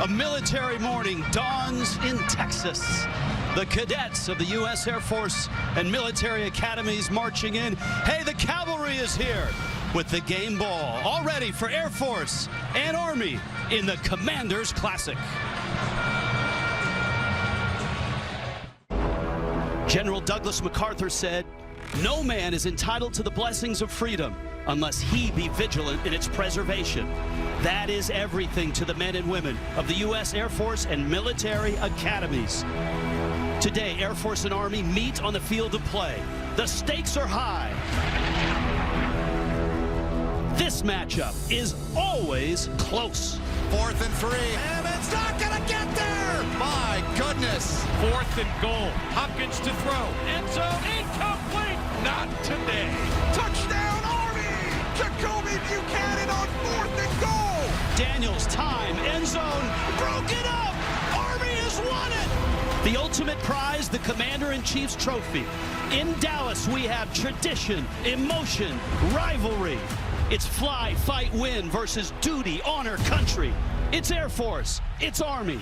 A military morning dawns in Texas. The cadets of the U.S. Air Force and military academies marching in. Hey, the cavalry is here with the game ball, all ready for Air Force and Army in the Commanders Classic. General Douglas MacArthur said, "No man is entitled to the blessings of freedom unless he be vigilant in its preservation." That is everything to the men and women of the U.S. Air Force and military academies. Today, Air Force and Army meet on the field of play. The stakes are high. This matchup is always close. 4th and 3. And it's not going to get there. My goodness. 4th and goal. Hopkins to throw. End zone incomplete. Not today. Touchdown Army. Jacoby Buchanan on 4th and goal. Daniels, time, end zone, broken up. Army has won it. The ultimate prize, the Commander-in-Chief's trophy. In Dallas, we have tradition, emotion, rivalry. It's fly, fight, win versus duty, honor, country. It's Air Force. It's Army.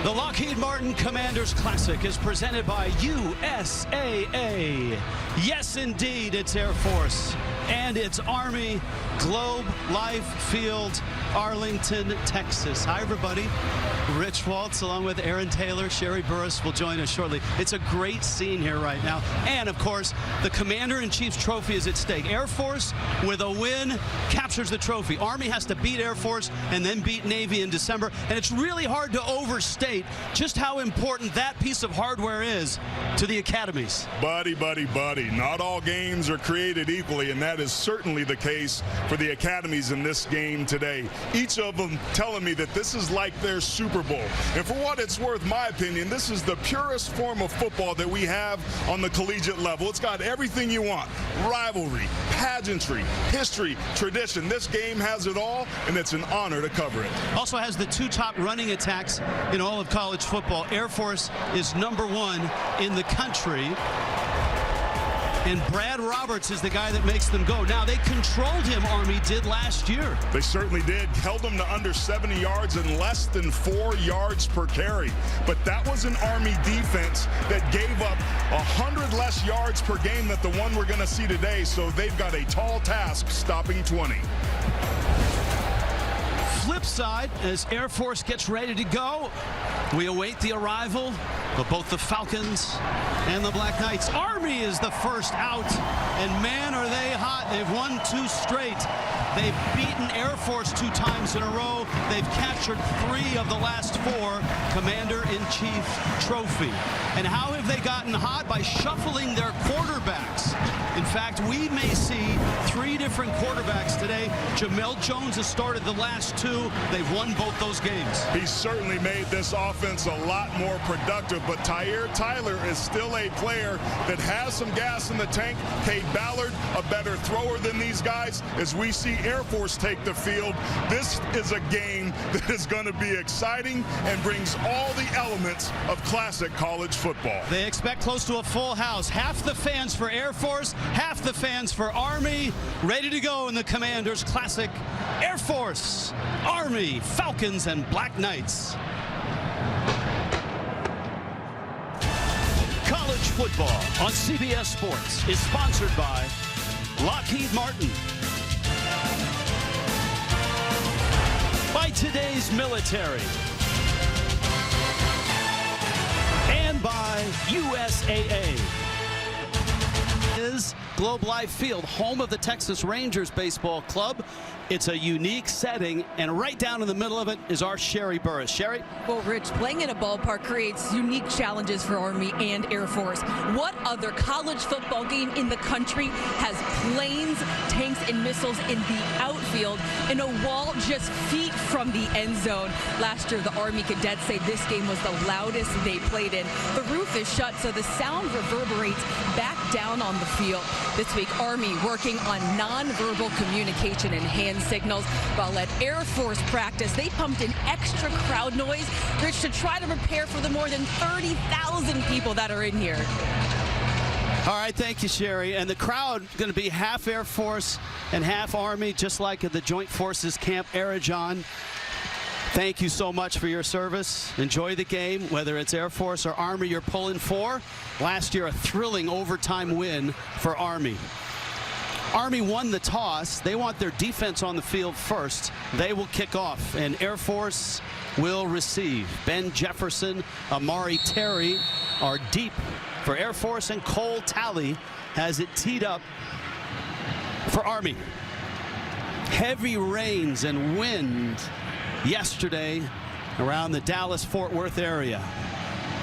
The Lockheed Martin Commanders Classic is presented by USAA. Yes, indeed, it's Air Force. And it's Army, Globe Life Field, Arlington, Texas. Hi, everybody. Rich Waltz, along with Aaron Taylor, Sherry Burris will join us shortly. It's a great scene here right now. And, of course, the Commander-in-Chief's trophy is at stake. Air Force, with a win, captures the trophy. Army has to beat Air Force and then beat Navy in December. And it's really hard to overstate just how important that piece of hardware is to the academies. Buddy. Not all games are created equally, and that is certainly the case for the academies in this game today. Each of them telling me that this is like their Super Bowl. And for what it's worth, my opinion, this is the purest form of football that we have on the collegiate level. It's got everything you want. Rivalry, pageantry, history, tradition. This game has it all, and it's an honor to cover it. Also has the 2 top running attacks in all of college football. Air Force is #1 in the country. And Brad Roberts is the guy that makes them go. Now, they controlled him, Army did last year. They certainly did. Held him to under 70 yards and less than 4 yards per carry. But that was an Army defense that gave up 100 less yards per game than the one we're going to see today. So they've got a tall task stopping 20. Flip side, as Air Force gets ready to go, we await the arrival of both the Falcons and the Black Knights. Army is the first out, and man, are they hot. They've won 2 straight. They've beaten Air Force 2 times in a row. They've captured 3 of the last 4 Commander-in-Chief trophy. And how have they gotten hot? By shuffling their quarterbacks. In fact, we may see 3 different quarterbacks today. Jamel Jones has started the last 2. They've won both those games. He certainly made this offense a lot more productive, but Tyler is still a player that has some gas in the tank. Cade Ballard, a better thrower than these guys. As we see Air Force take the field, this is a game that is going to be exciting and brings all the elements of classic college football. They expect close to a full house. Half the fans for Air Force, half the fans for Army. Ready to go in the Commanders Classic. Air Force, Army, Falcons, and Black Knights. College football on CBS Sports is sponsored by Lockheed Martin, by today's military, and by USAA. Is Globe Life Field, home of the Texas Rangers Baseball Club. It's a unique setting, and right down in the middle of it is our Sherry Burris. Sherry? Well, Rich, playing in a ballpark creates unique challenges for Army and Air Force. What other college football game in the country has planes, tanks, and missiles in the outfield and a wall just feet from the end zone? Last year, the Army cadets say this game was the loudest they played in. The roof is shut, so the sound reverberates back down on the field. This week, Army working on nonverbal communication and hand signals, while at Air Force practice, they pumped in extra crowd noise, Rich, to try to prepare for the more than 30,000 people that are in here. All right, thank you, Sherry. And the crowd going to be half Air Force and half Army, just like at the Joint Forces Camp Arajon. Thank you so much for your service. Enjoy the game, whether it's Air Force or Army you're pulling for. Last year, a thrilling overtime win for Army. Army won the toss. They want their defense on the field first. They will kick off, and Air Force will receive. Ben Jefferson, Amari Terry are deep for Air Force, and Cole Talley has it teed up for Army. Heavy rains and wind yesterday around the Dallas-Fort Worth area.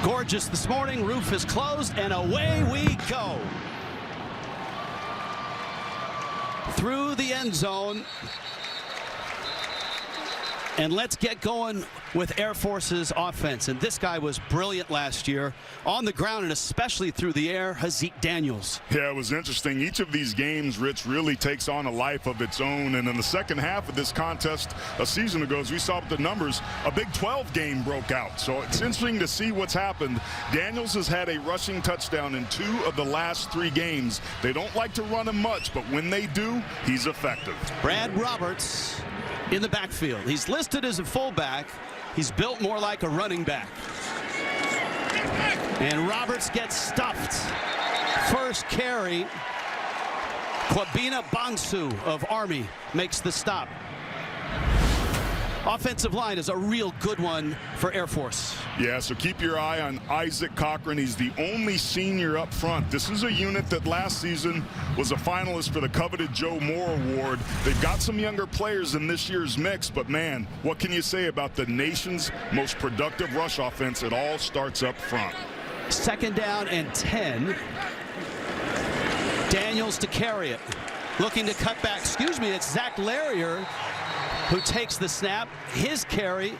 Gorgeous this morning. Roof is closed, and away we go. Through the end zone. And let's get going with Air Force's offense. And this guy was brilliant last year on the ground and especially through the air. Hazik Daniels. Yeah, it was interesting. Each of these games, Rich, really takes on a life of its own. And in the second half of this contest a season ago, as we saw with the numbers, a Big 12 game broke out. So it's interesting to see what's happened. Daniels has had a rushing touchdown in 2 of the last 3 games. They don't like to run him much, but when they do, he's effective. Brad Roberts in the backfield. He's listed as a fullback. He's built more like a running back. And Roberts gets stuffed. First carry. Kwabena Bonsu of Army makes the stop. Offensive line is a real good one for Air Force. Yeah, so keep your eye on Isaac Cochran. He's the only senior up front. This is a unit that last season was a finalist for the coveted Joe Moore Award. They've got some younger players in this year's mix, but man, what can you say about the nation's most productive rush offense? It all starts up front. 2nd down and 10. Daniels to carry it. Looking to cut back. Excuse me, it's Zach Larrier who takes the snap. His carry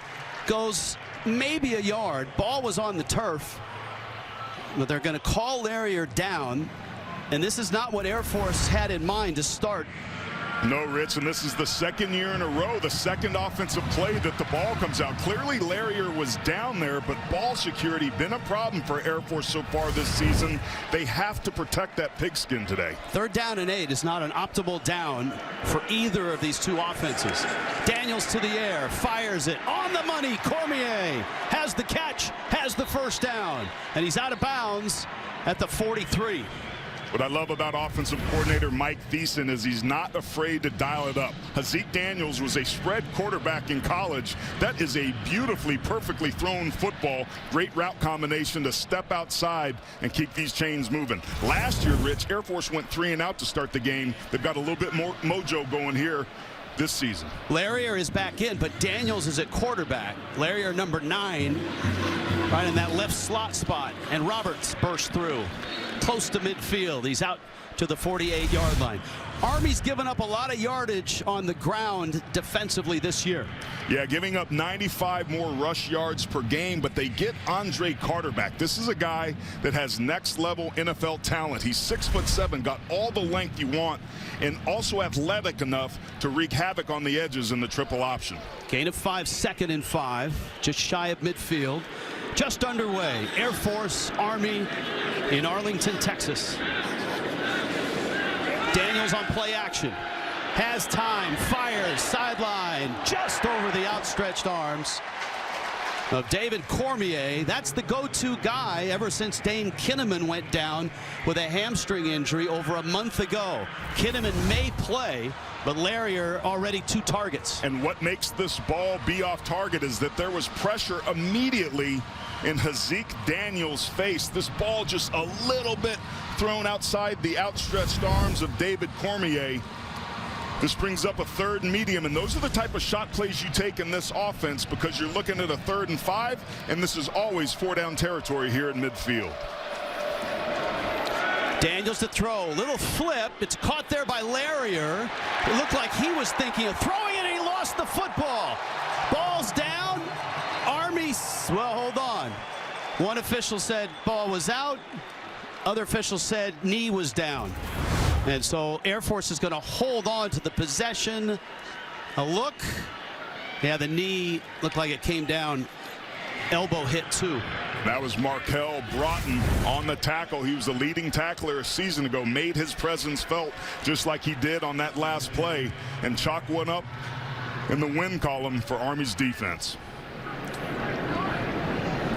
goes maybe a yard. Ball was on the turf, but they're going to call Larrier down, and this is not what Air Force had in mind to start. No, Rich, and this is the 2nd year in a row, the 2nd offensive play that the ball comes out. Clearly, Larrier was down there, but ball security been a problem for Air Force so far this season. They have to protect that pigskin today. 3rd down and 8 is not an optimal down for either of these 2 offenses. Daniels to the air, fires it on the money. Cormier has the catch, has the 1st down, and he's out of bounds at the 43. What I love about offensive coordinator Mike Thiessen is he's not afraid to dial it up. Hazik Daniels was a spread quarterback in college. That is a beautifully, perfectly thrown football. Great route combination to step outside and keep these chains moving. Last year, Rich, Air Force went 3 and out to start the game. They've got a little bit more mojo going here this season. Larrier is back in, but Daniels is at quarterback. Larrier number 9, right in that left slot spot, and Roberts burst through close to midfield. He's out to the 48-yard line. Army's given up a lot of yardage on the ground defensively this year. Yeah, giving up 95 more rush yards per game, but they get Andre Carter back. This is a guy that has next-level NFL talent. He's 6'7", got all the length you want, and also athletic enough to wreak havoc on the edges in the triple option. Gain of 5, 2nd and 5, just shy of midfield. Just underway. Air Force, Army in Arlington, Texas. Daniels on play action. Has time, fires, sideline, just over the outstretched arms of David Cormier. That's the go-to guy ever since Dane Kinnaman went down with a hamstring injury over a month ago. Kinnaman may play, but Larrier already 2 targets. And what makes this ball be off target is that there was pressure immediately in Hazik Daniels' face. This ball just a little bit thrown outside the outstretched arms of David Cormier. This brings up a 3rd and medium, and those are the type of shot plays you take in this offense because you're looking at a 3rd and 5, and this is always 4-down territory here at midfield. Daniels to throw, little flip. It's caught there by Larrier. It looked like he was thinking of throwing it, and he lost the football. Ball's down. Army, well, hold on. One official said ball was out. Other officials said knee was down. And so Air Force is going to hold on to the possession. A look. Yeah, the knee looked like it came down. Elbow hit too. That was Markel Broughton on the tackle. He was the leading tackler a season ago, made his presence felt just like he did on that last play, and chalk one up in the win column for Army's defense.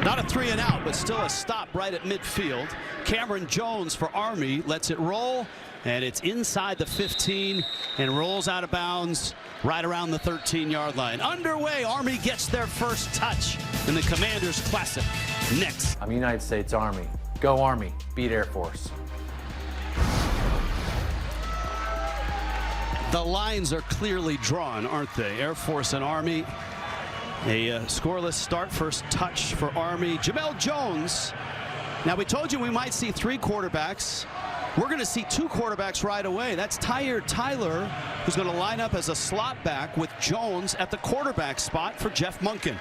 Not a 3 and out, but still a stop right at midfield. Cameron Jones for Army lets it roll, and it's inside the 15 and rolls out of bounds right around the 13-yard line. Underway, Army gets their first touch in the Commanders Classic. Next. I'm United States Army. Go Army. Beat Air Force. The lines are clearly drawn, aren't they? Air Force and Army. A scoreless start, first touch for Army. Jamel Jones. Now, we told you we might see 3 quarterbacks. We're going to see 2 quarterbacks right away. That's Tyler, who's going to line up as a slot back with Jones at the quarterback spot for Jeff Monken.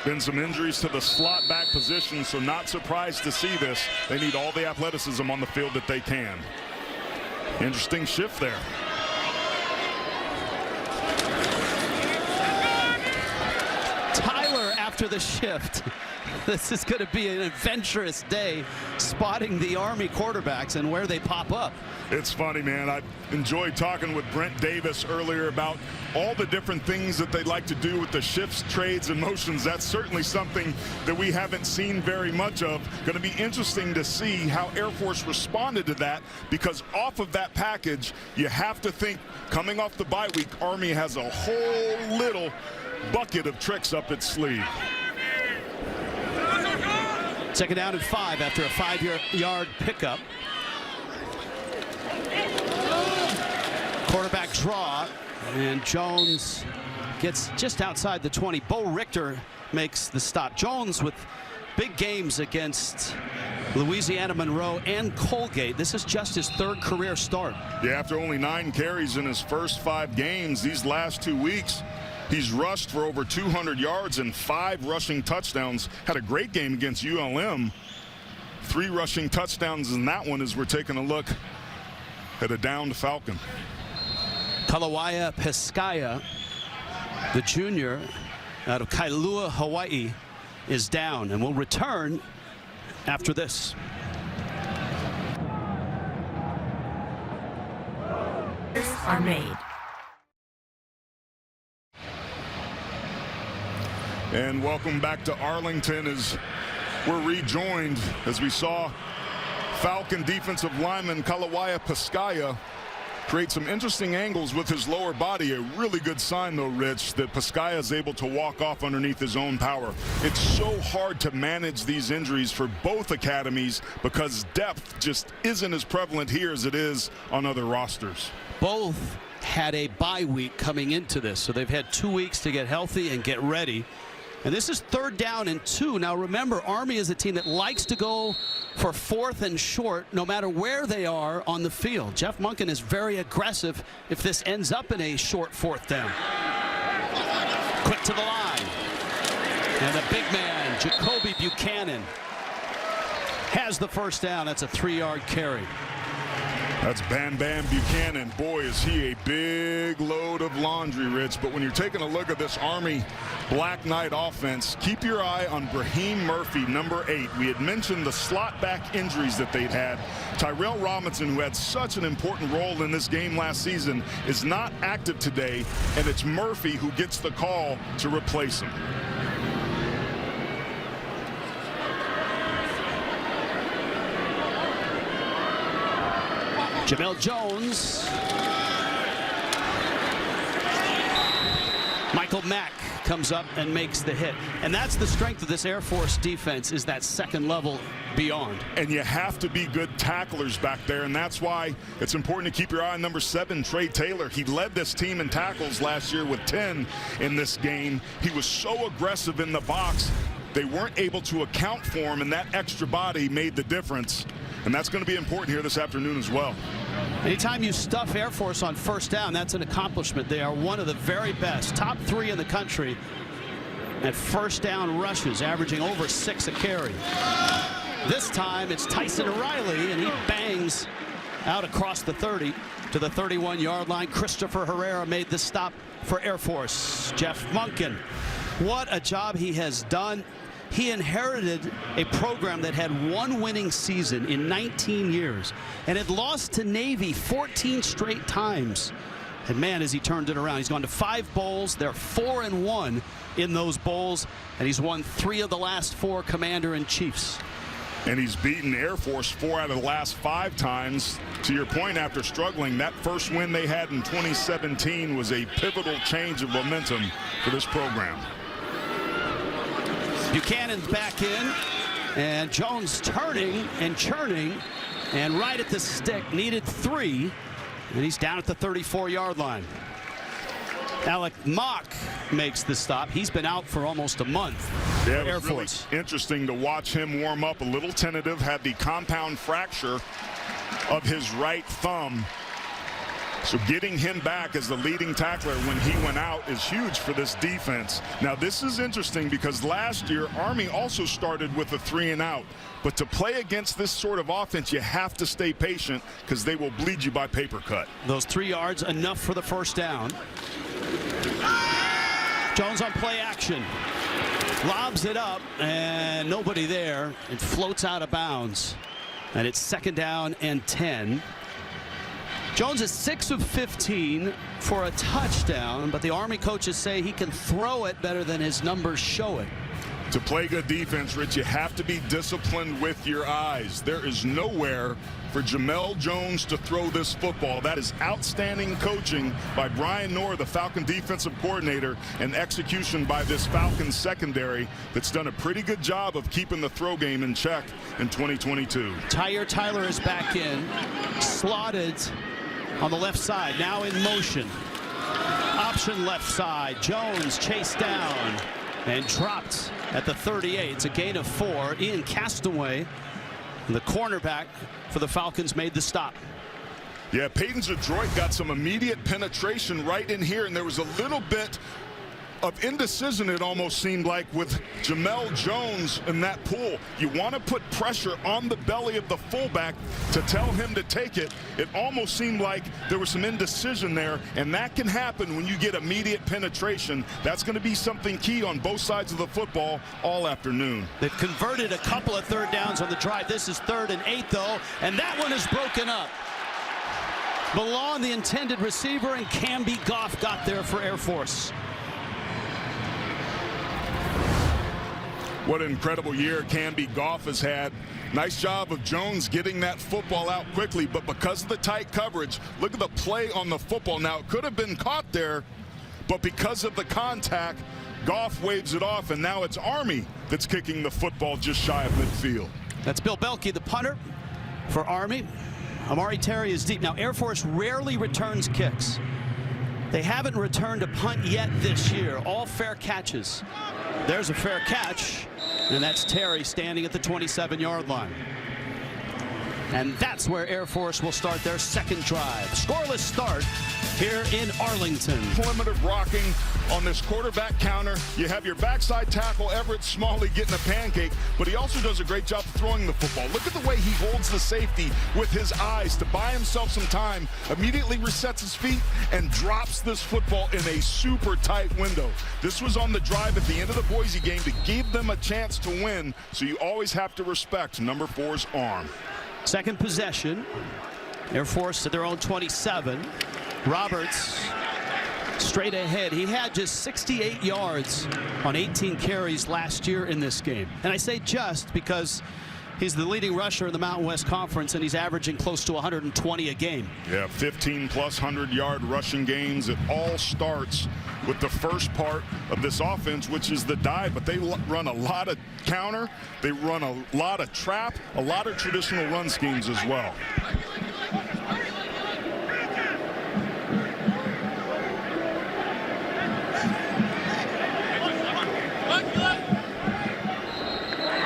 Been some injuries to the slot back position, so not surprised to see this. They need all the athleticism on the field that they can. Interesting shift there. Tyler after the shift. This is going to be an adventurous day spotting the Army quarterbacks and where they pop up. It's funny, man. I enjoyed talking with Brent Davis earlier about all the different things that they'd like to do with the shifts, trades, and motions. That's certainly something that we haven't seen very much of. Going to be interesting to see how Air Force responded to that, because off of that package, you have to think, coming off the bye week, Army has a whole little bucket of tricks up its sleeve. Second down and 5 after a 5-yard pickup. Quarterback draw, and Jones gets just outside the 20. Bo Richter makes the stop. Jones with big games against Louisiana Monroe and Colgate. This is just his 3rd career start. Yeah, after only 9 carries in his first 5 games, these last 2 weeks, he's rushed for over 200 yards and 5 rushing touchdowns. Had a great game against ULM. 3 rushing touchdowns in that one as we're taking a look at a downed Falcon. Kalawaya Pescaya, the junior out of Kailua, Hawaii, is down and will return after this. Are made. And welcome back to Arlington as we're rejoined as we saw Falcon defensive lineman Kalawaya Pescaya create some interesting angles with his lower body. A really good sign, though, Rich, that Pescaya is able to walk off underneath his own power. It's so hard to manage these injuries for both academies because depth just isn't as prevalent here as it is on other rosters. Both had a bye week coming into this, so they've had 2 weeks to get healthy and get ready. And this is 3rd down and 2. Now remember, Army is a team that likes to go for 4th and short no matter where they are on the field. Jeff Monken is very aggressive if this ends up in a short 4th down. Quick to the line. And the big man, Jacoby Buchanan, has the first down. That's a 3-yard carry. That's Bam Bam Buchanan. Boy, is he a big load of laundry, Rich. But when you're taking a look at this Army Black Knight offense, keep your eye on Brahim Murphy, number 8. We had mentioned the slot back injuries that they'd had. Tyrell Robinson, who had such an important role in this game last season, is not active today, and it's Murphy who gets the call to replace him. Jamel Jones. Michael Mack comes up and makes the hit. And that's the strength of this Air Force defense, is that second level beyond. And you have to be good tacklers back there, and that's why it's important to keep your eye on number 7, Trey Taylor. He led this team in tackles last year with 10 in this game. He was so aggressive in the box, they weren't able to account for him, and that extra body made the difference. And that's going to be important here this afternoon as well. Anytime you stuff Air Force on first down, that's an accomplishment. They are one of the very best, top 3 in the country at first down rushes, averaging over 6 a carry. This time it's Tyson Riley, and he bangs out across the 30 to the 31-yard line. Christopher Herrera made the stop for Air Force. Jeff Monken, what a job he has done. he inherited a program that had one winning season in 19 years and had lost to Navy 14 straight times. And man, has he turned it around. He's gone to 5 bowls. They're 4-1 in those bowls, and he's won 3 of the last 4 Commander-in-Chiefs. And he's beaten Air Force 4 out of the last 5 times. To your point, after struggling, that first win they had in 2017 was a pivotal change of momentum for this program. Buchanan's back in, and Jones turning and churning, and right at the stick, needed 3, and he's down at the 34-yard line. Alec Mock makes the stop. He's been out for almost a month for Air Force. Really interesting to watch him warm up, a little tentative, had the compound fracture of his right thumb. So getting him back as the leading tackler when he went out is huge for this defense. Now this is interesting because last year Army also started with a 3-and-out. But to play against this sort of offense, you have to stay patient because they will bleed you by paper cut. Those 3 yards, enough for the first down. Jones on play action. Lobs it up, and nobody there. It floats out of bounds. And it's 2nd down and 10. Jones is 6 of 15 for a touchdown, but the Army coaches say he can throw it better than his numbers show it. To play good defense, Rich, you have to be disciplined with your eyes. There is nowhere for Jamel Jones to throw this football. That is outstanding coaching by Brian Knorr, the Falcon defensive coordinator, and execution by this Falcons secondary that's done a pretty good job of keeping the throw game in check in 2022. Tyler is back in, slotted on the left side, now in motion. Option left side, Jones chased down and dropped at the 38. It's a gain of 4. Ian Castaway, the cornerback for the Falcons, made the stop. Yeah, Peyton's Detroit got some immediate penetration right in here, and there was a little bit of indecision, it almost seemed like, with Jamel Jones in that pool. You want to put pressure on the belly of the fullback to tell him to take it. It almost seemed like there was some indecision there, and that can happen when you get immediate penetration. That's going to be something key on both sides of the football all afternoon. They've converted a couple of 3rd downs on the drive. This is 3rd and 8, though, and that one is broken up. Milan, the intended receiver, and Camby Goff got there for Air Force. What an incredible year Camby Goff has had. Nice job of Jones getting that football out quickly, but because of the tight coverage, look at the play on the football. Now, it could have been caught there, but because of the contact, Goff waves it off, and now it's Army that's kicking the football just shy of midfield. That's Bill Belke, the punter for Army. Amari Terry is deep. Now, Air Force rarely returns kicks. They haven't returned a punt yet this year. All fair catches. There's a fair catch, and that's Terry standing at the 27-yard line. And that's where Air Force will start their 2nd drive. Scoreless start here in Arlington. Primitive rocking on this quarterback counter. You have your backside tackle, Everett Smalley, getting a pancake, but he also does a great job of throwing the football. Look at the way he holds the safety with his eyes to buy himself some time, immediately resets his feet, and drops this football in a super tight window. This was on the drive at the end of the Boise game to give them a chance to win, so you always have to respect number 4's arm. 2nd possession. Air Force at their own 27. Roberts straight ahead. He had just 68 yards on 18 carries last year in this game. And I say just because he's the leading rusher in the Mountain West Conference, and he's averaging close to 120 a game. Yeah, 15-plus 100-yard rushing games. It all starts with the first part of this offense, which is the dive. But they run a lot of counter. They run a lot of trap, a lot of traditional run schemes as well.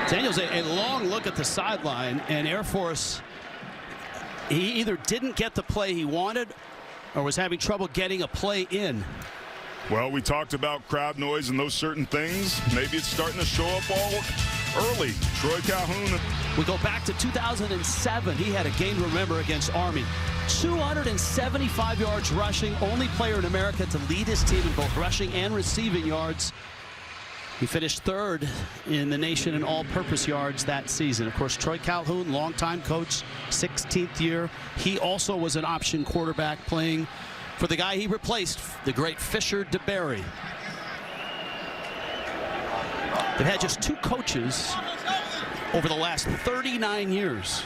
Daniel's a long look at the sideline, and Air Force, he either didn't get the play he wanted or was having trouble getting a play in. Well, we talked about crowd noise and those certain things. Maybe it's starting to show up all early. Troy Calhoun. We go back to 2007. He had a game to remember against Army. 275 yards rushing, only player in America to lead his team in both rushing and receiving yards. He finished third in the nation in all-purpose yards that season. Of course, Troy Calhoun, longtime coach, 16th year. He also was an option quarterback playing for the guy he replaced, the great Fisher DeBerry. They've had just 2 coaches over the last 39 years.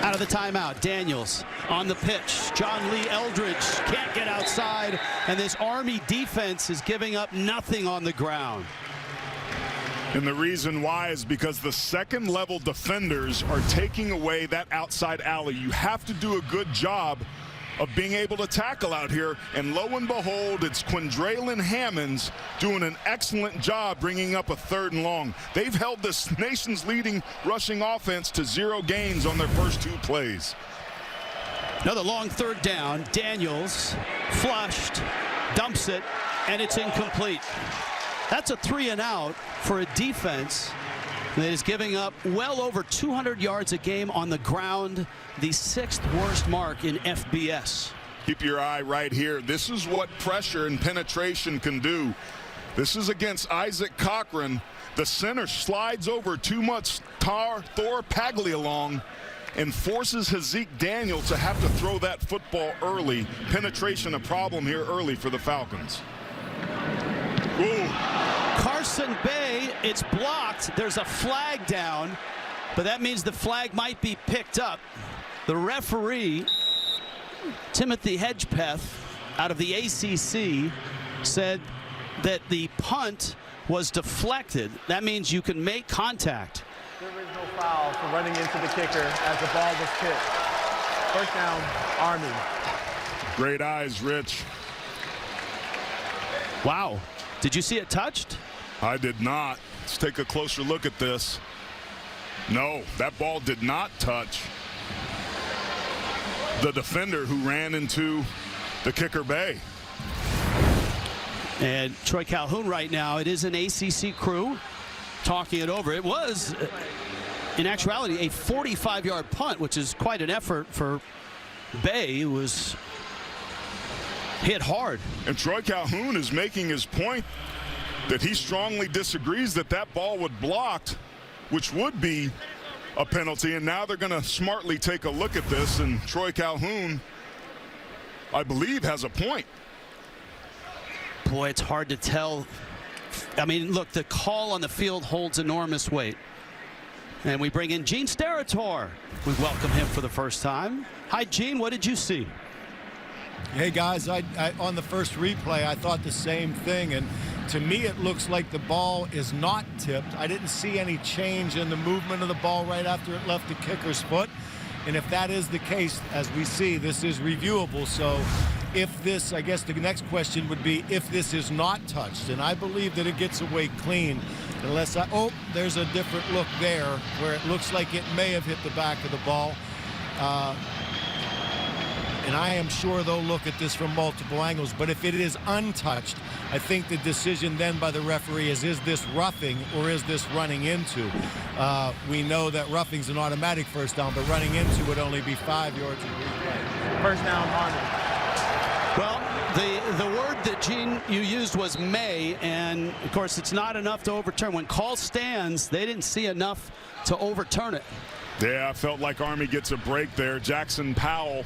Out of the timeout, Daniels on the pitch. John Lee Eldridge can't get outside, and this Army defense is giving up nothing on the ground. And the reason why is because the second-level defenders are taking away that outside alley. You have to do a good job of being able to tackle out here, and lo and behold, it's Quindraylon Hammonds doing an excellent job bringing up a 3rd and long. They've held this nation's leading rushing offense to 0 gains on their first 2 plays. Another long 3rd down. Daniels flushed, dumps it, and it's incomplete. That's a 3 and out for a defense that is giving up well over 200 yards a game on the ground, the 6th worst mark in FBS. Keep your eye right here. This is what pressure and penetration can do. This is against Isaac Cochran. The center slides over too much Thor Paglialong and forces Hazik Daniel to have to throw that football early. Penetration a problem here early for the Falcons. Ooh. Carson Bay, it's blocked. There's a flag down, but that means the flag might be picked up. The referee, Timothy Hedgepeth, out of the ACC, said that the punt was deflected. That means you can make contact. There is no foul for running into the kicker as the ball was kicked. First down, Army. Great eyes, Rich. Wow. Did you see it touched? I did not. Let's take a closer look at this. No, that ball did not touch the defender who ran into the kicker Bay. And Troy Calhoun right now, it is an ACC crew talking it over. It was, in actuality, a 45-yard punt, which is quite an effort for Bay, who was hit hard. And Troy Calhoun is making his point that he strongly disagrees that that ball would blocked, which would be a penalty. And now they're going to smartly take a look at this, and Troy Calhoun, I believe, has a point. Boy, it's hard to tell. I mean, look, the call on the field holds enormous weight. And we bring in Gene Steratore. We welcome him for the first time. Hi, Gene. What did you see? Hey, guys, I on the first replay, I thought the same thing. And to me, it looks like the ball is not tipped. I didn't see any change in the movement of the ball right after it left the kicker's foot. And if that is the case, as we see, this is reviewable. So if this, I guess the next question would be if this is not touched. And I believe that it gets away clean unless there's a different look there where it looks like it may have hit the back of the ball. And I am sure they'll look at this from multiple angles. But if it is untouched, I think the decision then by the referee is this roughing or is this running into? We know that roughing's an automatic first down, but running into would only be 5 yards in replay. First down, Army. Well, the word that, Gene, you used was may, and, of course, it's not enough to overturn. When call stands, they didn't see enough to overturn it. Yeah, I felt like Army gets a break there. Jackson Powell,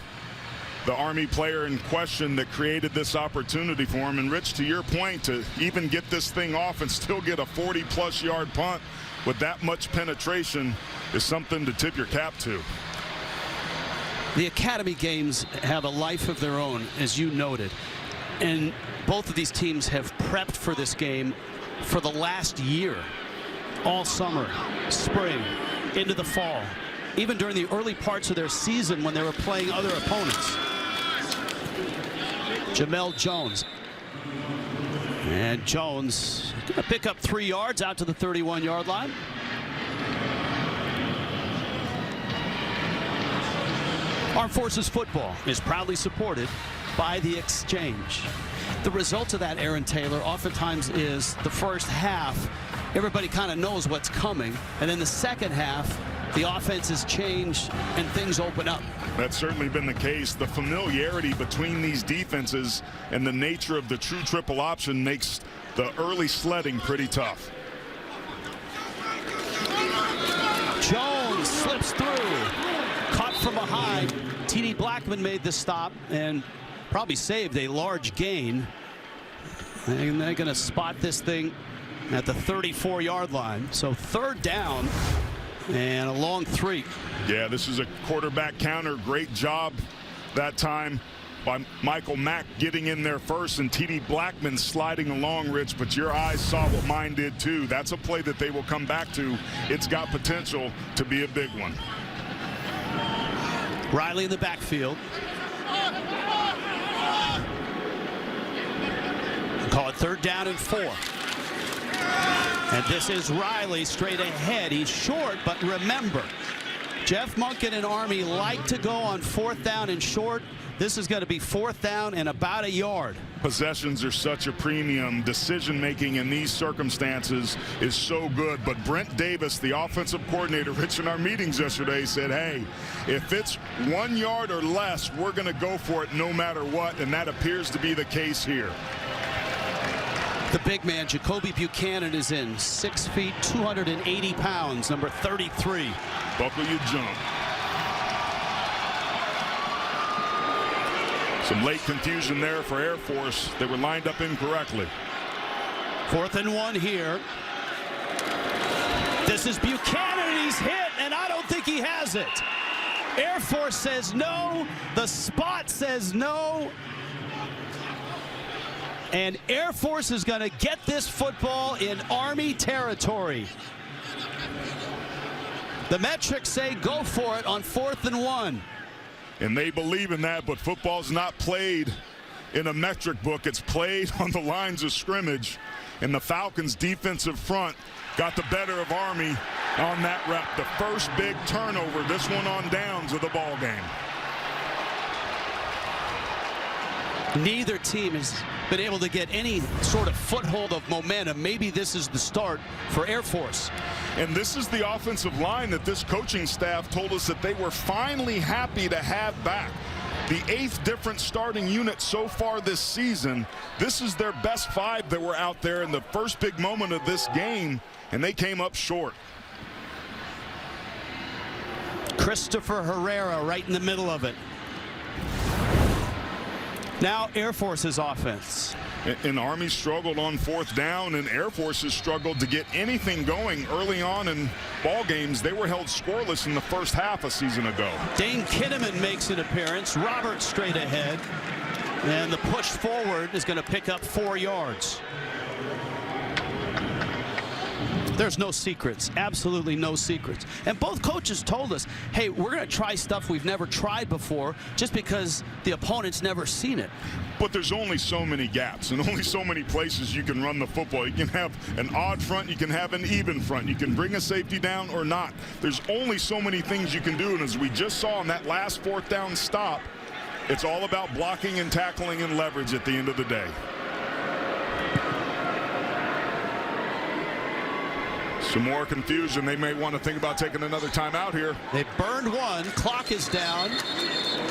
the Army player in question that created this opportunity for him. And Rich, to your point, to even get this thing off and still get a 40-plus yard punt with that much penetration is something to tip your cap to. The Academy games have a life of their own, as you noted. And both of these teams have prepped for this game for the last year. All summer, spring, into the fall. Even during the early parts of their season when they were playing other opponents. Jamel Jones. And Jones going to pick up 3 yards out to the 31-yard line. Armed Forces Football is proudly supported by the Exchange. The result of that, Aaron Taylor, oftentimes is the first half, everybody kind of knows what's coming. And then the second half, the offense has changed and things open up. That's certainly been the case. The familiarity between these defenses and the nature of the true triple option makes the early sledding pretty tough. Jones slips through, caught from behind. T.D. Blackman made the stop and probably saved a large gain. And they're going to spot this thing at the 34-yard line. So third down and a long 3. Yeah, this is a quarterback counter. Great job that time by Michael Mack getting in there first, and T.D. Blackman sliding along, Rich, but your eyes saw what mine did too. That's a play that they will come back to. It's got potential to be a big one. Riley in the backfield. Call it third down and 4. And this is Riley straight ahead. He's short, but remember, Jeff Monken and Army like to go on fourth down and short. This is going to be fourth down and about a yard. Possessions are such a premium. Decision-making in these circumstances is so good. But Brent Davis, the offensive coordinator, Rich, in our meetings yesterday said, hey, if it's 1 yard or less, we're going to go for it no matter what. And that appears to be the case here. The big man, Jacoby Buchanan, is in. 6 feet, 280 pounds, number 33. Buckle your jump. Some late confusion there for Air Force. They were lined up incorrectly. 4th and 1 here. This is Buchanan, and he's hit, and I don't think he has it. Air Force says no. The spot says no. And Air Force is going to get this football in Army territory. The metrics say go for it on 4th and 1. And they believe in that, but football's not played in a metric book. It's played on the lines of scrimmage. And the Falcons' defensive front got the better of Army on that rep. The first big turnover, this one on downs of the ball game. Neither team has been able to get any sort of foothold of momentum. Maybe this is the start for Air Force. And this is the offensive line that this coaching staff told us that they were finally happy to have back. The 8th different starting unit so far this season. This is their best 5 that were out there in the first big moment of this game, and they came up short. Christopher Herrera right in the middle of it. Now Air Force's offense. And Army struggled on 4th down, and Air Force has struggled to get anything going early on in ball games. They were held scoreless in the first half a season ago. Dane Kinnaman makes an appearance. Roberts straight ahead. And the push forward is going to pick up 4 yards. There's no secrets, absolutely no secrets. And both coaches told us, hey, we're going to try stuff we've never tried before just because the opponent's never seen it. But there's only so many gaps and only so many places you can run the football. You can have an odd front, you can have an even front. You can bring a safety down or not. There's only so many things you can do. And as we just saw in that last 4th down stop, it's all about blocking and tackling and leverage at the end of the day. Some more confusion. They may want to think about taking another timeout here. They burned one. Clock is down.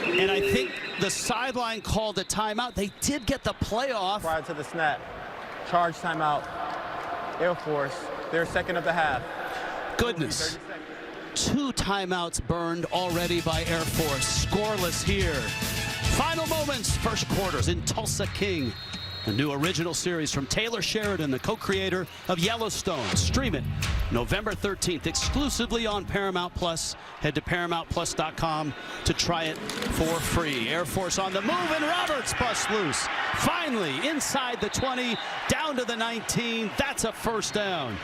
And I think the sideline called a timeout. They did get the playoff. Prior to the snap. Charge timeout. Air Force. Their second of the half. Goodness. 2 timeouts burned already by Air Force. Scoreless here. Final moments, first quarters in Tulsa King. A new original series from Taylor Sheridan, the co-creator of Yellowstone. Stream it November 13th exclusively on Paramount Plus. Head to ParamountPlus.com to try it for free. Air Force on the move, and Roberts busts loose. Finally, inside the 20, down to the 19. That's a first down.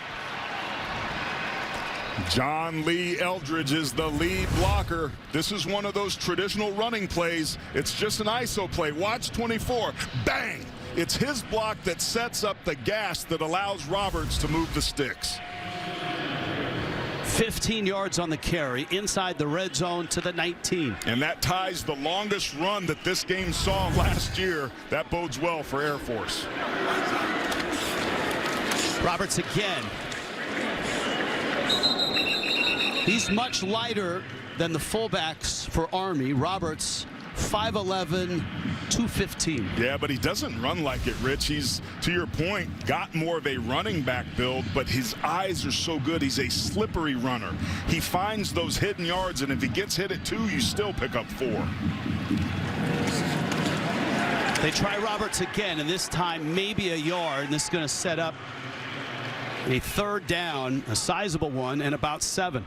John Lee Eldridge is the lead blocker. This is one of those traditional running plays. It's just an ISO play. Watch 24. Bang! It's his block that sets up the gas that allows Roberts to move the sticks. 15 yards on the carry inside the red zone to the 19. And that ties the longest run that this game saw last year. That bodes well for Air Force. Roberts again. He's much lighter than the fullbacks for Army. Roberts, 5'11", 215. Yeah, but he doesn't run like it, Rich. He's, to your point, got more of a running back build, but his eyes are so good. He's a slippery runner. He finds those hidden yards, and if he gets hit at 2, you still pick up 4. They try Roberts again, and this time maybe a yard. And this is going to set up a 3rd down, a sizable one, and about 7.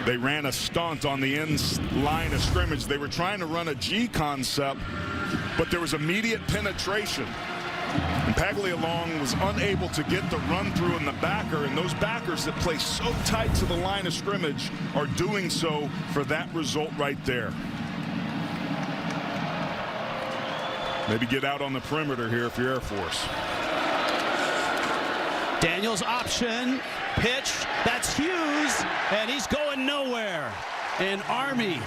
They ran a stunt on the end line of scrimmage. They were trying to run a G concept, but there was immediate penetration. And Paglialong was unable to get the run through in the backer, and those backers that play so tight to the line of scrimmage are doing so for that result right there. Maybe get out on the perimeter here if you're Air Force. Daniels option, pitch, that's Hughes, and he's going nowhere. And Army,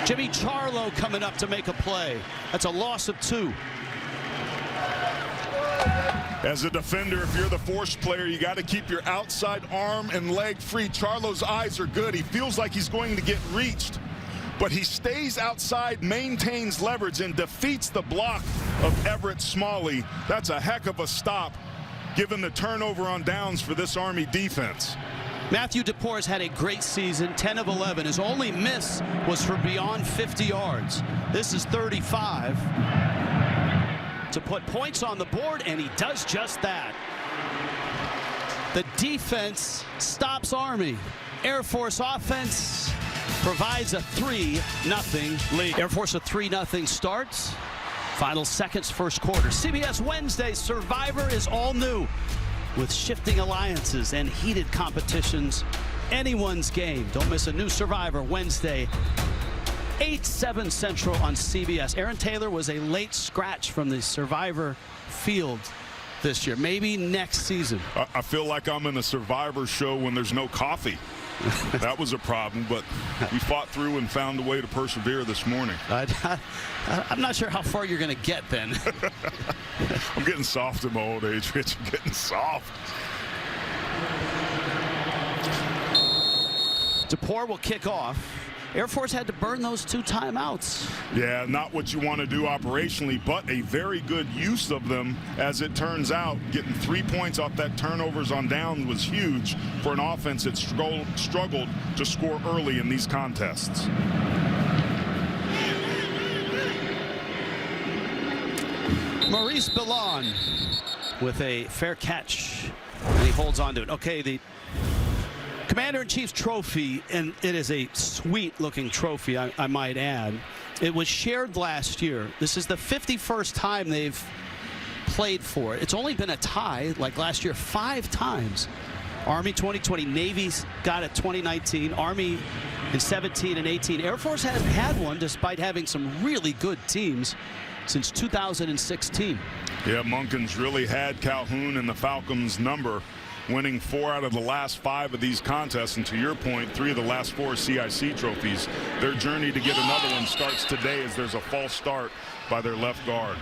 Jimmy Charlo coming up to make a play. That's a loss of 2. As a defender, if you're the Force player, you got to keep your outside arm and leg free. Charlo's eyes are good. He feels like he's going to get reached, but he stays outside, maintains leverage, and defeats the block of Everett Smalley. That's a heck of a stop, given the turnover on downs for this Army defense. Matthew DePore has had a great season, 10 of 11. His only miss was for beyond 50 yards. This is 35 to put points on the board, and he does just that. The defense stops Army. Air Force offense provides a 3-0 lead. Air Force a 3-0 starts. Final seconds, first quarter. CBS Wednesday Survivor is all new with shifting alliances and heated competitions. Anyone's game. Don't miss a new Survivor Wednesday, 8/7 Central on CBS. Aaron Taylor was a late scratch from the Survivor field this year. Maybe next season. I feel like I'm in a Survivor show when there's no coffee. That was a problem, but we fought through and found a way to persevere this morning. I'm not sure how far you're going to get, Ben. I'm getting soft in my old age, Rich. I'm getting soft. DePore will kick off. Air Force had to burn those 2 timeouts. Yeah, not what you want to do operationally, but a very good use of them, as it turns out. Getting 3 points off that turnovers on down was huge for an offense that struggled to score early in these contests. Maurice Bellon with a fair catch, and he holds on to it. Okay, the Commander-in-Chief's trophy, and it is a sweet-looking trophy, I might add. It was shared last year. This is the 51st time they've played for it. It's only been a tie, like last year, 5 times. Army 2020, Navy's got it 2019, Army in 17 and 18. Air Force hasn't had one despite having some really good teams since 2016. Yeah, Munkins really had Calhoun and the Falcons' number, winning 4 out of the last 5 of these contests, and to your point, 3 of the last 4 CIC trophies. Their journey to get another one starts today as there's a false start by their left guard.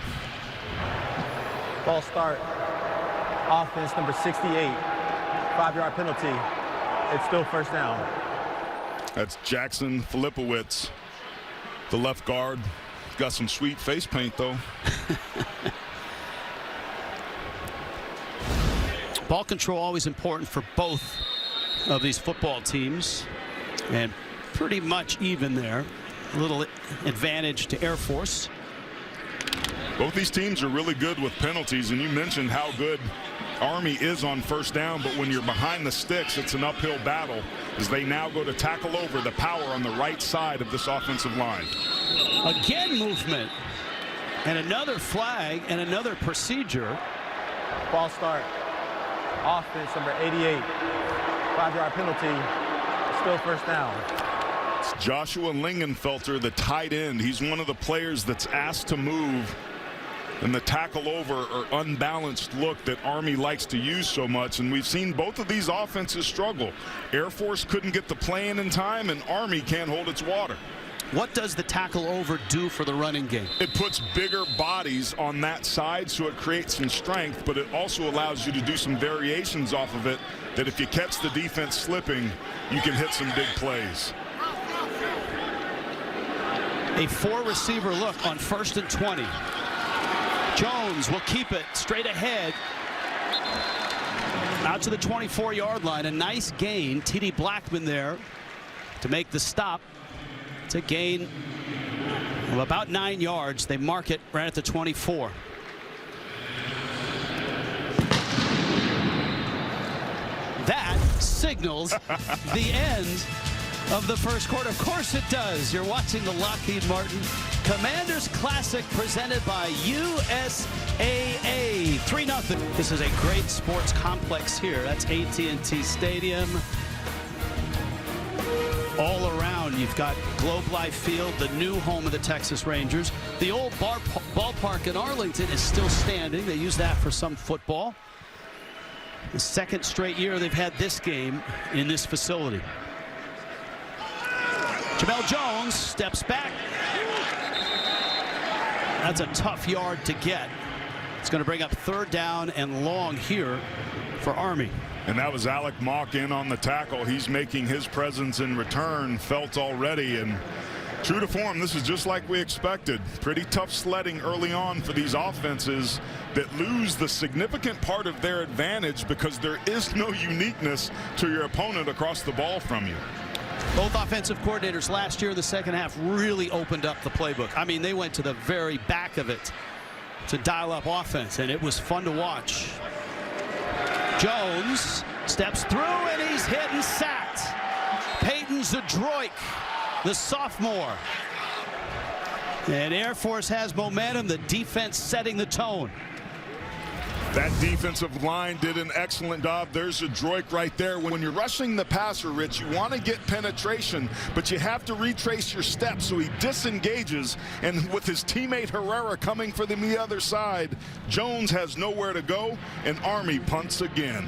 False start. Offense number 68. 5-yard penalty. It's still first down. That's Jackson Filipowicz, the left guard. Got some sweet face paint, though. Ball control always important for both of these football teams, and pretty much even there. A little advantage to Air Force. Both these teams are really good with penalties, and you mentioned how good Army is on first down, but when you're behind the sticks, it's an uphill battle as they now go to tackle over the power on the right side of this offensive line. Again, movement, and another flag, and another procedure. False start. Offense number 88. 5-yard penalty. Still first down. It's Joshua Lingenfelter, the tight end. He's one of the players that's asked to move in the tackle over or unbalanced look that Army likes to use so much, and we've seen both of these offenses struggle. Air Force couldn't get the play in time, and Army can't hold its water. What does the tackle over do for the running game? It puts bigger bodies on that side, so it creates some strength, but it also allows you to do some variations off of it that if you catch the defense slipping, you can hit some big plays. A 4-receiver look on 1st and 20. Jones will keep it straight ahead. Out to the 24-yard line. A nice gain. T.D. Blackman there to make the stop. It's a gain of about 9 yards. They mark it right at the 24. That signals the end of the first quarter. Of course it does. You're watching the Lockheed Martin Commanders Classic presented by USAA. 3-0. This is a great sports complex here. That's AT&T Stadium. All around, you've got Globe Life Field, the new home of the Texas Rangers. The old ballpark in Arlington is still standing. They use that for some football. The second straight year they've had this game in this facility. Jamel Jones steps back. That's a tough yard to get. It's going to bring up 3rd down and long here for Army. And that was Alec Mock in on the tackle. He's making his presence in return felt already. And true to form, this is just like we expected. Pretty tough sledding early on for these offenses that lose the significant part of their advantage because there is no uniqueness to your opponent across the ball from you. Both offensive coordinators last year in the second half really opened up the playbook. I mean, they went to the very back of it to dial up offense, and it was fun to watch. Jones steps through, and he's hit and sacked. Peyton Zadroik, the sophomore. And Air Force has momentum. The defense setting the tone. That defensive line did an excellent job. There's a Zadroik right there. When you're rushing the passer, Rich, you want to get penetration, but you have to retrace your steps, so he disengages. And with his teammate Herrera coming for them the other side, Jones has nowhere to go, and Army punts again.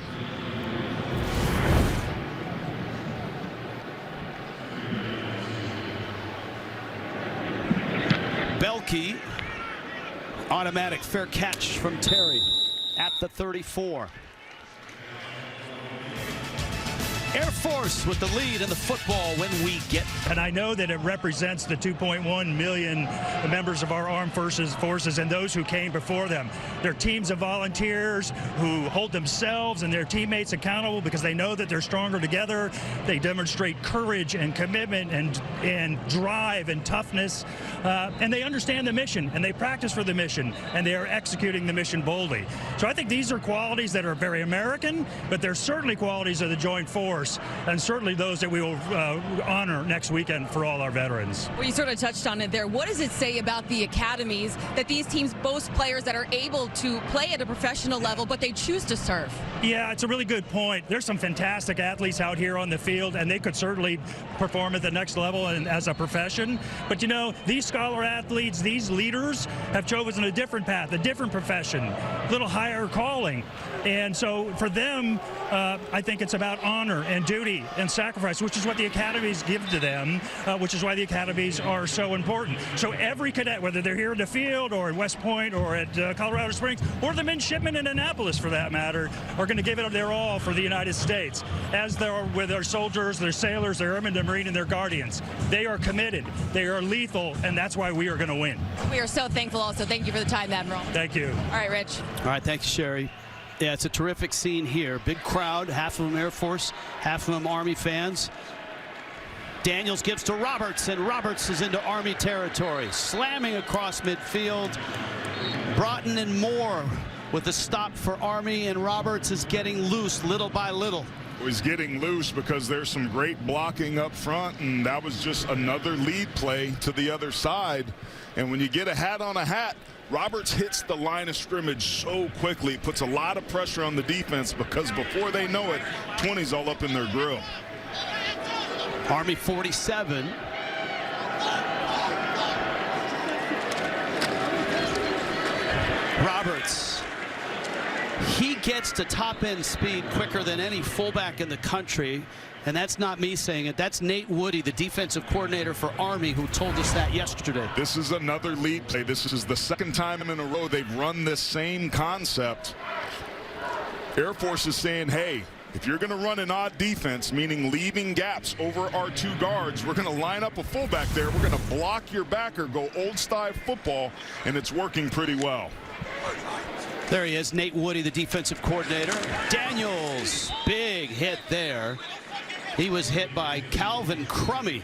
Belkey, automatic fair catch from Terry at the 34. Air Force with the lead in the football when we get. And I know that it represents the 2.1 million members of our armed forces and those who came before them. They're teams of volunteers who hold themselves and their teammates accountable because they know that they're stronger together. They demonstrate courage and commitment and drive and toughness. And they understand the mission and they practice for the mission and they are executing the mission boldly. So I think these are qualities that are very American, but they're certainly qualities of the Joint Force. And certainly those that we will honor next weekend for all our veterans. Well, you sort of touched on it there. What does it say about the academies that these teams boast players that are able to play at a professional level, but they choose to serve? Yeah, it's a really good point. There's some fantastic athletes out here on the field, and they could certainly perform at the next level and as a profession. But, you know, these scholar athletes, these leaders have chosen a different path, a different profession, a little higher calling. And so for them, I think it's about honor and duty and sacrifice, which is what the academies give to them, which is why the academies are so important. So every cadet, whether they're here in the field or at West Point or at Colorado Springs or the midshipmen in Annapolis for that matter, are going to give it their all for the United States, as they are with their soldiers, their sailors, their airmen, their marine, and their guardians. They are committed, they are lethal, and that's why we are going to win. We are so thankful also. Thank you for the time, Admiral. Thank you. All right, Rich. All right, thanks, Sherry. Yeah, it's a terrific scene here. Big crowd, half of them Air Force, half of them Army fans. Daniels gives to Roberts, and Roberts is into Army territory. Slamming across midfield. Broughton and Moore with the stop for Army, and Roberts is getting loose little by little. He's getting loose because there's some great blocking up front, and that was just another lead play to the other side. And when you get a hat on a hat, Roberts hits the line of scrimmage so quickly, puts a lot of pressure on the defense because before they know it, 20's all up in their grill. Army 47. Roberts. He gets gets to top-end speed quicker than any fullback in the country. And that's not me saying it. That's Nate Woody, the defensive coordinator for Army, who told us that yesterday. This is another lead play. This is the second time in a row they've run this same concept. Air Force is saying, hey, if you're going to run an odd defense, meaning leaving gaps over our two guards, we're going to line up a fullback there. We're going to block your backer, go old-style football, and it's working pretty well. There he is, Nate Woody, the defensive coordinator. Daniels, big hit there. He was hit by Calvin Crummy.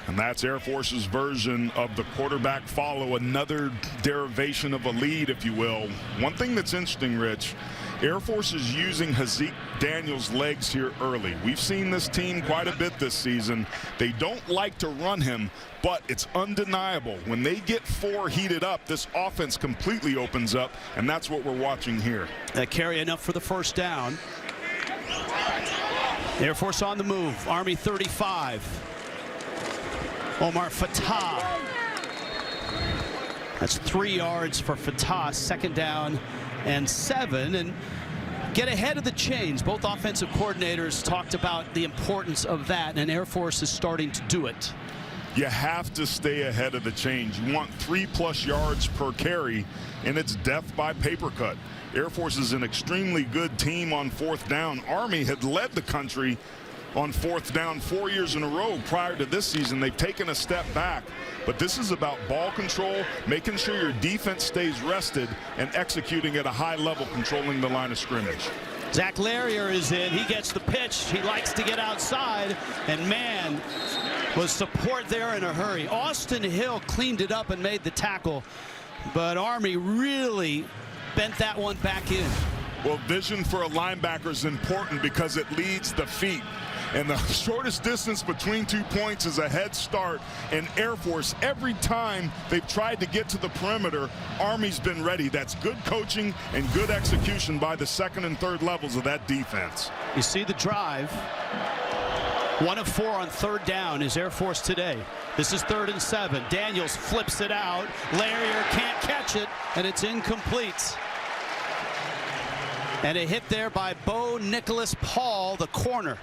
And that's Air Force's version of the quarterback follow, another derivation of a lead, if you will. One thing that's interesting, Rich, Air Force is using Hazik Daniels' legs here early. We've seen this team quite a bit this season. They don't like to run him, but it's undeniable. When they get four heated up, this offense completely opens up, and that's what we're watching here. That carry enough for the first down. Air Force on the move. Army 35. Omar Fatah. That's 3 yards for Fatah. Second down and 7. And get ahead of the chains. Both offensive coordinators talked about the importance of that, and Air Force is starting to do it. You have to stay ahead of the chains. You want 3+ yards per carry, and it's death by paper cut. Air Force is an extremely good team on fourth down. Army had led the country on fourth down 4 years in a row prior to this season. They've taken a step back, but this is about ball control, making sure your defense stays rested, and executing at a high level, controlling the line of scrimmage. Zach Larrier is in. He gets the pitch. He likes to get outside, and man, was support there in a hurry. Austin Hill cleaned it up and made the tackle, but Army really bent that one back in. Well, vision for a linebacker is important because it leads the feet. And the shortest distance between 2 points is a head start. And Air Force, every time they've tried to get to the perimeter, Army's been ready. That's good coaching and good execution by the second and third levels of that defense. You see the drive. 1 of 4 on third down is Air Force today. This is 3rd and 7. Daniels flips it out. Larrier can't catch it, and it's incomplete. And a hit there by Bo Nicholas Paul, the corner.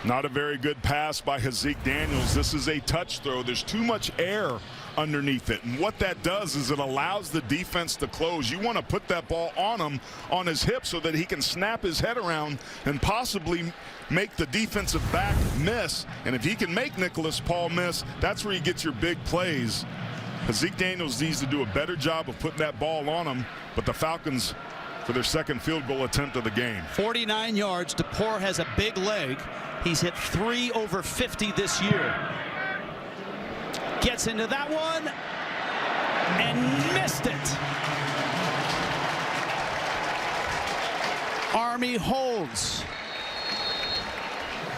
Not a very good pass by Hazik Daniels. This is a touch throw. There's too much air underneath it. And what that does is it allows the defense to close. You want to put that ball on him, on his hip, so that he can snap his head around and possibly make the defensive back miss. And if he can make Nicholas Paul miss, that's where you get your big plays. Hazik Daniels needs to do a better job of putting that ball on him, but the Falcons for their second field goal attempt of the game. 49 yards. DePore has a big leg. He's hit 3 over 50 this year. Gets into that one and missed it. Army holds.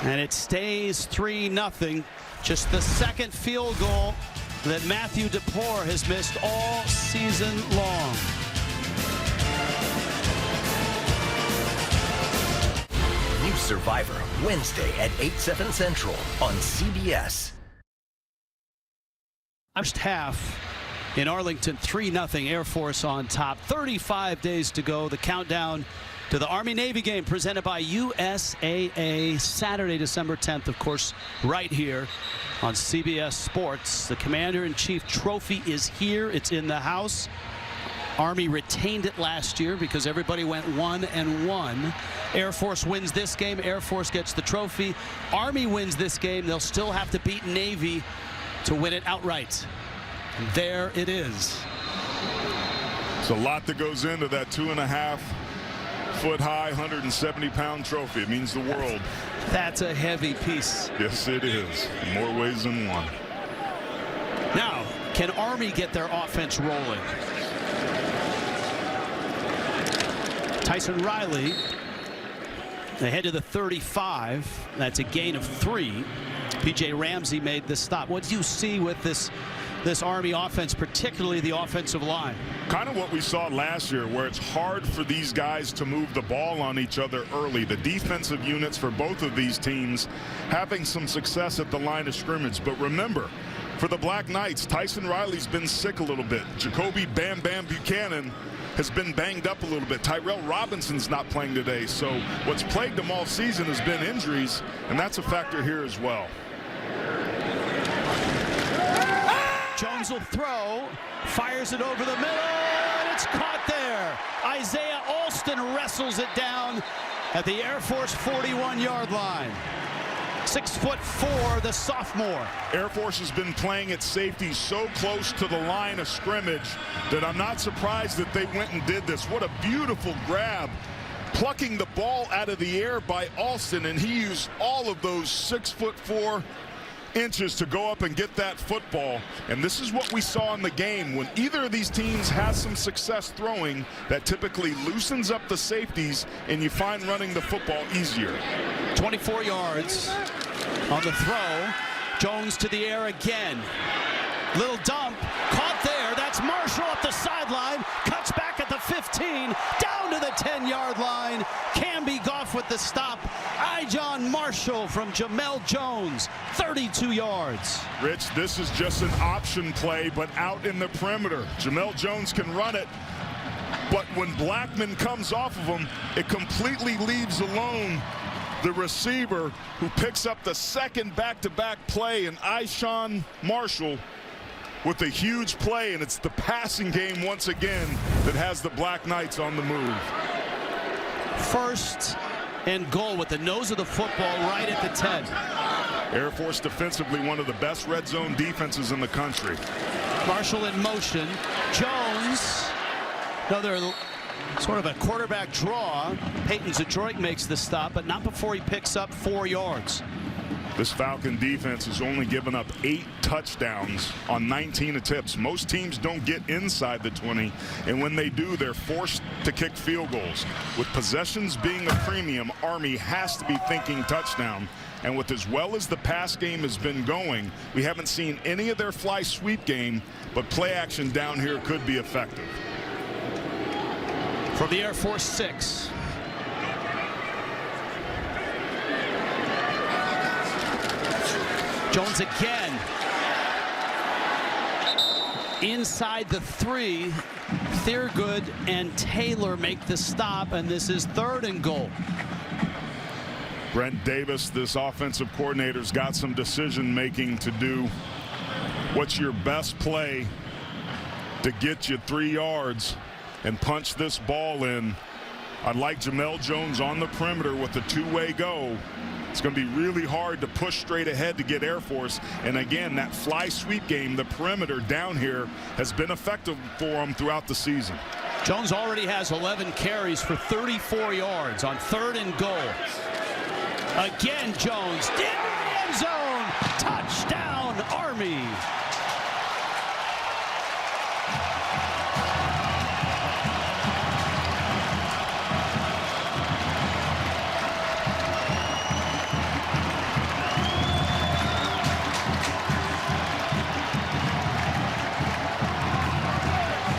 And it stays 3-0. Just the second field goal that Matthew DePore has missed all season long. New Survivor, Wednesday at 8/7 Central on CBS. First half in Arlington, 3-0 Air Force on top. 35 days to go. The countdown to the Army-Navy game presented by USAA. Saturday, December 10th, of course, right here on CBS Sports. The Commander-in-Chief Trophy is here. It's in the house. Army retained it last year because everybody went 1-1. Air Force wins this game. Air Force gets the trophy. Army wins this game. They'll still have to beat Navy to win it outright. And there it is. It's a lot that goes into that 2.5-foot high, 170-pound trophy. It means the world. That's a heavy piece. Yes, it is. In more ways than one. Now, can Army get their offense rolling? Tyson Riley ahead to the 35. That's a gain of 3. P.J. Ramsey made this stop. What do you see with this Army offense, particularly the offensive line? Kind of what we saw last year, where it's hard for these guys to move the ball on each other early. The defensive units for both of these teams having some success at the line of scrimmage. But remember, for the Black Knights, Tyson Riley's been sick a little bit. Jacoby Bam Bam Buchanan has been banged up a little bit. Tyrell Robinson's not playing today, so what's plagued them all season has been injuries, and that's a factor here as well. Jones will throw, fires it over the middle, and it's caught there. Isaiah Alston wrestles it down at the Air Force 41-yard line. 6'4", the sophomore. Air Force has been playing at safety so close to the line of scrimmage that I'm not surprised that they went and did this. What a beautiful grab, plucking the ball out of the air by Alston, and he used all of those 6'4" inches to go up and get that football. And this is what we saw in the game. When either of these teams has some success throwing, that typically loosens up the safeties and you find running the football easier. 24 yards on the throw. Jones to the air again. Little dump, caught there. That's Marshall up the sideline, cuts back at the 15, down to the 10-yard line. Camby Goff with the stop. Ijon Marshall from Jamel Jones, 32 yards. Rich, this is just an option play, but out in the perimeter. Jamel Jones can run it, but when Blackman comes off of him, it completely leaves alone the receiver, who picks up the second back-to-back play, and Ijon Marshall with a huge play, and it's the passing game once again that has the Black Knights on the move. First and goal with the nose of the football right at the 10. Air Force defensively one of the best red zone defenses in the country. Marshall in motion. Jones, another sort of a quarterback draw. Peyton Zadroik makes the stop, but not before he picks up 4 yards. This Falcon defense has only given up 8 touchdowns on 19 attempts. Most teams don't get inside the 20, and when they do, they're forced to kick field goals. With possessions being a premium, Army has to be thinking touchdown. And with as well as the pass game has been going, we haven't seen any of their fly sweep game, but play action down here could be effective. From the Air Force 6. Jones again. Inside the 3. Thurgood and Taylor make the stop, and this is 3rd and goal. Brent Davis, this offensive coordinator's got some decision making to do. What's your best play to get you 3 yards and punch this ball in? I'd like Jamel Jones on the perimeter with a 2-way go. It's going to be really hard to push straight ahead to get Air Force. And again, that fly sweep game, the perimeter down here, has been effective for them throughout the season. Jones already has 11 carries for 34 yards on 3rd and goal. Again, Jones in the end zone. Touchdown, Army.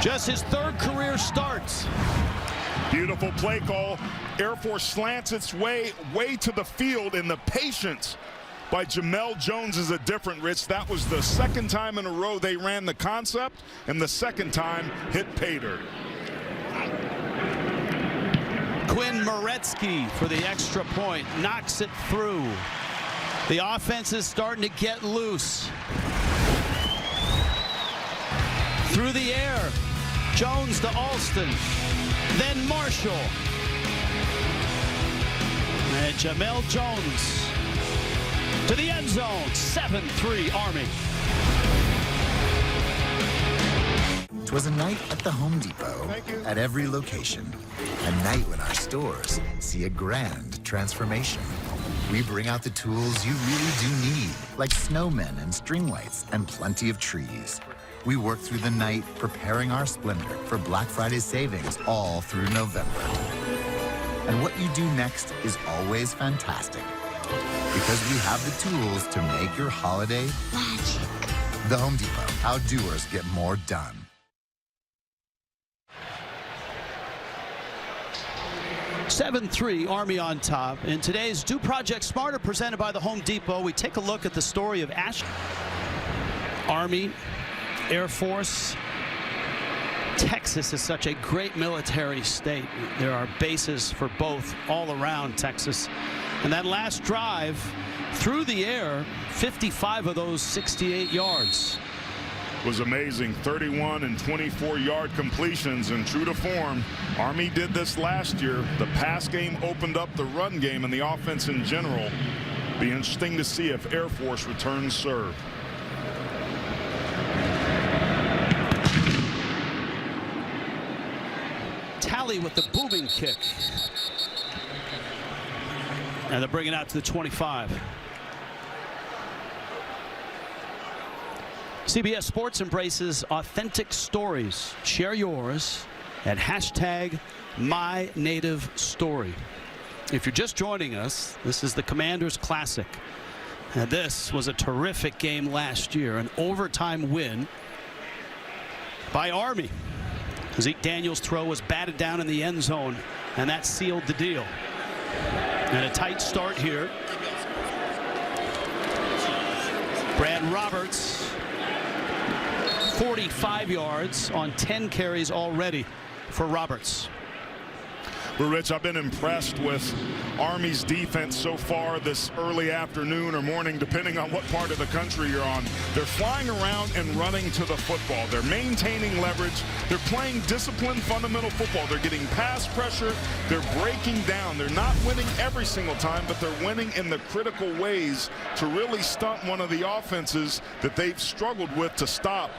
Just his 3rd career starts. Beautiful play call. Air Force slants its way to the field, and the patience by Jamel Jones is a different, Rich. That was the 2nd time in a row they ran the concept, and the 2nd time hit pay dirt. Quinn Moretsky for the extra point, knocks it through. The offense is starting to get loose. Through the air, Jones to Alston, then Marshall. And Jamel Jones to the end zone, 7-3 Army. 'Twas a night at the Home Depot, at every location. A night when our stores see a grand transformation. We bring out the tools you really do need, like snowmen and string lights and plenty of trees. We work through the night preparing our splendor for Black Friday savings all through November. And what you do next is always fantastic, because we have the tools to make your holiday magic. The Home Depot, how doers get more done. (7-3) Army on top. In today's Do Project Smarter presented by the Home Depot, we take a look at the story of Army, Air Force, Texas is such a great military state. There are bases for both all around Texas. And that last drive through the air, 55 of those 68 yards. Was amazing. 31 and 24-yard completions, and true to form, Army did this last year. The pass game opened up the run game and the offense in general. Be interesting to see if Air Force returns serve. Talley with the booming kick. And they're bringing it out to the 25. CBS Sports embraces authentic stories. Share yours at #MyNativeStory. If you're just joining us, this is the Commanders Classic. And this was a terrific game last year, an overtime win by Army. Zeke Daniels' throw was batted down in the end zone, and that sealed the deal. And a tight start here. Brad Roberts, 45 yards on 10 carries already for Roberts. Well, Rich, I've been impressed with Army's defense so far this early afternoon or morning, depending on what part of the country you're on. They're flying around and running to the football. They're maintaining leverage. They're playing disciplined, fundamental football. They're getting pass pressure. They're breaking down. They're not winning every single time, but they're winning in the critical ways to really stunt one of the offenses that they've struggled with to stop.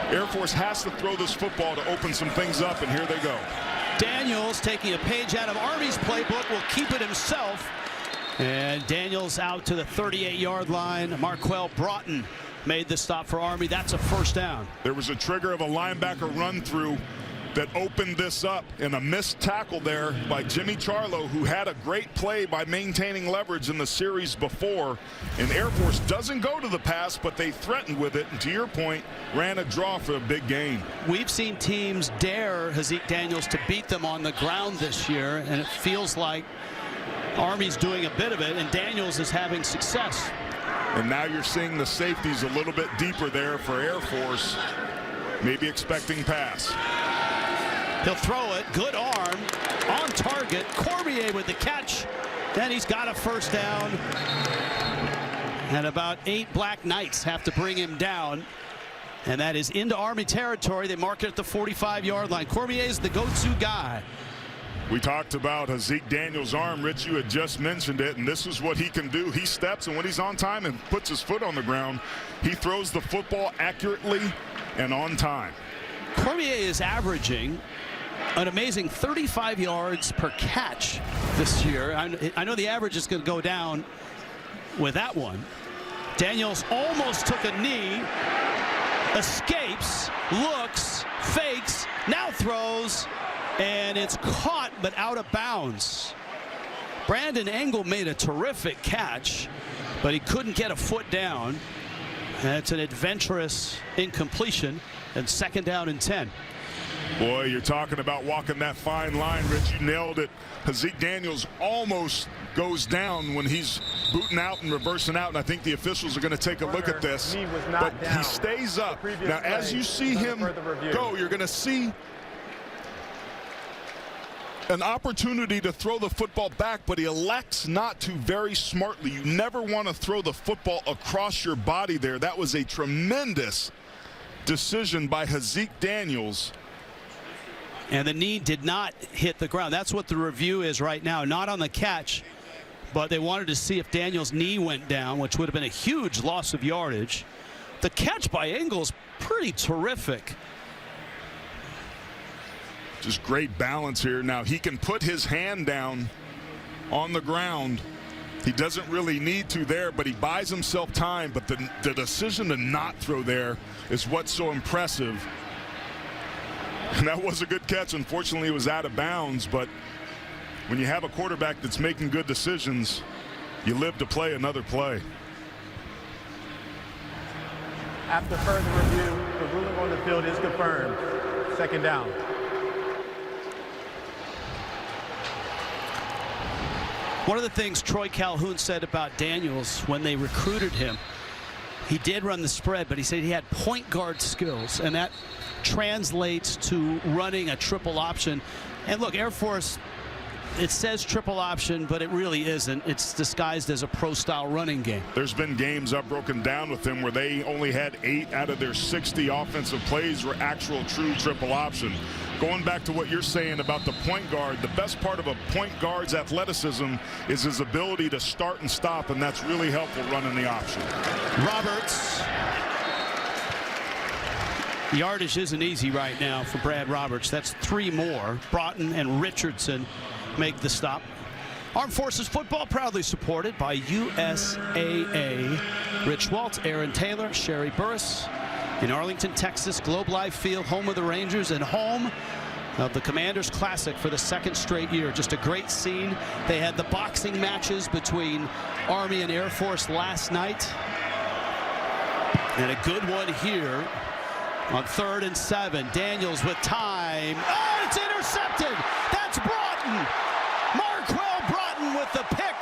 Air Force has to throw this football to open some things up, and here they go. Daniels taking a page out of Army's playbook, will keep it himself. And Daniels out to the 38-yard line. Marquell Broughton made the stop for Army. That's a first down. There was a trigger of a linebacker run through that opened this up, and a missed tackle there by Jimmy Charlo, who had a great play by maintaining leverage in the series before. And Air Force doesn't go to the pass, but they threatened with it, and to your point, ran a draw for a big gain. We've seen teams dare Zeke Daniels to beat them on the ground this year, and it feels like Army's doing a bit of it, and Daniels is having success. And now you're seeing the safeties a little bit deeper there for Air Force, maybe expecting pass. He'll throw it. Good arm. On target. Cormier with the catch. Then he's got a first down. And about 8 Black Knights have to bring him down. And that is into Army territory. They mark it at the 45-yard line. Cormier is the go-to guy. We talked about Zeke Daniels' arm. Rich, you had just mentioned it, and this is what he can do. He steps, and when he's on time and puts his foot on the ground, he throws the football accurately and on time. Cormier is averaging an amazing 35 yards per catch this year. I know the average is going to go down with that one. Daniels almost took a knee, escapes, looks, fakes, now throws, and it's caught but out of bounds. Brandon Engel made a terrific catch, but he couldn't get a foot down. And it's an adventurous incompletion, and second down and 10. Boy, you're talking about walking that fine line, Rich. You nailed it. Zeke Daniels almost goes down when he's booting out and reversing out, and I think the officials are going to take a look at this. But he stays up. Now, as you see him go, you're going to see an opportunity to throw the football back, but he elects not to very smartly. You never want to throw the football across your body there. That was a tremendous decision by Zeke Daniels. And the knee did not hit the ground. That's what the review is right now. Not on the catch, but they wanted to see if Daniels' knee went down, which would have been a huge loss of yardage. The catch by Engel's pretty terrific. Just great balance here. Now he can put his hand down on the ground. He doesn't really need to there, but he buys himself time. But the decision to not throw there is what's so impressive. And that was a good catch. Unfortunately, it was out of bounds. But when you have a quarterback that's making good decisions, you live to play another play. After further review, the ruling on the field is confirmed. Second down. One of the things Troy Calhoun said about Daniels when they recruited him He did run the spread, but he said he had point guard skills, and that translates to running a triple option. And look, Air Force, it says triple option, but it really isn't. It's disguised as a pro-style running game. There's been games I've broken down with them where they only had 8 out of their 60 offensive plays were actual true triple option. Going back to what you're saying about the point guard, the best part of a point guard's athleticism is his ability to start and stop, and that's really helpful running the option. Roberts. Yardage isn't easy right now for Brad Roberts. That's 3 more. Broughton and Richardson make the stop. Armed Forces football proudly supported by USAA. Rich Waltz, Aaron Taylor, Sherry Burris. In Arlington, Texas, Globe Life Field, home of the Rangers and home of the Commanders Classic for the 2nd straight year. Just a great scene. They had the boxing matches between Army and Air Force last night. And a good one here on 3rd and 7. Daniels with time. Oh, it's intercepted. That's Broughton. Marquell Broughton with the pick.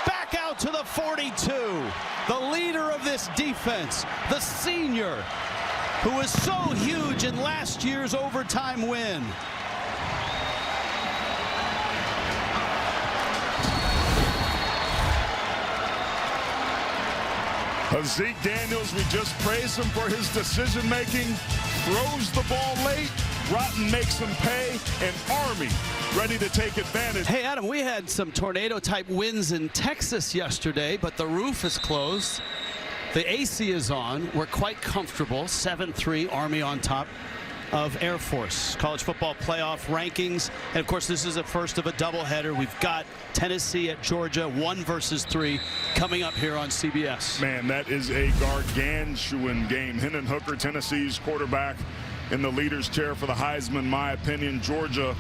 Back out to the 42. The leader of this defense, the senior, who was so huge in last year's overtime win. Zeke Daniels, we just praised him for his decision making, throws the ball late, Broughton makes him pay, and Army ready to take advantage. Hey Adam, we had some tornado type winds in Texas yesterday, but the roof is closed. The AC is on. We're quite comfortable. 7-3, Army on top of Air Force. College football playoff rankings. And of course, this is the first of a doubleheader. We've got Tennessee at Georgia, 1 versus 3, coming up here on CBS. Man, that is a gargantuan game. Hendon Hooker, Tennessee's quarterback, in the leader's chair for the Heisman, my opinion. Georgia,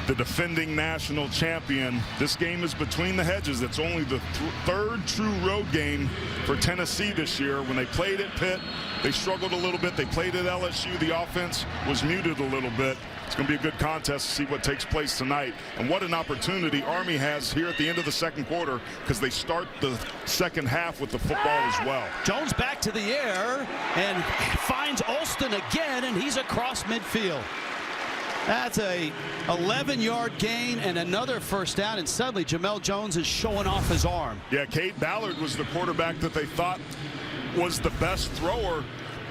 the defending national champion. This game is between the hedges. It's only the 3rd true road game for Tennessee this year. When they played at Pitt, they struggled a little bit. They played at LSU. The offense was muted a little bit. It's going to be a good contest to see what takes place tonight. And what an opportunity Army has here at the end of the 2nd quarter, because they start the 2nd half with the football as well. Jones back to the air and finds Alston again, and he's across midfield. That's a 11-yard gain and another first down, and suddenly Jamel Jones is showing off his arm. Yeah, Cade Ballard was the quarterback that they thought was the best thrower,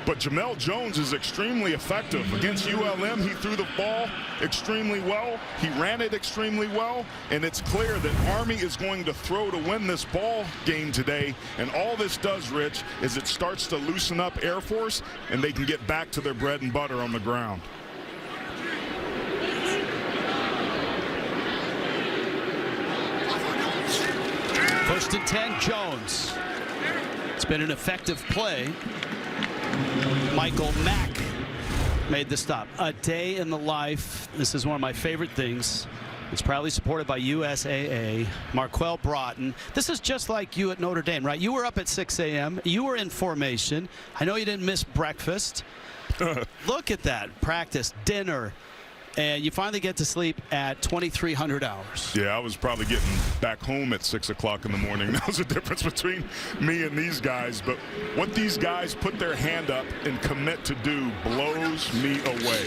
but Jamel Jones is extremely effective. Against ULM, he threw the ball extremely well. He ran it extremely well, and it's clear that Army is going to throw to win this ball game today. And all this does, Rich, is it starts to loosen up Air Force, and they can get back to their bread and butter on the ground. First and 10, Jones. It's been an effective play. Michael Mack made the stop. A day in the life. This is one of my favorite things. It's proudly supported by USAA. Marquell Broughton. This is just like you at Notre Dame, right? You were up at 6 a.m. You were in formation. I know you didn't miss breakfast. Look at that. Practice, dinner. And you finally get to sleep at 2,300 hours. Yeah, I was probably getting back home at 6 o'clock in the morning. That was the difference between me and these guys. But what these guys put their hand up and commit to do blows me away.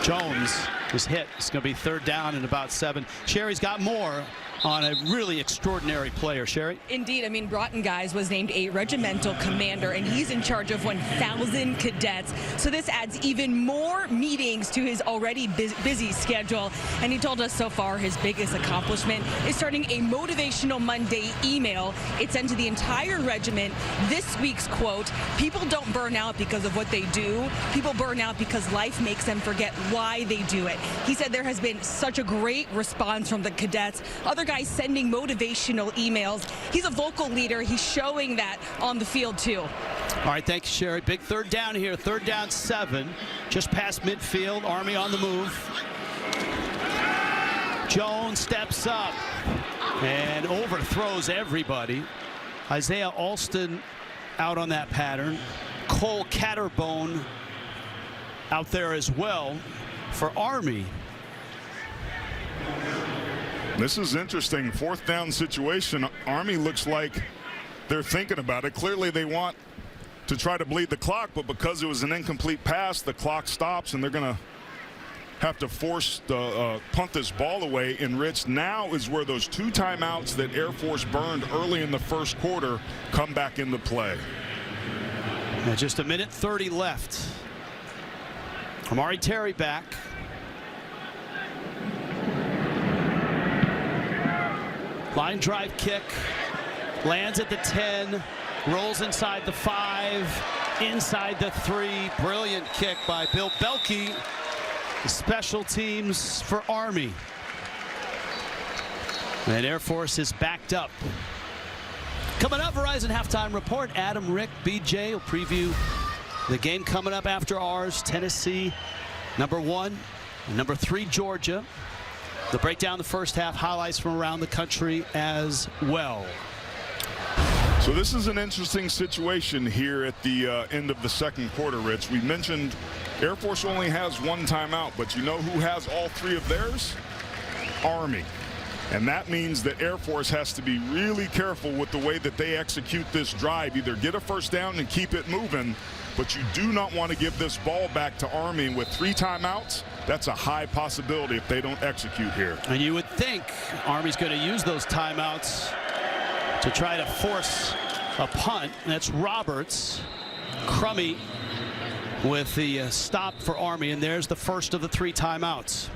Jones was hit. It's going to be 3rd down and about 7. Sherry's got more on a really extraordinary player. Sherry? Indeed. I mean, Broughton, guys, was named a regimental commander, and he's in charge of 1,000 cadets. So this adds even more meetings to his already busy schedule. And he told us so far his biggest accomplishment is starting a Motivational Monday email. It's sent to the entire regiment. This week's quote: "People don't burn out because of what they do. People burn out because life makes them forget why they do it." He said there has been such a great response from the cadets. Other guys sending motivational emails. He's a vocal leader. He's showing that on the field too. All right, thank you, Sherry. Big 3rd down here. 3rd down 7. Just past midfield. Army on the move. Jones steps up and overthrows everybody. Isaiah Alston out on that pattern. Cole Catterbone out there as well for Army. This is interesting. 4th down situation. Army looks like they're thinking about it. Clearly they want to try to bleed the clock, but because it was an incomplete pass, the clock stops, and they're going to have to force punt this ball away. And Rich, now is where those 2 timeouts that Air Force burned early in the first quarter come back into play. And just a minute 30 left. Amari Terry back. Line drive kick. Lands at the 10. Rolls inside the 5. Inside the 3. Brilliant kick by Bill Belke. Special teams for Army. And Air Force is backed up. Coming up, Verizon Halftime Report. Adam, Rick, BJ will preview the game coming up after ours. Tennessee, #1, and #3, Georgia. They'll break down the first half, highlights from around the country as well. So this is an interesting situation here at the end of the second quarter, Rich. We mentioned Air Force only has 1 timeout, but you know who has all 3 of theirs? Army. And that means that Air Force has to be really careful with the way that they execute this drive. Either get a first down and keep it moving, but you do not want to give this ball back to Army. And with 3 timeouts, that's a high possibility if they don't execute here. And you would think Army's going to use those timeouts to try to force a punt. And that's Roberts. Crummy with the stop for Army, and there's the first of the 3 timeouts.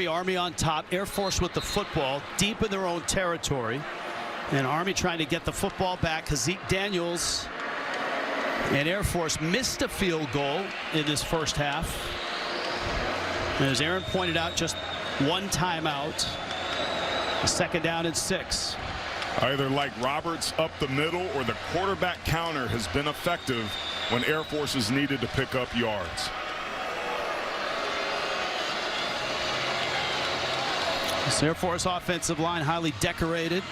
Army on top, Air Force with the football deep in their own territory, and Army trying to get the football back. Zeke Daniels and Air Force missed a field goal in this first half. And as Aaron pointed out, just 1 timeout. Second down and 6. Either like Roberts up the middle, or the quarterback counter has been effective when Air Force is needed to pick up yards. This Air Force offensive line highly decorated.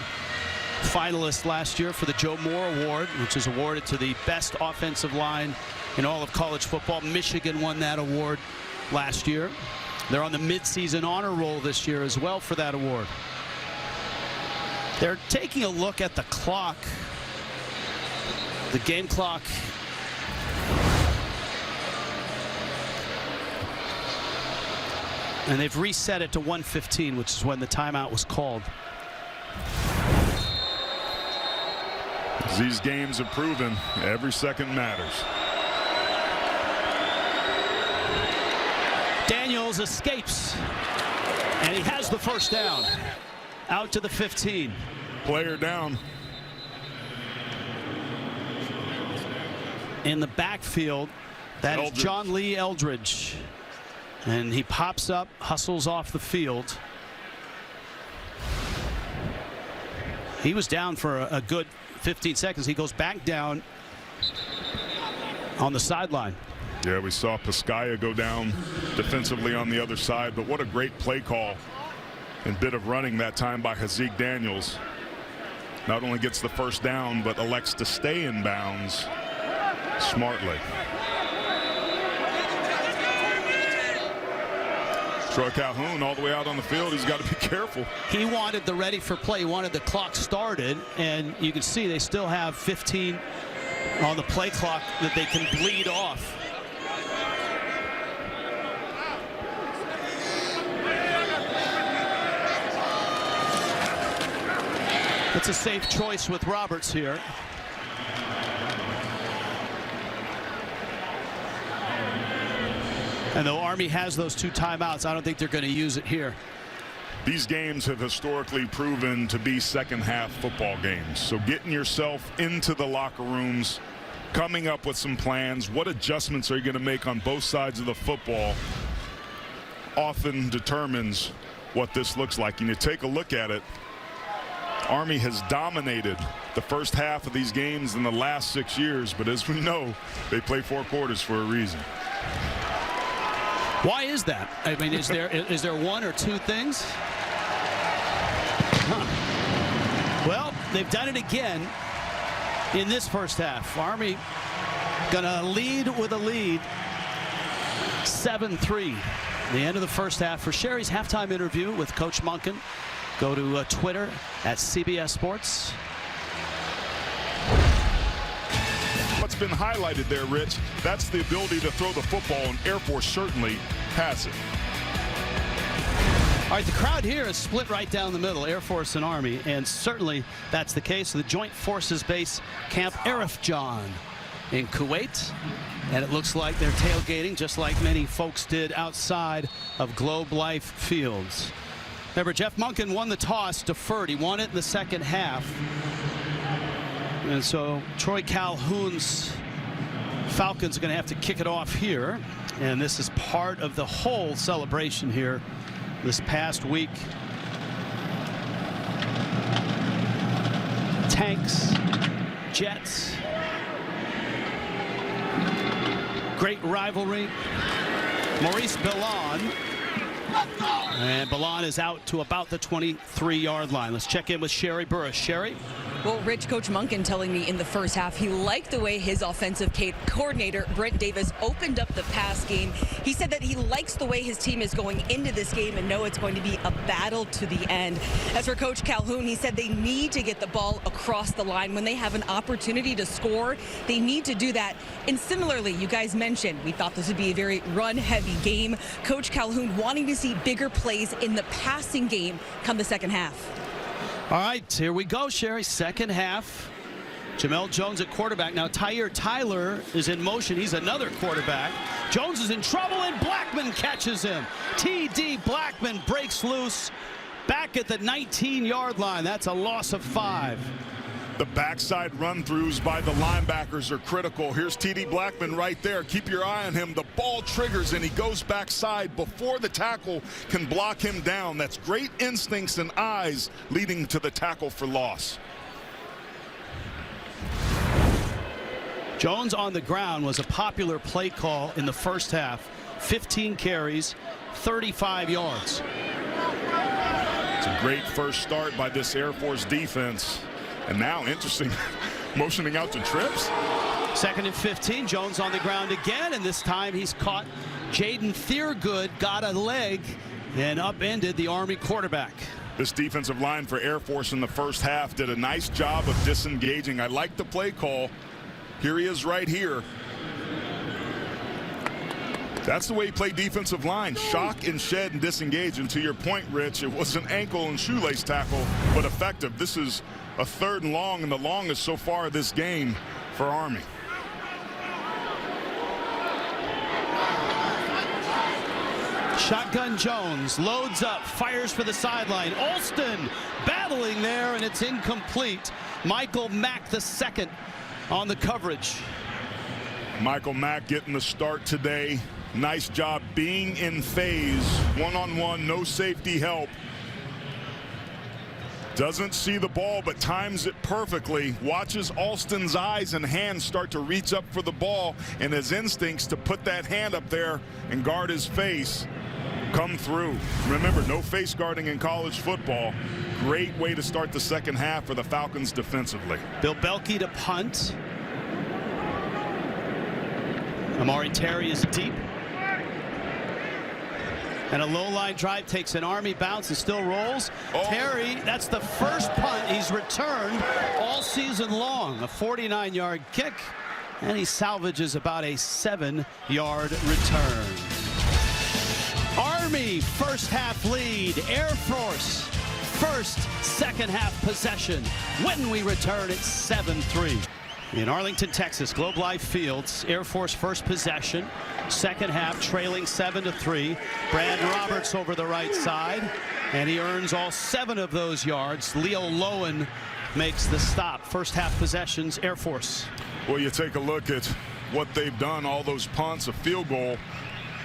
Finalist last year for the Joe Moore Award, which is awarded to the best offensive line in all of college football. Michigan won that award last year. They're on the midseason honor roll this year as well for that award. They're taking a look at the clock, the game clock. And they've reset it to 1:15, which is when the timeout was called. These games have proven every second matters. Daniels escapes, and he has the first down. Out to the 15. Player down. In the backfield, that is John Lee Eldridge. And he pops up, hustles off the field. He was down for a good 15 seconds. He goes back down on the sideline. Yeah, we saw Piscaya go down defensively on the other side, but what a great play call and bit of running that time by Zeke Daniels. Not only gets the first down, but elects to stay in bounds smartly. Troy Calhoun all the way out on the field. He's got to be careful. He wanted the ready for play. He wanted the clock started, and you can see they still have 15 on the play clock that they can bleed off. It's a safe choice with Roberts here. And though Army has those 2 timeouts, I don't think they're going to use it here. These games have historically proven to be second half football games. So getting yourself into the locker rooms, coming up with some plans, what adjustments are you going to make on both sides of the football, often determines what this looks like. And you take a look at it, Army has dominated the first half of these games in the last 6 years, but as we know, they play 4 quarters for a reason. Why is that? I mean, is there 1 or 2 things? Huh. Well, they've done it again in this first half. Army gonna lead with a lead, 7-3. The end of the first half. For Sherry's halftime interview with Coach Monken, Go to Twitter at CBS Sports. What's been highlighted there, Rich, that's the ability to throw the football, and Air Force certainly has it. All right, the crowd here is split right down the middle, Air Force and Army, and certainly that's the case with the Joint Forces Base Camp Arifjan in Kuwait. And it looks like they're tailgating just like many folks did outside of Globe Life Fields. Remember, Jeff Monken won the toss, deferred. He won it in the second half. And so Troy Calhoun's Falcons are going to have to kick it off here. And this is part of the whole celebration here this past week. Tanks, jets, great rivalry. Maurice Bellon. And Bellon is out to about the 23-yard line. Let's check in with Sherry Burris. Sherry? Well, Rich, Coach Monken telling me in the first half he liked the way his offensive coordinator, Brent Davis, opened up the pass game. He said that he likes the way his team is going into this game and know it's going to be a battle to the end. As for Coach Calhoun, he said they need to get the ball across the line. When they have an opportunity to score, they need to do that. And similarly, you guys mentioned we thought this would be a very run-heavy game. Coach Calhoun wanting to see bigger plays in the passing game come the second half. All right, here we go, Sherry. Second half. Jamel Jones at quarterback. Now, Tyler is in motion. He's another quarterback. Jones is in trouble, and Blackman catches him. T.D. Blackman breaks loose back at the 19-yard line. That's a loss of 5. The backside run-throughs by the linebackers are critical. Here's T.D. Blackman right there. Keep your eye on him. The ball triggers, and he goes backside before the tackle can block him down. That's great instincts and eyes leading to the tackle for loss. Jones on the ground was a popular play call in the first half. 15 carries, 35 yards. It's a great first start by this Air Force defense. And now, interesting, motioning out to trips. 2nd and 15. Jones on the ground again, and this time he's caught Jaden Thiergood, got a leg, and upended the Army quarterback. This defensive line for Air Force in the first half did a nice job of disengaging. I like the play call. Here he is right here. That's the way he played defensive line. Shock and shed and disengage. And to your point, Rich, it was an ankle and shoelace tackle, but effective. This is a 3rd and long, and the longest so far this game for Army. Shotgun Jones loads up, fires for the sideline. Alston battling there, and it's incomplete. Michael Mack the second on the coverage. Michael Mack getting the start today. Nice job being in phase. One-on-one, no safety help. Doesn't see the ball, but times it perfectly. Watches Alston's eyes and hands start to reach up for the ball, and his instincts to put that hand up there and guard his face come through. Remember, no face guarding in college football. Great way to start the second half for the Falcons defensively. Bill Belke to punt. Amari Terry is deep. And a low-line drive takes an Army bounce and still rolls. Oh. Terry, that's the first punt he's returned all season long. A 49-yard kick, and he salvages about a 7-yard return. Army first half lead. Air Force first second half possession. When we return, it's 7-3. In Arlington, Texas, Globe Life Fields, Air Force first possession. Second half trailing 7-3. Brad Roberts over the right side, and he earns all 7 of those yards. Leo Lowen makes the stop. First half possessions, Air Force. Well, you take a look at what they've done, all those punts, a field goal,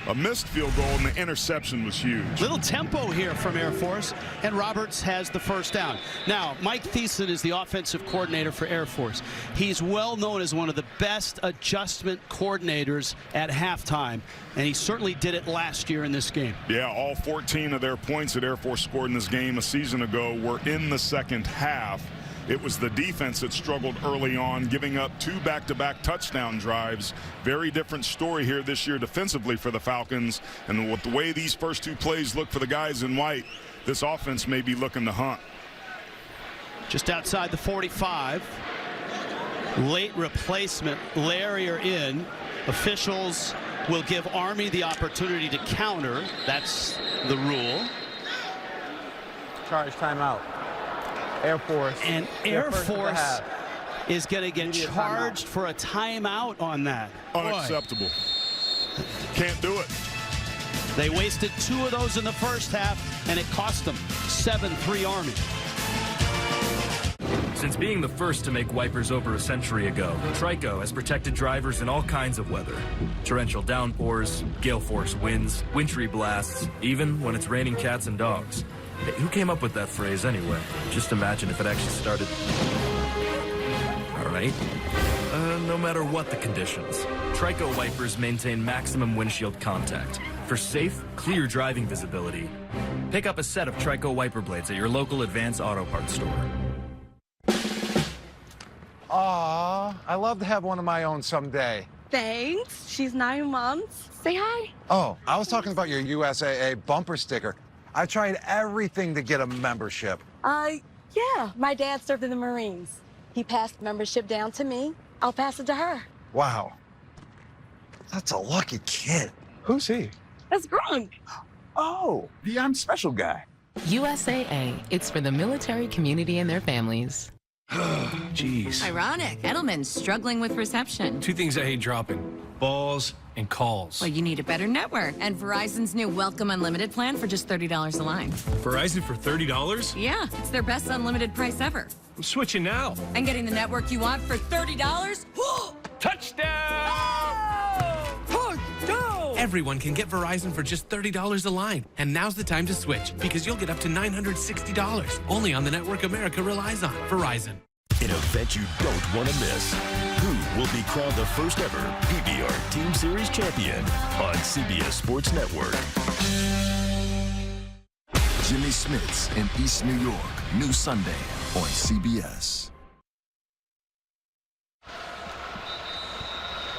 a missed field goal, and the interception was huge. Little tempo here from Air Force, and Roberts has the first down. Now, Mike Thiessen is the offensive coordinator for Air Force. He's well known as one of the best adjustment coordinators at halftime, and he certainly did it last year in this game. Yeah, all 14 of their points that Air Force scored in this game a season ago were in the second half. It was the defense that struggled early on, giving up 2 back-to-back touchdown drives. Very different story here this year defensively for the Falcons. And with the way these first 2 plays look for the guys in white, this offense may be looking to hunt. Just outside the 45. Late replacement. Larrier in. Officials will give Army the opportunity to counter. That's the rule. Charge timeout. Air Force. And Air Force is going to get charged for a timeout on that. Unacceptable. Can't do it. They wasted 2 of those in the first half, and it cost them 7-3 Army. Since being the first to make wipers over a century ago, Trico has protected drivers in all kinds of weather. Torrential downpours, gale force winds, wintry blasts, even when it's raining cats and dogs. Hey, who came up with that phrase anyway? Just imagine if it actually started... All right. No matter what the conditions, Trico wipers maintain maximum windshield contact for safe, clear driving visibility. Pick up a set of Trico wiper blades at your local Advance Auto Parts store. Aw, I love to have one of my own someday. Thanks. She's 9 months. Say hi. Oh, I was talking about your USAA bumper sticker. I tried everything to get a membership. Yeah. My dad served in the Marines. He passed the membership down to me. I'll pass it to her. Wow. That's a lucky kid. Who's he? That's Grunk. Oh, the I'm Special guy. USAA. It's for the military community and their families. Jeez. Ironic. Edelman's struggling with reception. 2 things I hate dropping: balls and calls. Well, you need a better network. And Verizon's new Welcome Unlimited plan for just $30 a line. Verizon for $30? Yeah, it's their best unlimited price ever. I'm switching now. And getting the network you want for $30? Touchdown! Touchdown! Everyone can get Verizon for just $30 a line. And now's the time to switch, because you'll get up to $960. Only on the network America relies on. Verizon. An event you don't want to miss. Who will be crowned the first ever PBR Team Series champion on CBS Sports Network? Jimmy Smits in East New York, new Sunday on CBS.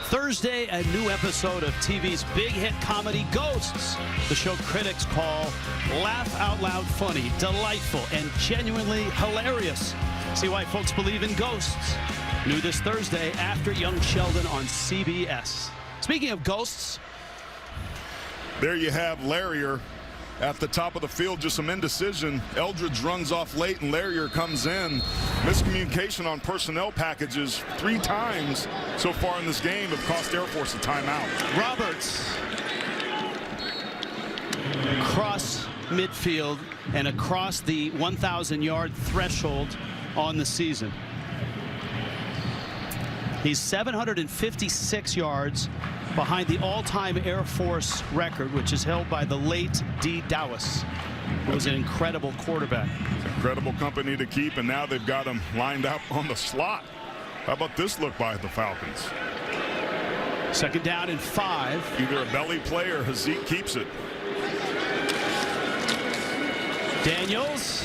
Thursday, a new episode of TV's big hit comedy Ghosts. The show critics call laugh out loud funny, delightful, and genuinely hilarious. See why folks believe in ghosts. New this Thursday after Young Sheldon on CBS. Speaking of ghosts. There you have Larrier at the top of the field, just some indecision. Eldridge runs off late and Larrier comes in. Miscommunication on personnel packages 3 times so far in this game have cost Air Force a timeout. Roberts across midfield and across the 1,000-yard threshold on the season. He's 756 yards behind the all-time Air Force record, which is held by the late D. Dowis, who was an incredible quarterback. It's incredible company to keep, and now they've got him lined up on the slot. How about this look by the Falcons? 2nd down and 5. Either a belly play or Hazik keeps it. Daniels.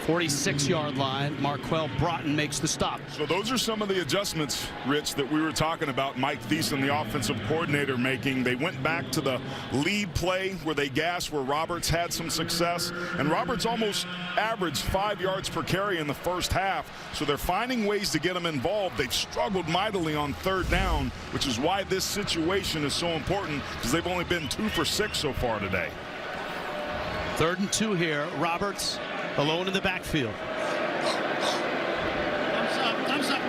46-yard line. Marquell Broughton makes the stop. So those are some of the adjustments, Rich, that we were talking about Mike Thiessen, the offensive coordinator, making. They went back to the lead play where they gassed, where Roberts had some success. And Roberts almost averaged 5 yards per carry in the first half. So they're finding ways to get him involved. They've struggled mightily on 3rd down, which is why this situation is so important, because they've only been 2 for 6 so far today. 3rd and 2 here. Roberts alone in the backfield. Thumbs up.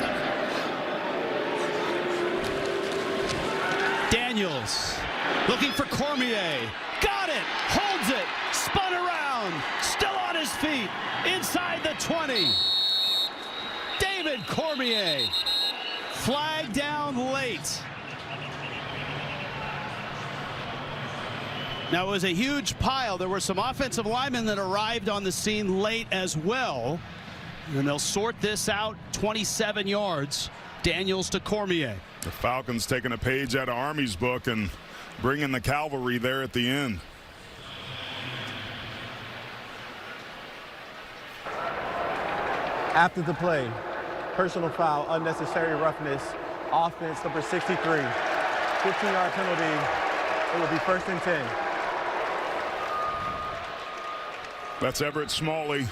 Daniels looking for Cormier. Got it. Holds it. Spun around. Still on his feet. Inside the 20. David Cormier. Flag down late. Now, it was a huge pile. There were some offensive linemen that arrived on the scene late as well. And they'll sort this out. 27 yards. Daniels to Cormier. The Falcons taking a page out of Army's book and bringing the cavalry there at the end. After the play, personal foul, unnecessary roughness, offense number 63. 15-yard penalty. It will be 1st and 10. That's Everett Smalley,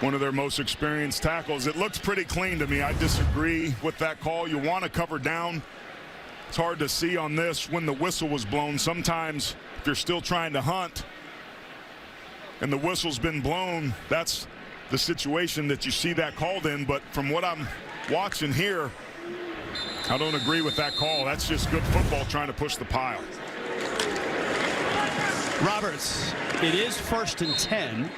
one of their most experienced tackles. It looks pretty clean to me. I disagree with that call. You want to cover down. It's hard to see on this when the whistle was blown. Sometimes if you're still trying to hunt and the whistle's been blown, that's the situation that you see that called in. But from what I'm watching here, I don't agree with that call. That's just good football trying to push the pile. Roberts, it is 1st and 10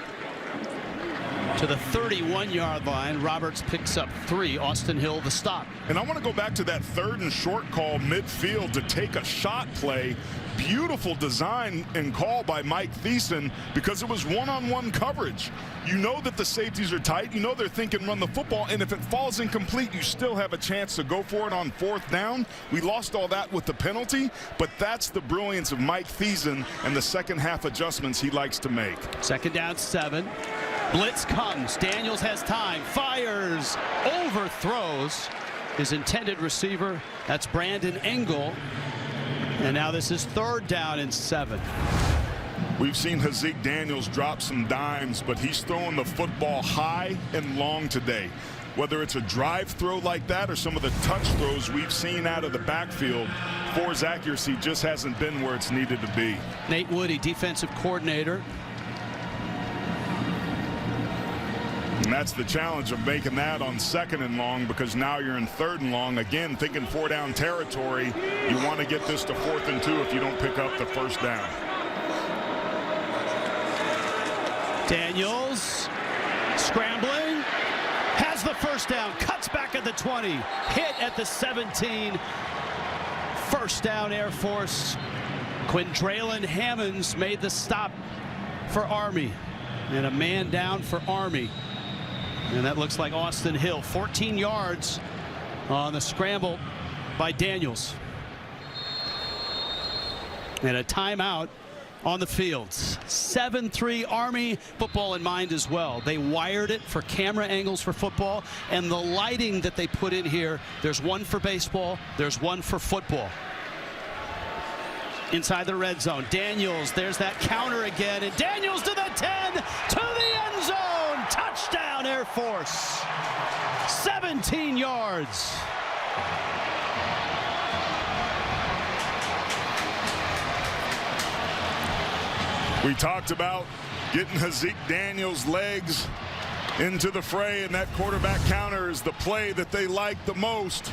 to the 31-yard line. Roberts picks up 3. Austin Hill the stop. And I want to go back to that 3rd and short call midfield to take a shot play. Beautiful design and call by Mike Thiessen because it was one-on-one coverage. You know that the safeties are tight. You know they're thinking run the football, and if it falls incomplete, you still have a chance to go for it on 4th down. We lost all that with the penalty, but that's the brilliance of Mike Thiessen and the second half adjustments he likes to make. 2nd down 7. Blitz comes. Daniels has time. Fires. Overthrows his intended receiver. That's Brandon Engel. And now this is 3rd down and 7. We've seen Hazik Daniels drop some dimes, but he's throwing the football high and long today. Whether it's a drive throw like that or some of the touch throws we've seen out of the backfield, Ford's accuracy just hasn't been where it's needed to be. Nate Woody, defensive coordinator. And that's the challenge of making that on 2nd and long, because now you're in 3rd and long. Again, thinking 4-down territory. You want to get this to 4th and 2 if you don't pick up the 1st down. Daniels scrambling, has the 1st down, cuts back at the 20, hit at the 17. 1st down, Air Force. Quindraylon Hammonds made the stop for Army, and a man down for Army. And that looks like Austin Hill. 14 yards on the scramble by Daniels. And a timeout on the field. 7-3 Army, football in mind as well. They wired it for camera angles for football, and the lighting that they put in here, there's one for baseball, there's one for football. Inside the red zone, Daniels, there's that counter again, and Daniels to the 10, to the end zone. Touchdown, Air Force. 17 yards. We talked about getting Hazik Daniels' legs into the fray, and that quarterback counter is the play that they like the most.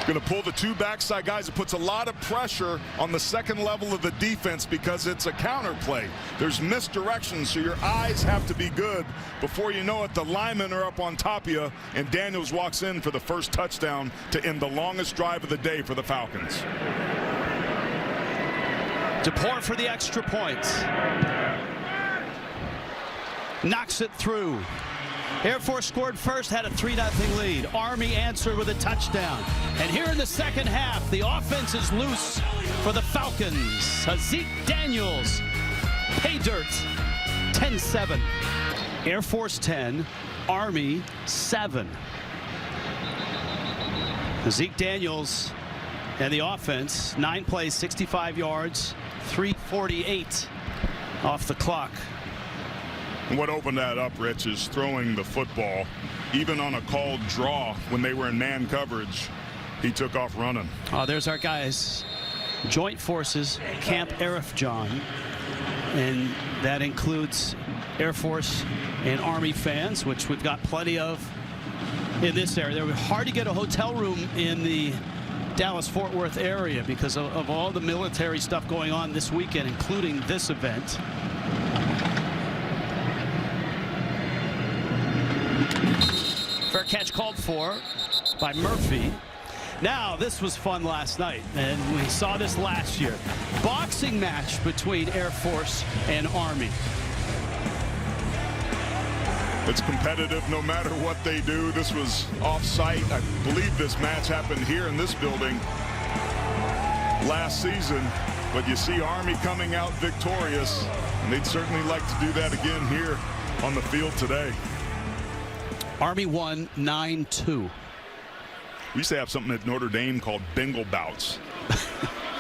Going to pull the 2 backside guys. It puts a lot of pressure on the 2nd level of the defense because it's a counter play. There's misdirection, so your eyes have to be good. Before you know it, the linemen are up on top of you, and Daniels walks in for the 1st touchdown to end the longest drive of the day for the Falcons. DePore for the extra point. Knocks it through. Air Force scored first, had a 3-0 lead. Army answered with a touchdown. And here in the 2nd half, the offense is loose for the Falcons. Hazik Daniels, pay dirt, 10-7. Air Force 10, Army 7. Hazik Daniels and the offense, 9 plays, 65 yards, 3:48 off the clock. And what opened that up, Rich, is throwing the football. Even on a called draw when they were in man coverage, he took off running. Oh, there's our guys. Joint Forces, Camp Arifjan. And that includes Air Force and Army fans, which we've got plenty of in this area. They were hard to get a hotel room in the Dallas-Fort Worth area because of all the military stuff going on this weekend, including this event. Fair catch called for by Murphy. Now, this was fun last night, and we saw this last year. Boxing match between Air Force and Army. It's competitive no matter what they do. This was off-site. I believe this match happened here in this building last season. But you see Army coming out victorious, and they'd certainly like to do that again here on the field today. Army won 9-2. We used to have something at Notre Dame called bingo bouts.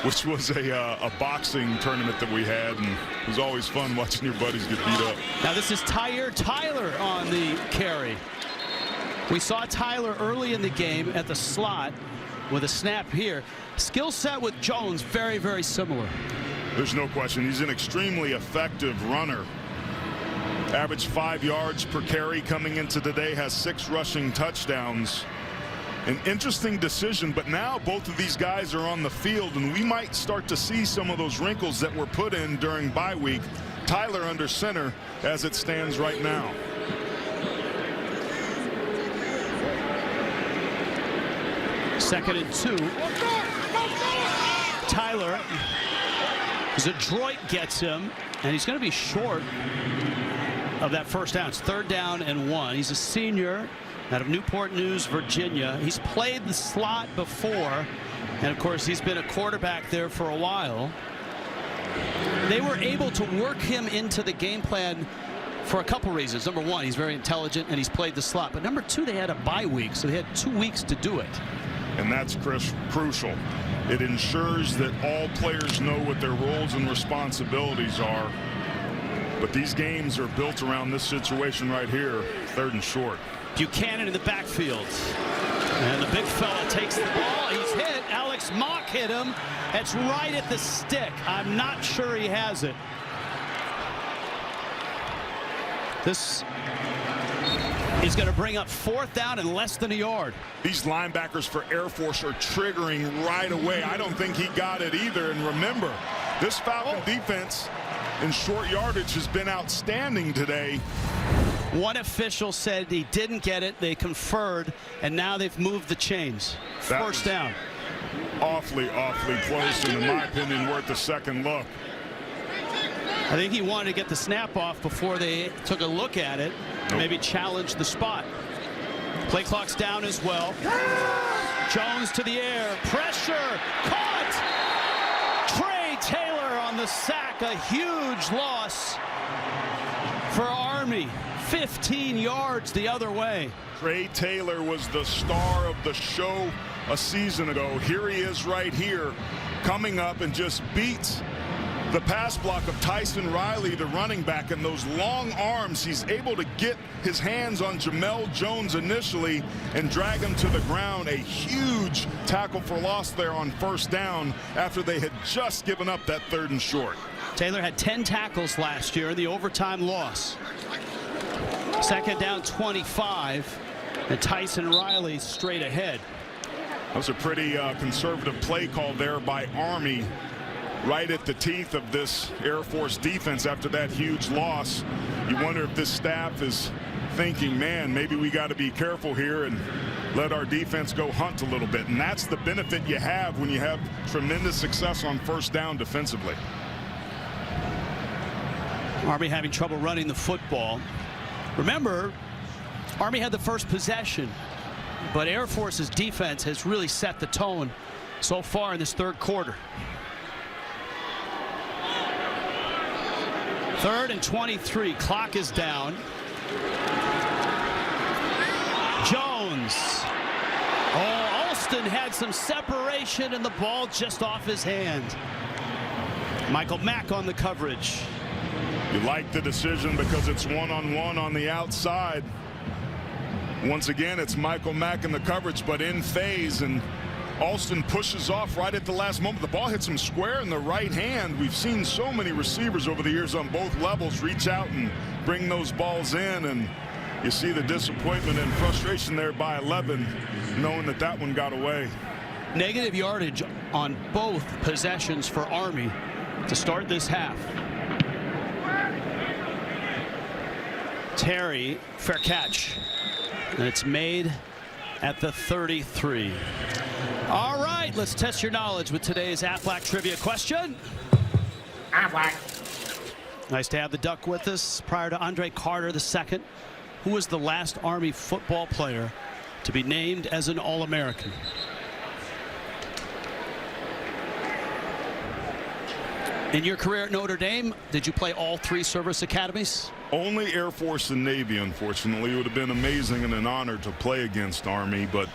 which was a boxing tournament that we had, and it was always fun watching your buddies get beat up. Now this is Tyler on the carry. We saw Tyler early in the game at the slot with a snap here. Skill set with Jones, very, very similar. There's no question. He's an extremely effective runner. Average 5 yards per carry coming into today, has 6 rushing touchdowns. An interesting decision, but now both of these guys are on the field, and we might start to see some of those wrinkles that were put in during bye week. Tyler under center as it stands right now. Second and 2. Tyler, Zadroit gets him, and he's going to be short of that first down. It's 3rd down and 1. He's a senior out of Newport News, Virginia. He's played the slot before, and of course he's been a quarterback there for a while. They were able to work him into the game plan for a couple reasons. Number one, he's very intelligent and he's played the slot. But number two, they had a bye week, so they had 2 weeks to do it. And that's crucial. It ensures that all players know what their roles and responsibilities are. But these games are built around this situation right here, 3rd and short. Buchanan in the backfield. And the big fella takes the ball. He's hit. Alex Mock hit him. It's right at the stick. I'm not sure he has it. This is going to bring up 4th down and less than a yard. These linebackers for Air Force are triggering right away. I don't think he got it either. And remember, this Falcon defense in short yardage has been outstanding today. One official said he didn't get it. They conferred, and now they've moved the chains. First down. Awfully close, and in my opinion, worth a second look. I think he wanted to get the snap off before they took a look at it. Maybe challenge the spot. Play clock's down as well. Jones to the air. Pressure. Caught. Trey Taylor on the sack. A huge loss for Army. 15 yards the other way. Trey Taylor was the star of the show a season ago. Here he is right here, coming up and just beats the pass block of Tyson Riley, the running back, and those long arms. He's able to get his hands on Jamel Jones initially and drag him to the ground. A huge tackle for loss there on 1st down after they had just given up that 3rd and short. Taylor had 10 tackles last year in the overtime loss. 2nd down 25, and Tyson Riley straight ahead. That was a pretty conservative play call there by Army, right at the teeth of this Air Force defense after that huge loss. You wonder if this staff is thinking, man, maybe we got to be careful here and let our defense go hunt a little bit. And that's the benefit you have when you have tremendous success on 1st down defensively. Army having trouble running the football. Remember, Army had the first possession, but Air Force's defense has really set the tone so far in this 3rd quarter. 3rd and 23. Clock is down. Jones. Oh, Alston had some separation and the ball just off his hand. Michael Mack on the coverage. You like the decision because it's one-on-one on the outside. Once again, it's Michael Mack in the coverage, but in phase, and Alston pushes off right at the last moment. The ball hits him square in the right hand. We've seen so many receivers over the years on both levels reach out and bring those balls in, and you see the disappointment and frustration there by 11, knowing that that one got away. Negative yardage on both possessions for Army to start this half. Terry, fair catch. And it's made at the 33. All right, let's test your knowledge with today's Aflac trivia question. Aflac. Nice to have the Duck with us. Prior to Andre Carter II, who was the last Army football player to be named as an All-American? In your career at Notre Dame, did you play all 3 service academies? Only Air Force and Navy, unfortunately. It would have been amazing and an honor to play against Army, but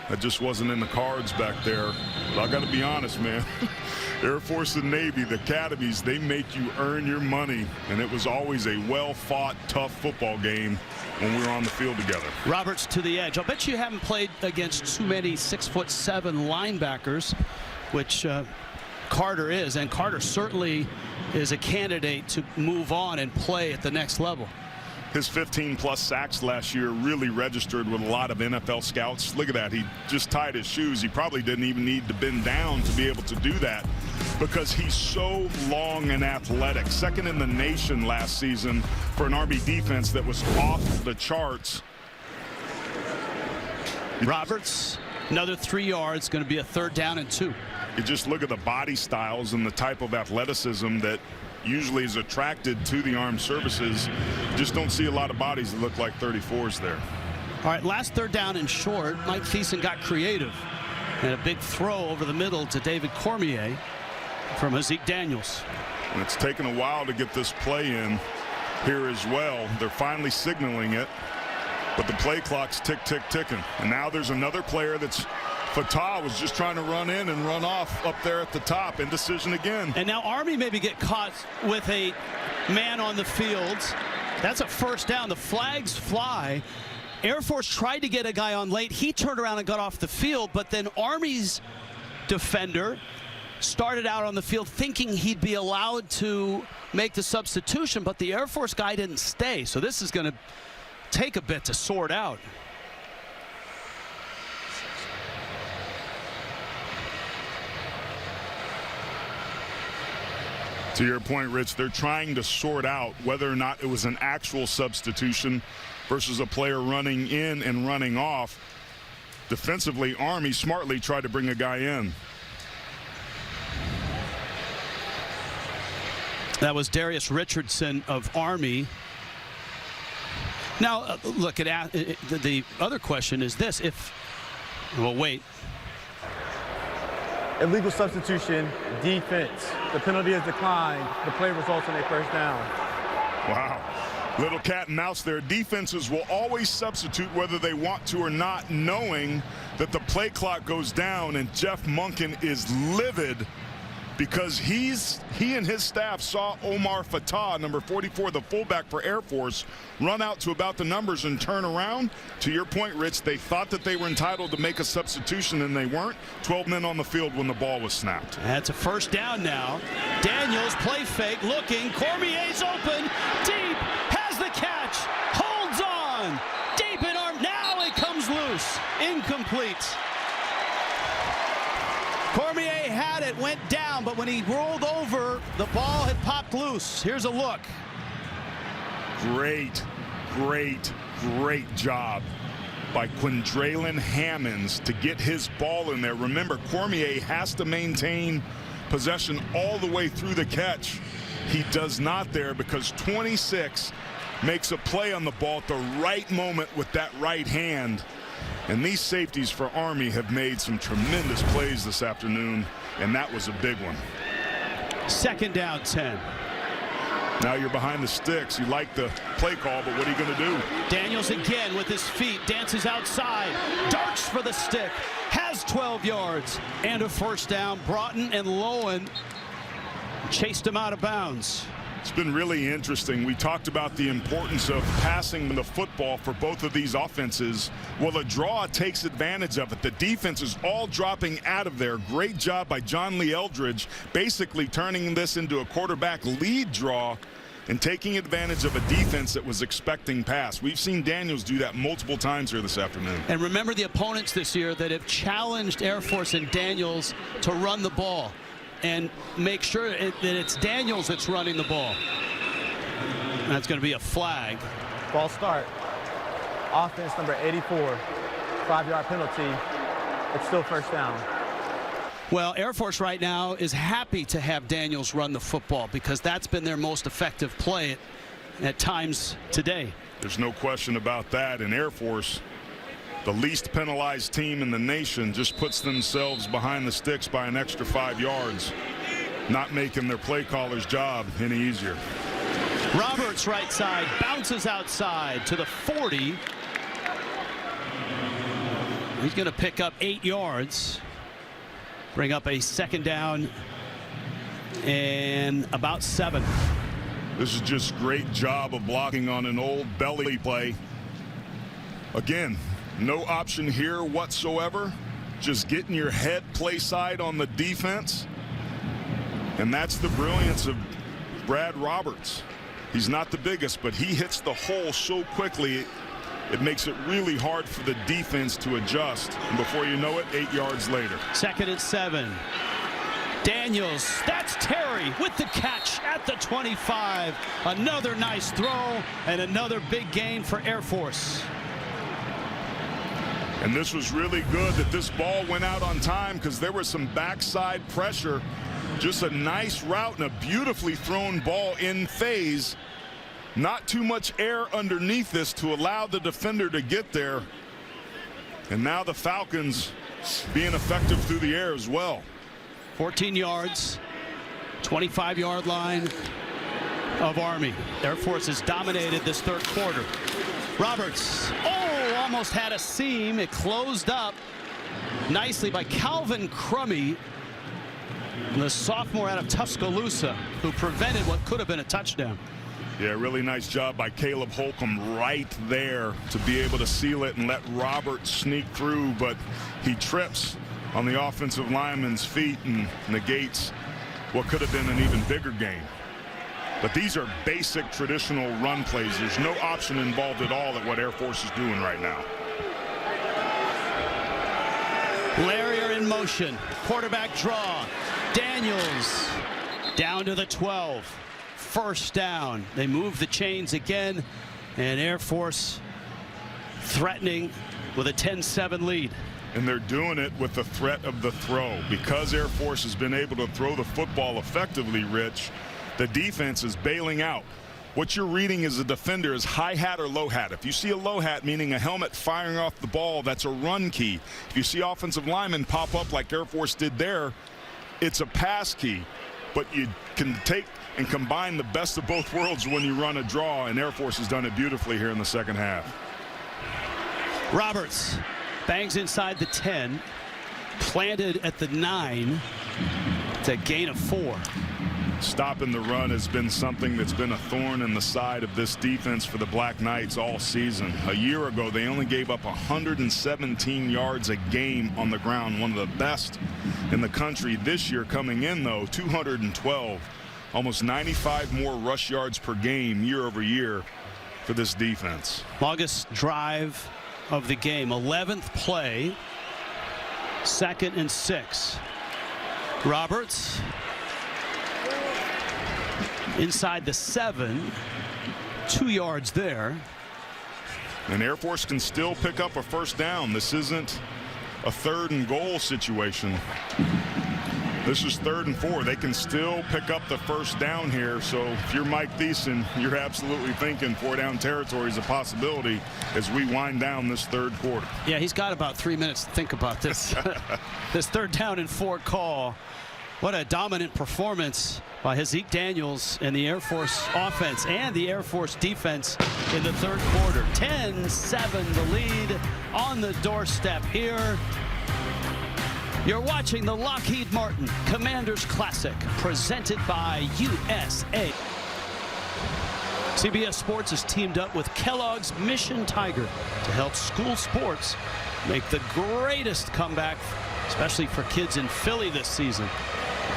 that just wasn't in the cards back there. But I got to be honest, man. Air Force and Navy, the academies, they make you earn your money. And it was always a well-fought, tough football game when we were on the field together. Roberts to the edge. I'll bet you haven't played against too many 6'7" linebackers, which Carter is. And Carter certainly is a candidate to move on and play at the next level. His 15+ sacks last year really registered with a lot of NFL scouts. Look at that. He just tied his shoes. He probably didn't even need to bend down to be able to do that because he's so long and athletic. Second in the nation last season for an Army defense that was off the charts. Roberts, another 3 yards, going to be a 3rd down and 2. You just look at the body styles and the type of athleticism that usually is attracted to the armed services. Just don't see a lot of bodies that look like 34s there. All right, last 3rd down and short. Mike Thiessen got creative. And a big throw over the middle to David Cormier from Zeke Daniels. And it's taken a while to get this play in here as well. They're finally signaling it, but the play clock's ticking. And now there's another player that's Fatah was just trying to run in and run off up there at the top. Indecision again. And now Army maybe get caught with a man on the field. That's a 1st down. The flags fly. Air Force tried to get a guy on late. He turned around and got off the field, but then Army's defender started out on the field thinking he'd be allowed to make the substitution, but the Air Force guy didn't stay. So this is going to take a bit to sort out. To your point, Rich, they're trying to sort out whether or not it was an actual substitution versus a player running in and running off. Defensively, Army smartly tried to bring a guy in. That was Darius Richardson of Army. Now, look, at the other question is this. Well, wait. Illegal substitution, defense. The penalty is declined. The play results in a 1st down. Wow. Little cat and mouse there. Defenses will always substitute whether they want to or not, knowing that the play clock goes down, and Jeff Monken is livid because he and his staff saw Omar Fatah, number 44, the fullback for Air Force, run out to about the numbers and turn around. To your point, Rich, they thought that they were entitled to make a substitution, and they weren't. 12 men on the field when the ball was snapped. That's a 1st down now. Daniels, play fake, looking. Cormier's open, deep, has the catch, holds on, deep in arm. Now it comes loose, incomplete. Cormier had it, went down, but when he rolled over, the ball had popped loose. Here's a look. Great job by Quindraylon Hammonds to get his ball in there. Remember, Cormier has to maintain possession all the way through the catch. He does not there because 26 makes a play on the ball at the right moment with that right hand. And these safeties for Army have made some tremendous plays this afternoon, and that was a big one. 2nd down, 10. Now you're behind the sticks. You like the play call, but what are you going to do? Daniels again with his feet, dances outside, darts for the stick, has 12 yards, and a 1st down. Broughton and Lowen chased him out of bounds. It's been really interesting. We talked about the importance of passing the football for both of these offenses. Well, a draw takes advantage of it. The defense is all dropping out of there. Great job by John Lee Eldridge, basically turning this into a quarterback lead draw and taking advantage of a defense that was expecting pass. We've seen Daniels do that multiple times here this afternoon. And remember the opponents this year that have challenged Air Force and Daniels to run the ball and make sure that it's Daniels that's running the ball. That's going to be a flag. Ball start. Offense number 84. 5-yard penalty. It's still 1st down. Well, Air Force right now is happy to have Daniels run the football because that's been their most effective play at times today. There's no question about that. And Air Force, the least penalized team in the nation, just puts themselves behind the sticks by an extra 5 yards, not making their play caller's job any easier. Roberts right side, bounces outside to the 40. He's going to pick up 8 yards, bring up a 2nd down and about 7. This is just great job of blocking on an old belly play. Again, no option here whatsoever. Just getting your head play side on the defense. And that's the brilliance of Brad Roberts. He's not the biggest, but he hits the hole so quickly, it makes it really hard for the defense to adjust. And before you know it, 8 yards later. 2nd and 7. Daniels, that's Terry with the catch at the 25. Another nice throw and another big gain for Air Force. And this was really good that this ball went out on time because there was some backside pressure. Just a nice route and a beautifully thrown ball in phase. Not too much air underneath this to allow the defender to get there. And now the Falcons being effective through the air as well. 14 yards, 25-yard line of Army. Air Force has dominated this third quarter. Roberts, almost had a seam. It closed up nicely by Calvin Crummy, the sophomore out of Tuscaloosa, who prevented what could have been a touchdown. Yeah, really nice job by Caleb Holcomb right there to be able to seal it and let Roberts sneak through, but he trips on the offensive lineman's feet and negates what could have been an even bigger gain. But these are basic traditional run plays. There's no option involved at all at what Air Force is doing right now. Larrier in motion. Quarterback draw. Daniels down to the 12. First down. They move the chains again, and Air Force threatening with a 10-7 lead. And they're doing it with the threat of the throw. Because Air Force has been able to throw the football effectively, Rich, the defense is bailing out. What you're reading as a defender is high hat or low hat. If you see a low hat, meaning a helmet firing off the ball, that's a run key. If you see offensive linemen pop up like Air Force did there, it's a pass key. But you can take and combine the best of both worlds when you run a draw, and Air Force has done it beautifully here in the second half. Roberts bangs inside the 10, planted at the 9. It's a gain of 4. Stopping the run has been something that's been a thorn in the side of this defense for the Black Knights all season. A year ago, they only gave up 117 yards a game on the ground, one of the best in the country. This year coming in, though, 212, almost 95 more rush yards per game year over year for this defense. Longest drive of the game, 11th play, 2nd and 6. Roberts inside the 7, 2 yards there. And Air Force can still pick up a first down. This isn't a 3rd and goal situation. This is 3rd and 4. They can still pick up the first down here. So if you're Mike Thiessen, you're absolutely thinking 4 down territory is a possibility as we wind down this third quarter. Yeah, he's got about 3 minutes to think about this. This 3rd down and 4 call. What a dominant performance by Zeke Daniels and the Air Force offense and the Air Force defense in the third quarter. 10-7 the lead on the doorstep here. You're watching the Lockheed Martin Commanders Classic presented by USA. CBS Sports has teamed up with Kellogg's Mission Tiger to help school sports make the greatest comeback, especially for kids in Philly this season.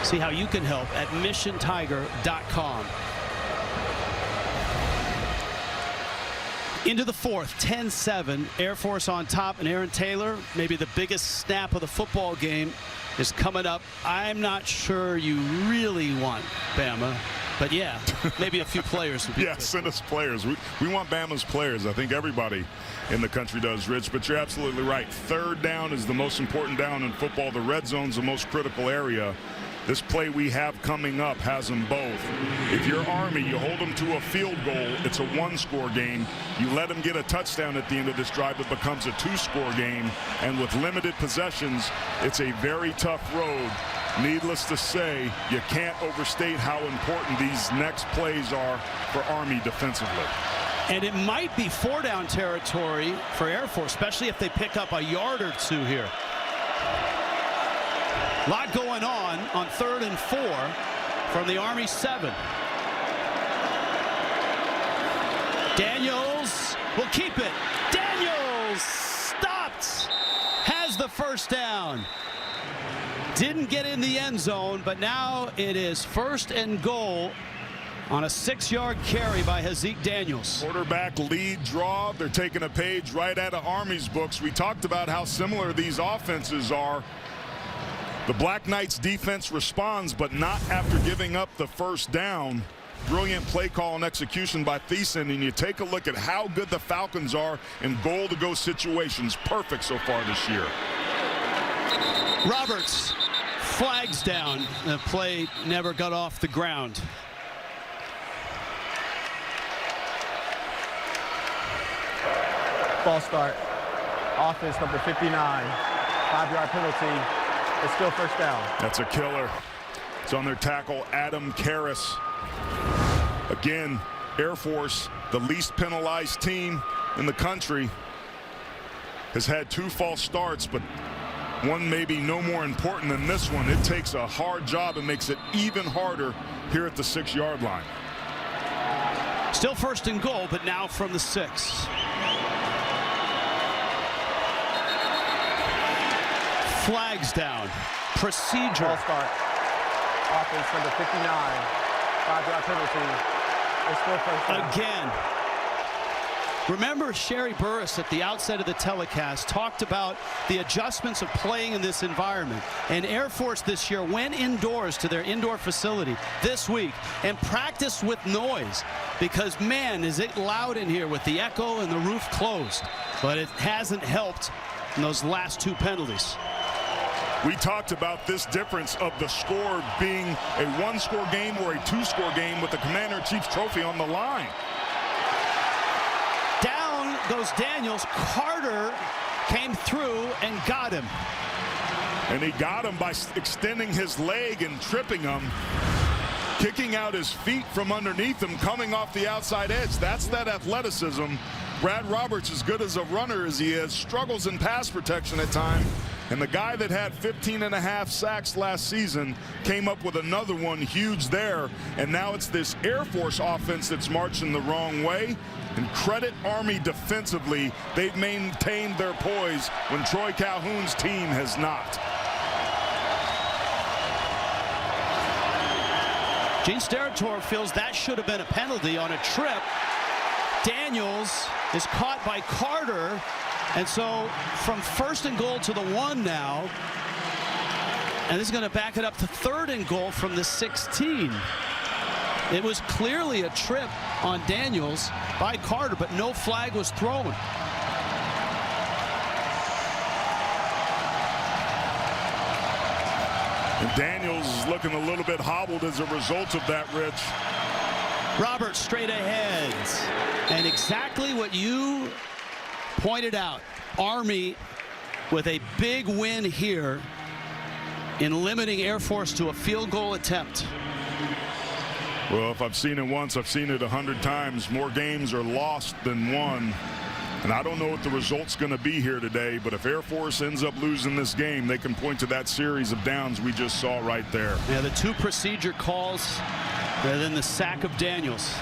See how you can help at missiontiger.com. Into the fourth, 10-7, Air Force on top, and Aaron Taylor, maybe the biggest snap of the football game, is coming up. I'm not sure you really want Bama, but yeah, maybe a few players would be yeah, good. Send us players. We want Bama's players. I think everybody in the country does, Rich, but you're absolutely right. 3rd down is the most important down in football. The red zone's the most critical area. This play we have coming up has them both. If you're Army, you hold them to a field goal. It's a 1-score game. You let them get a touchdown at the end of this drive. It becomes a 2-score game. And with limited possessions, it's a very tough road. Needless to say, you can't overstate how important these next plays are for Army defensively. And it might be 4-down territory for Air Force, especially if they pick up a yard or 2 here. A lot going on 3rd and 4 from the Army 7. Daniels will keep it. Daniels stopped. Has the first down. Didn't get in the end zone, but now it is 1st and goal on a 6-yard carry by Hazik Daniels. Quarterback lead draw. They're taking a page right out of Army's books. We talked about how similar these offenses are. The Black Knights defense responds, but not after giving up the first down. Brilliant play call and execution by Thiessen, and you take a look at how good the Falcons are in goal-to-go situations. Perfect so far this year. Roberts flags down. The play never got off the ground. False start. Offense number 59. 5-yard penalty. It's still first down. That's a killer. It's on their tackle, Adam Karras. Again, Air Force, the least penalized team in the country, has had 2 false starts, but one maybe no more important than this one. It takes a hard job and makes it even harder here at the 6-yard line. Still 1st and goal, but now from the 6. Flags down. Procedure. False start. Offense number 59. 5-yard penalty. It's still first down. Again. Remember, Sherry Burris at the outset of the telecast talked about the adjustments of playing in this environment. And Air Force this year went indoors to their indoor facility this week and practiced with noise because, man, is it loud in here with the echo and the roof closed. But it hasn't helped in those last 2 penalties. We talked about this difference of the score being a 1-score game or a 2-score game with the Commander-in-Chief's trophy on the line. Down goes Daniels. Carter came through and got him. And he got him by extending his leg and tripping him, kicking out his feet from underneath him, coming off the outside edge. That's that athleticism. Brad Roberts, as good as a runner as he is, struggles in pass protection at times. And the guy that had 15.5 sacks last season came up with another one huge there. And now it's this Air Force offense that's marching the wrong way. And credit Army defensively. They've maintained their poise when Troy Calhoun's team has not. Gene Steratore feels that should have been a penalty on a trip. Daniels is caught by Carter. And so from 1st and goal to the 1 now. And this is going to back it up to 3rd and goal from the 16. It was clearly a trip on Daniels by Carter, but no flag was thrown. And Daniels is looking a little bit hobbled as a result of that, Rich. Roberts straight ahead. And exactly what you pointed out. Army with a big win here in limiting Air Force to a field goal attempt. Well, if I've seen it once, I've seen it 100 times. More games are lost than won. And I don't know what the result's going to be here today, but if Air Force ends up losing this game, they can point to that series of downs we just saw right there. Yeah, the 2 procedure calls and then the sack of Daniels.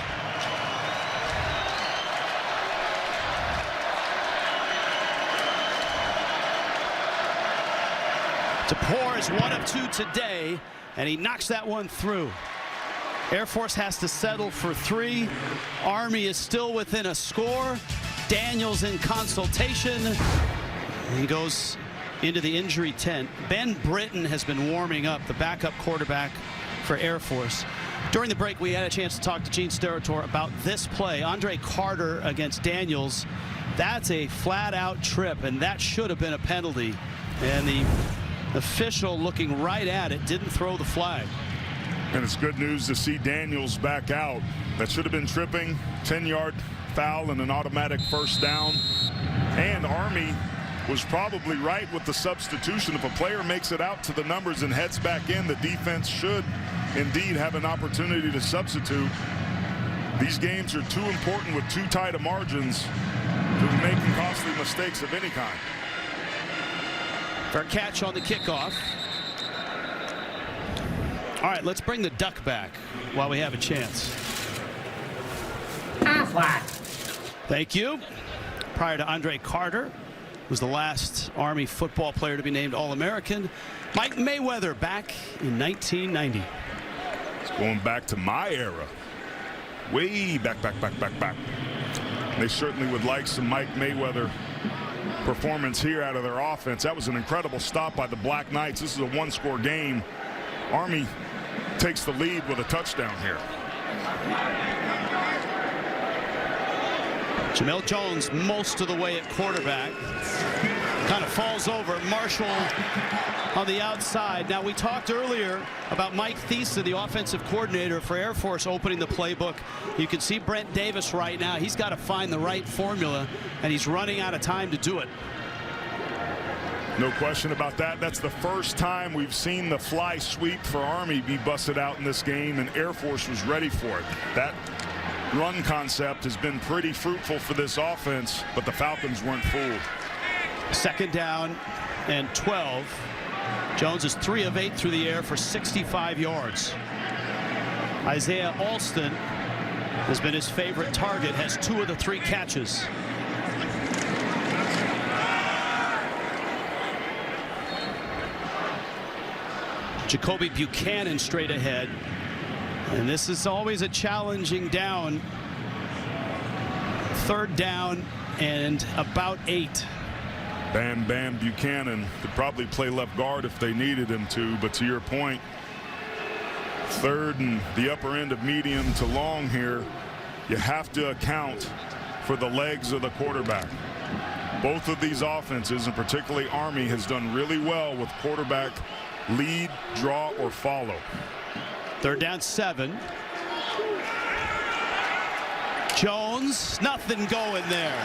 DePore is 1 of 2 today, and he knocks that one through. Air Force has to settle for 3. Army is still within a score. Daniels in consultation. He goes into the injury tent. Ben Britton has been warming up, the backup quarterback for Air Force. During the break, we had a chance to talk to Gene Steratore about this play. Andre Carter against Daniels. That's a flat-out trip, and that should have been a penalty. And the official, looking right at it, didn't throw the flag. And it's good news to see Daniels back out. That should have been tripping, 10-yard foul and an automatic first down. And Army was probably right with the substitution. If a player makes it out to the numbers and heads back in, the defense should indeed have an opportunity to substitute. These games are too important with too tight of margins to be making costly mistakes of any kind. Fair catch on the kickoff. All right, let's bring the duck back while we have a chance. Flag. Thank you. Prior to Andre Carter, was the last Army football player to be named All-American. Mike Mayweather back in 1990. It's going back to my era. Way back. They certainly would like some Mike Mayweather performance here out of their offense. That was an incredible stop by the Black Knights. This is a one-score game. Army takes the lead with a touchdown here. Jamel Jones most of the way at quarterback. Kind of falls over. Marshall on the outside. Now, we talked earlier about Mike Thiessen, the offensive coordinator for Air Force, opening the playbook. You can see Brent Davis right now. He's got to find the right formula, and he's running out of time to do it. No question about that. That's the first time we've seen the fly sweep for Army be busted out in this game, and Air Force was ready for it. That run concept has been pretty fruitful for this offense, but the Falcons weren't fooled. Second down and 12. Jones is 3 of 8 through the air for 65 yards. Isaiah Alston has been his favorite target, has 2 of the 3 catches. Jacoby Buchanan straight ahead. And this is always a challenging down. 3rd down and about 8. Bam Buchanan could probably play left guard if they needed him to, but to your point, 3rd and the upper end of medium to long here, you have to account for the legs of the quarterback. Both of these offenses, and particularly Army, has done really well with quarterback lead, draw, or follow. 3rd down 7. Jones, nothing going there.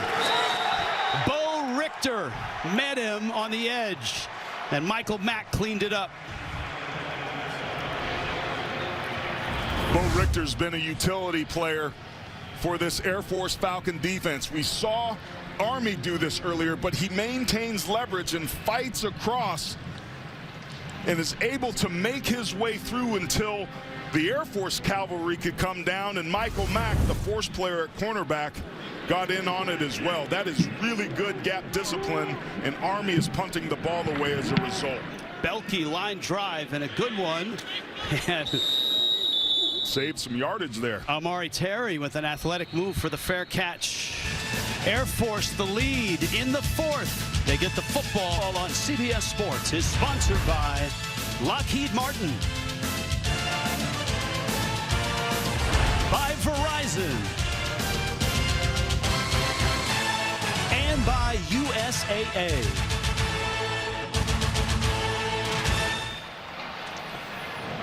Bo Richter met him on the edge, and Michael Mack cleaned it up. Bo Richter's been a utility player for this Air Force Falcon defense. We saw Army do this earlier, but he maintains leverage and fights across and is able to make his way through until the Air Force cavalry could come down, and Michael Mack, the force player at cornerback, got in on it as well. That is really good gap discipline, and Army is punting the ball away as a result. Belke line drive and a good one. And saved some yardage there. Amari Terry with an athletic move for the fair catch. Air Force the lead in the 4th. They get the football on CBS Sports. Is sponsored by Lockheed Martin, by Verizon, and by USAA.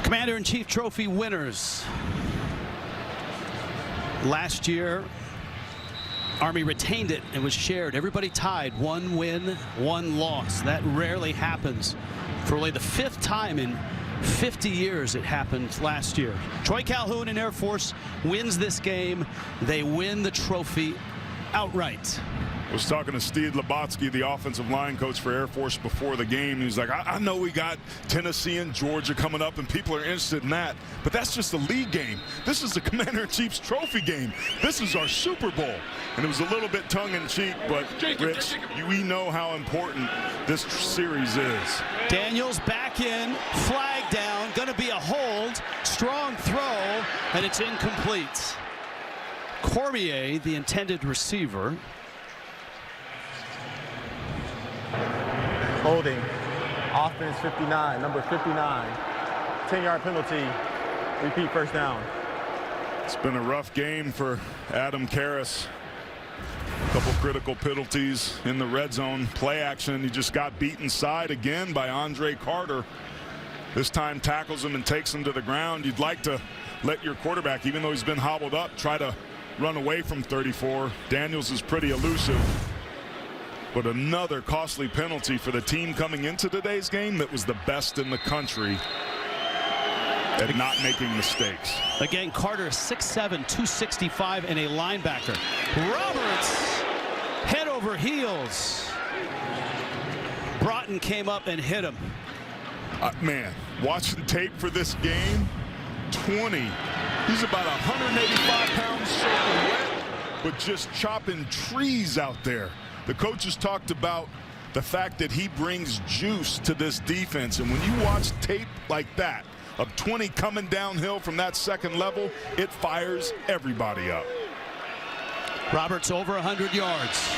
Commander-in-Chief Trophy winners. Last year, Army retained it and was shared. Everybody tied, 1 win, 1 loss. That rarely happens. For only the 5th time in 50 years it happened last year. Troy Calhoun and Air Force wins this game. They win the trophy outright. I was talking to Steve Labotsky, the offensive line coach for Air Force, before the game. He's like, I know we got Tennessee and Georgia coming up, and people are interested in that, but that's just a league game. This is the Commander-in-Chief's trophy game. This is our Super Bowl. And it was a little bit tongue-in-cheek, but Rich, we know how important this series is. Daniels back in, flag down, gonna be a hold, strong throw, and it's incomplete. Cormier, the intended receiver. Holding. Offense 59, number 59. 10-yard penalty. Repeat first down. It's been a rough game for Adam Karras. A couple critical penalties in the red zone. Play action. He just got beat inside again by Andre Carter. This time tackles him and takes him to the ground. You'd like to let your quarterback, even though he's been hobbled up, try to run away from 34. Daniels is pretty elusive. But another costly penalty for the team coming into today's game that was the best in the country at not making mistakes. Again, Carter, 6'7", 265, and a linebacker. Roberts, head over heels. Broughton came up and hit him. Man, watching tape for this game, 20. He's about 185 pounds soaking wet, but just chopping trees out there. The coaches talked about the fact that he brings juice to this defense, and when you watch tape like that of 20 coming downhill from that second level, it fires everybody up. Roberts over 100 yards.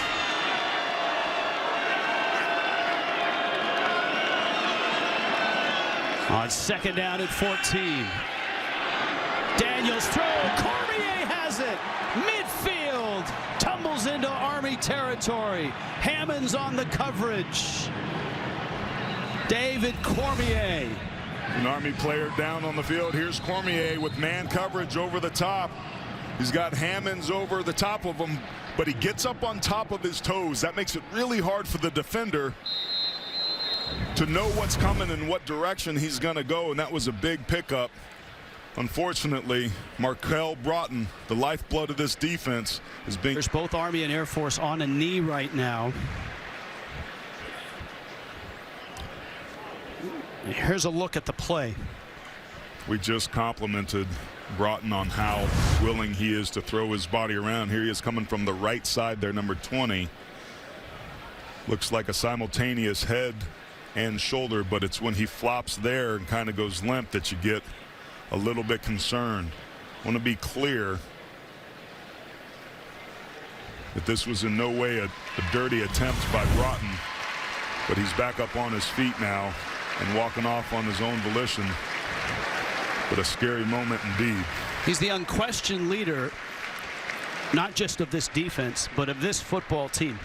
On second down at 14. Daniels throw. Cormier has it. Midfield. Tumbles into Army territory. Hammonds on the coverage. David Cormier. An Army player down on the field. Here's Cormier with man coverage over the top. He's got Hammonds over the top of him, but he gets up on top of his toes. That makes it really hard for the defender to know what's coming and what direction he's going to go, and that was a big pickup. Unfortunately, Markel Broughton, the lifeblood of this defense, is being... There's both Army and Air Force on a knee right now. Here's a look at the play. We just complimented Broughton on how willing he is to throw his body around. Here he is coming from the right side there, number 20. Looks like a simultaneous head and shoulder, but it's when he flops there and kind of goes limp that you get a little bit concerned. I want to be clear that this was in no way a dirty attempt by Broughton, but he's back up on his feet now and walking off on his own volition. But a scary moment indeed. He's the unquestioned leader, not just of this defense, but of this football team.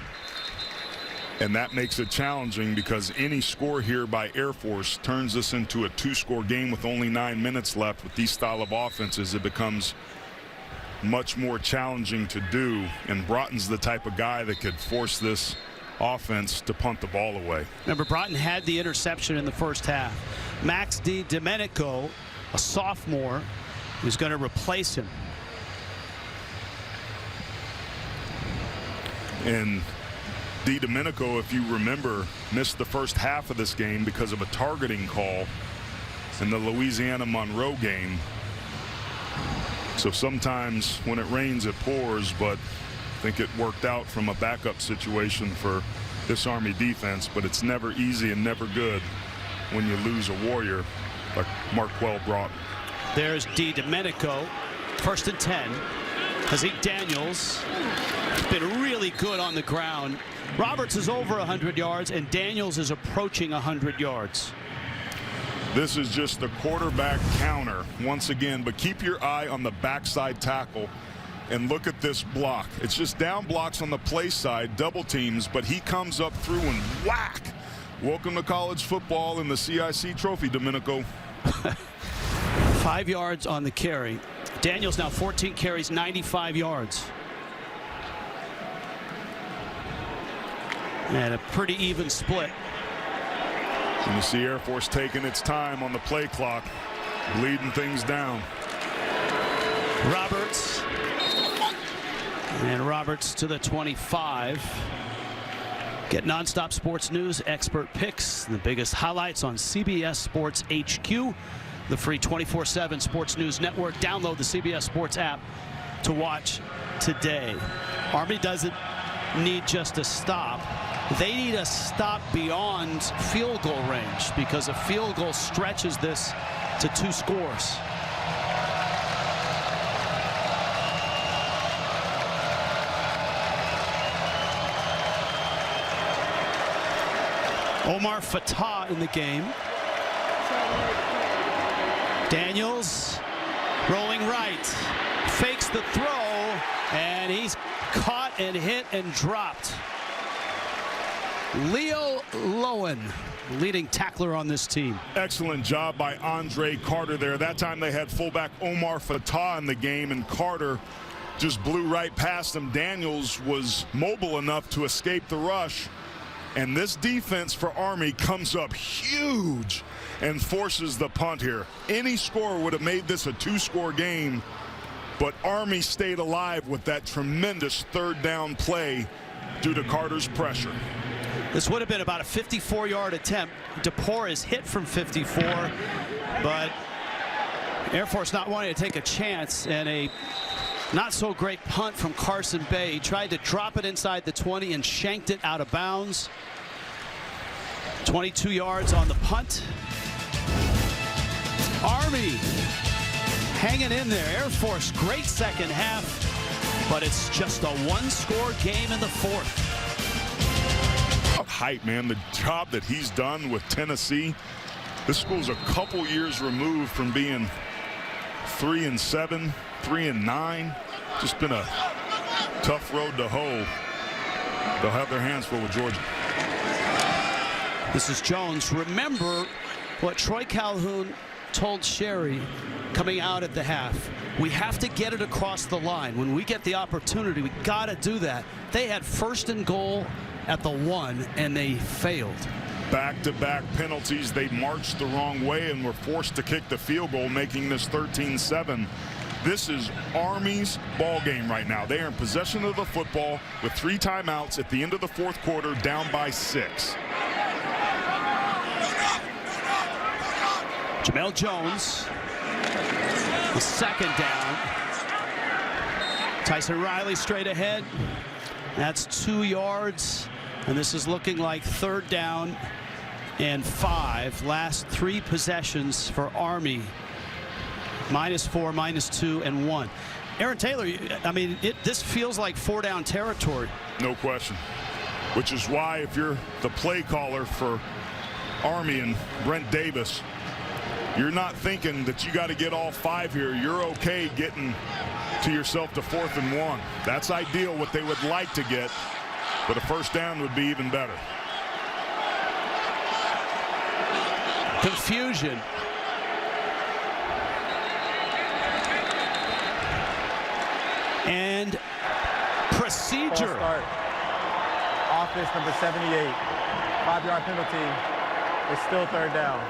And that makes it challenging because any score here by Air Force turns this into a two-score game with only 9 minutes left. With these style of offenses, it becomes much more challenging to do. And Broughton's the type of guy that could force this offense to punt the ball away. Remember, Broughton had the interception in the first half. Max DiDomenico, a sophomore, is going to replace him. And DiDomenico, if you remember, missed the first half of this game because of a targeting call in the Louisiana Monroe game. So sometimes when it rains, it pours, but I think it worked out from a backup situation for this Army defense, but it's never easy and never good when you lose a warrior like Marquell Broughton. There's DiDomenico, 1st and 10. Zeke Daniels has been really good on the ground. Roberts is over 100 yards, and Daniels is approaching 100 yards. This is just the quarterback counter once again, but keep your eye on the backside tackle and look at this block. It's just down blocks on the play side, double teams, but he comes up through and whack. Welcome to college football in the CIC trophy, Domenico. 5 yards on the carry. Daniels now 14 carries, 95 yards. And a pretty even split. And you see Air Force taking its time on the play clock, bleeding things down. Roberts. And Roberts to the 25. Get nonstop sports news, expert picks, the biggest highlights on CBS Sports HQ, the free 24/7 Sports News Network. Download the CBS Sports app to watch today. Army doesn't need just a stop. They need a stop beyond field goal range because a field goal stretches this to 2 scores. Omar Fatah in the game. Daniels rolling right, fakes the throw, and he's caught and hit and dropped. Leo Lowen, leading tackler on this team. Excellent job by Andre Carter there. That time they had fullback Omar Fatah in the game, and Carter just blew right past him. Daniels was mobile enough to escape the rush. And this defense for Army comes up huge and forces the punt here. Any score would have made this a 2-score game, but Army stayed alive with that tremendous 3rd down play due to Carter's pressure. This would have been about a 54-yard attempt. DePore is hit from 54, but Air Force not wanting to take a chance, and a not so great punt from Carson Bay. He tried to drop it inside the 20 and shanked it out of bounds. 22 yards on the punt. Army hanging in there. Air Force, great second half, but it's just a one-score game in the fourth. Hype, man, the job that he's done with Tennessee. This school's a couple years removed from being 3-7, 3-9. Just been a tough road to hoe. They'll have their hands full with Georgia. This is Jones. Remember what Troy Calhoun told Sherry coming out at the half. We have to get it across the line. When we get the opportunity, we got to do that. They had 1st and goal at the 1, and they failed. Back-to-back penalties. They marched the wrong way and were forced to kick the field goal, making this 13-7. This is Army's ball game right now. They are in possession of the football with 3 timeouts at the end of the 4th quarter, down by 6. Jamel Jones, the 2nd down. Tyson Riley straight ahead. That's 2 yards, and this is looking like 3rd down and 5. Last 3 possessions for Army. -4, -2, and 1. Aaron Taylor, I mean, this feels like 4-down territory. No question. Which is why if you're the play caller for Army and Brent Davis, you're not thinking that you got to get all 5 here. You're okay getting to yourself to 4th and 1. That's ideal, what they would like to get, but a 1st down would be even better. Confusion. And procedure. Start. Offense number 78. 5-yard penalty. It's still 3rd down.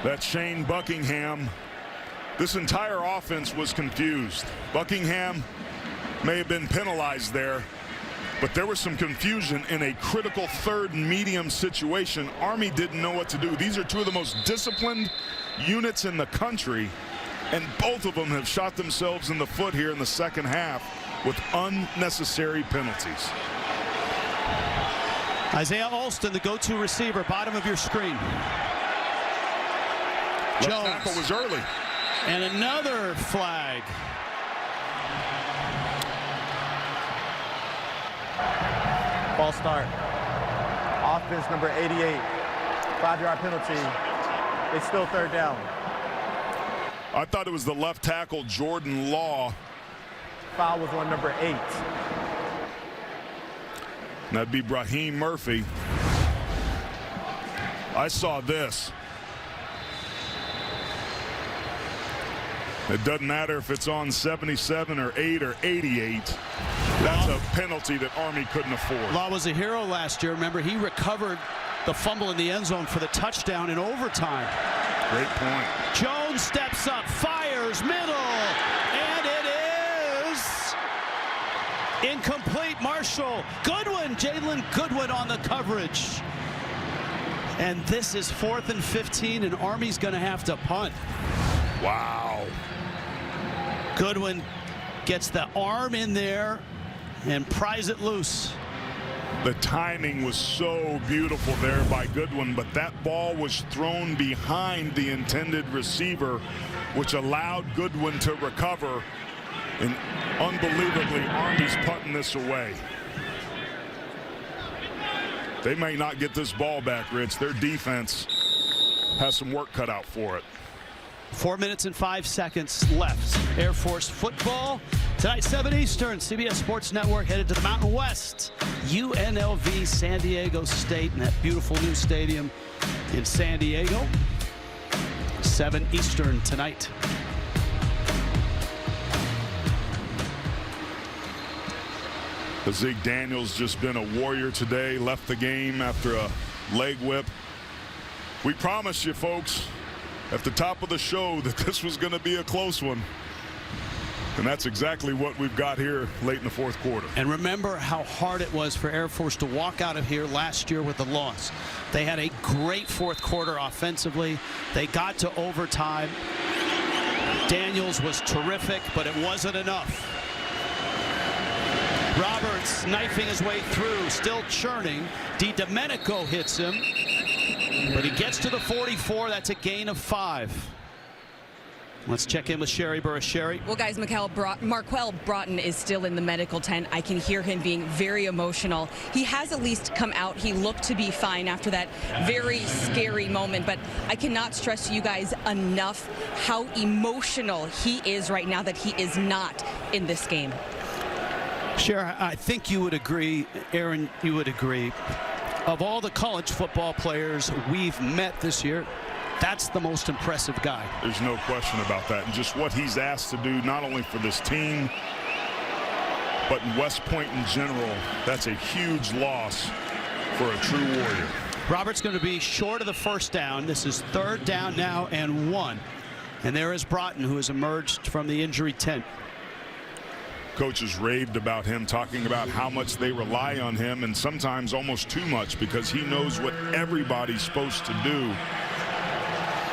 That's Shane Buckingham. This entire offense was confused. Buckingham may have been penalized there, but there was some confusion in a critical 3rd and medium situation. Army didn't know what to do. These are 2 of the most disciplined units in the country, and both of them have shot themselves in the foot here in the 2nd half with unnecessary penalties. Isaiah Alston, the go-to receiver, bottom of your screen. Left Jones. tackle was early. And another flag. False start. Offense number 88. 5-yard penalty. It's still 3rd down. I thought it was the left tackle, Jordan Law. Foul was on number 8. That'd be Brahim Murphy. I saw this. It doesn't matter if it's on 77 or 8 or 88. That's a penalty that Army couldn't afford. Law was a hero last year. Remember, he recovered the fumble in the end zone for the touchdown in overtime. Great point. Jones steps up, fires, middle, and it is incomplete. Marshall Goodwin, Jalen Goodwin on the coverage. And this is 4th and 15, and Army's going to have to punt. Wow. Goodwin gets the arm in there and pries it loose. The timing was so beautiful there by Goodwin, but that ball was thrown behind the intended receiver, which allowed Goodwin to recover. And unbelievably, Army's punting this away. They may not get this ball back, Rich. Their defense has some work cut out for it. 4 minutes and 5 seconds left. Air Force football tonight, 7 Eastern. CBS Sports Network headed to the Mountain West. UNLV San Diego State in that beautiful new stadium in San Diego. 7 Eastern tonight. Zeke Daniels just been a warrior today. Left the game after a leg whip. We promised you folks at the top of the show that this was going to be a close one. And that's exactly what we've got here late in the fourth quarter. And remember how hard it was for Air Force to walk out of here last year with a loss. They had a great fourth quarter offensively. They got to overtime. Daniels was terrific, but it wasn't enough. Roberts knifing his way through, still churning. DiDomenico hits him, but he gets to the 44. That's a gain of 5. Let's check in with Sherry Burris. Sherry. Well, guys, Marquel Broughton is still in the medical tent. I can hear him being very emotional. He has at least come out. He looked to be fine after that very scary moment. But I cannot stress to you guys enough how emotional he is right now that he is not in this game. Sherry, I think you would agree, Aaron, you would agree. Of all the college football players we've met this year, that's the most impressive guy. There's no question about that. And just what he's asked to do, not only for this team, but in West Point in general, that's a huge loss for a true warrior. Robert's going to be short of the first down. This is 3rd down now and 1. And there is Broughton, who has emerged from the injury tent. Coaches raved about him, talking about how much they rely on him, and sometimes almost too much, because he knows what everybody's supposed to do.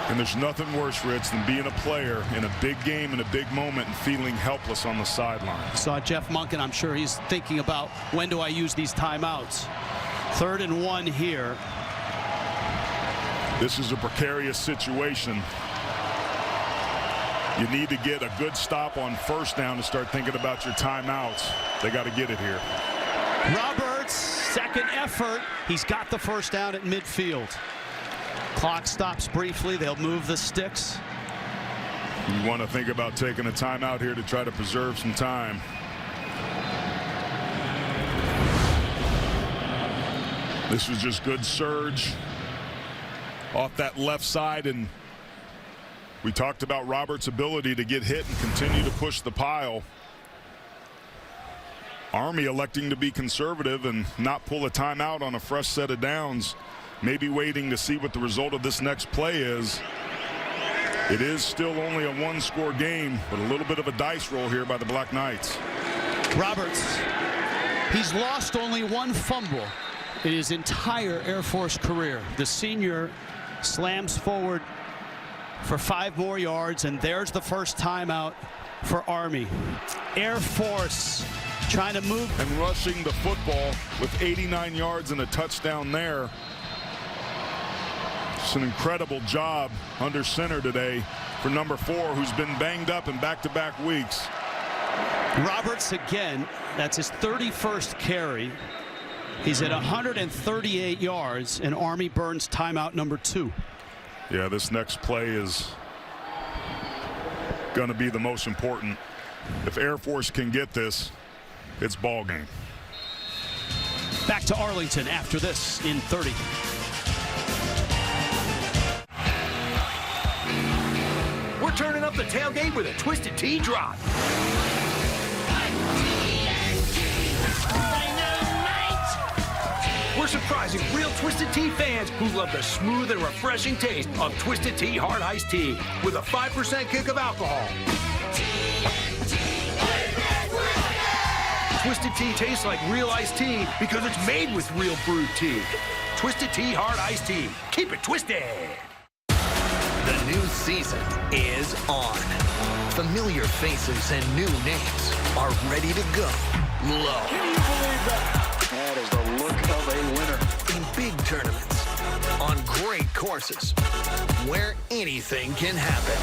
And there's nothing worse, Rich, than being a player in a big game, in a big moment, and feeling helpless on the sideline. Saw Jeff Monken. I'm sure he's thinking about, when do I use these timeouts? 3rd and 1 here. This is a precarious situation. You need to get a good stop on first down to start thinking about your timeouts. They got to get it here. Roberts, second effort. He's got the first down at midfield. Clock stops briefly. They'll move the sticks. You want to think about taking a timeout here to try to preserve some time. This was just good surge off that left side, and we talked about Roberts' ability to get hit and continue to push the pile. Army electing to be conservative and not pull a timeout on a fresh set of downs. Maybe waiting to see what the result of this next play is. It is still only a 1-score game, but a little bit of a dice roll here by the Black Knights. Roberts, he's lost only 1 fumble in his entire Air Force career. The senior slams forward for 5 more yards, and there's the first timeout for Army. Air Force trying to move. And rushing the football with 89 yards and a touchdown there. It's an incredible job under center today for number 4, who's been banged up in back-to-back weeks. Roberts again, that's his 31st carry. He's at 138 yards, and Army burns timeout number 2. Yeah, this next play is going to be the most important. If Air Force can get this, it's ball game. Back to Arlington after this in 30. We're turning up the tailgate with a Twisted Tea drop. We're surprising real Twisted Tea fans who love the smooth and refreshing taste of Twisted Tea Hard Iced Tea with a 5% kick of alcohol. Twisted Tea tastes like real iced tea because it's made with real brewed tea. Twisted Tea Hard Iced Tea. Keep it twisted. The new season is on. Familiar faces and new names are ready to go low. Can you believe that? That is the look of a winner. In big tournaments, on great courses, where anything can happen.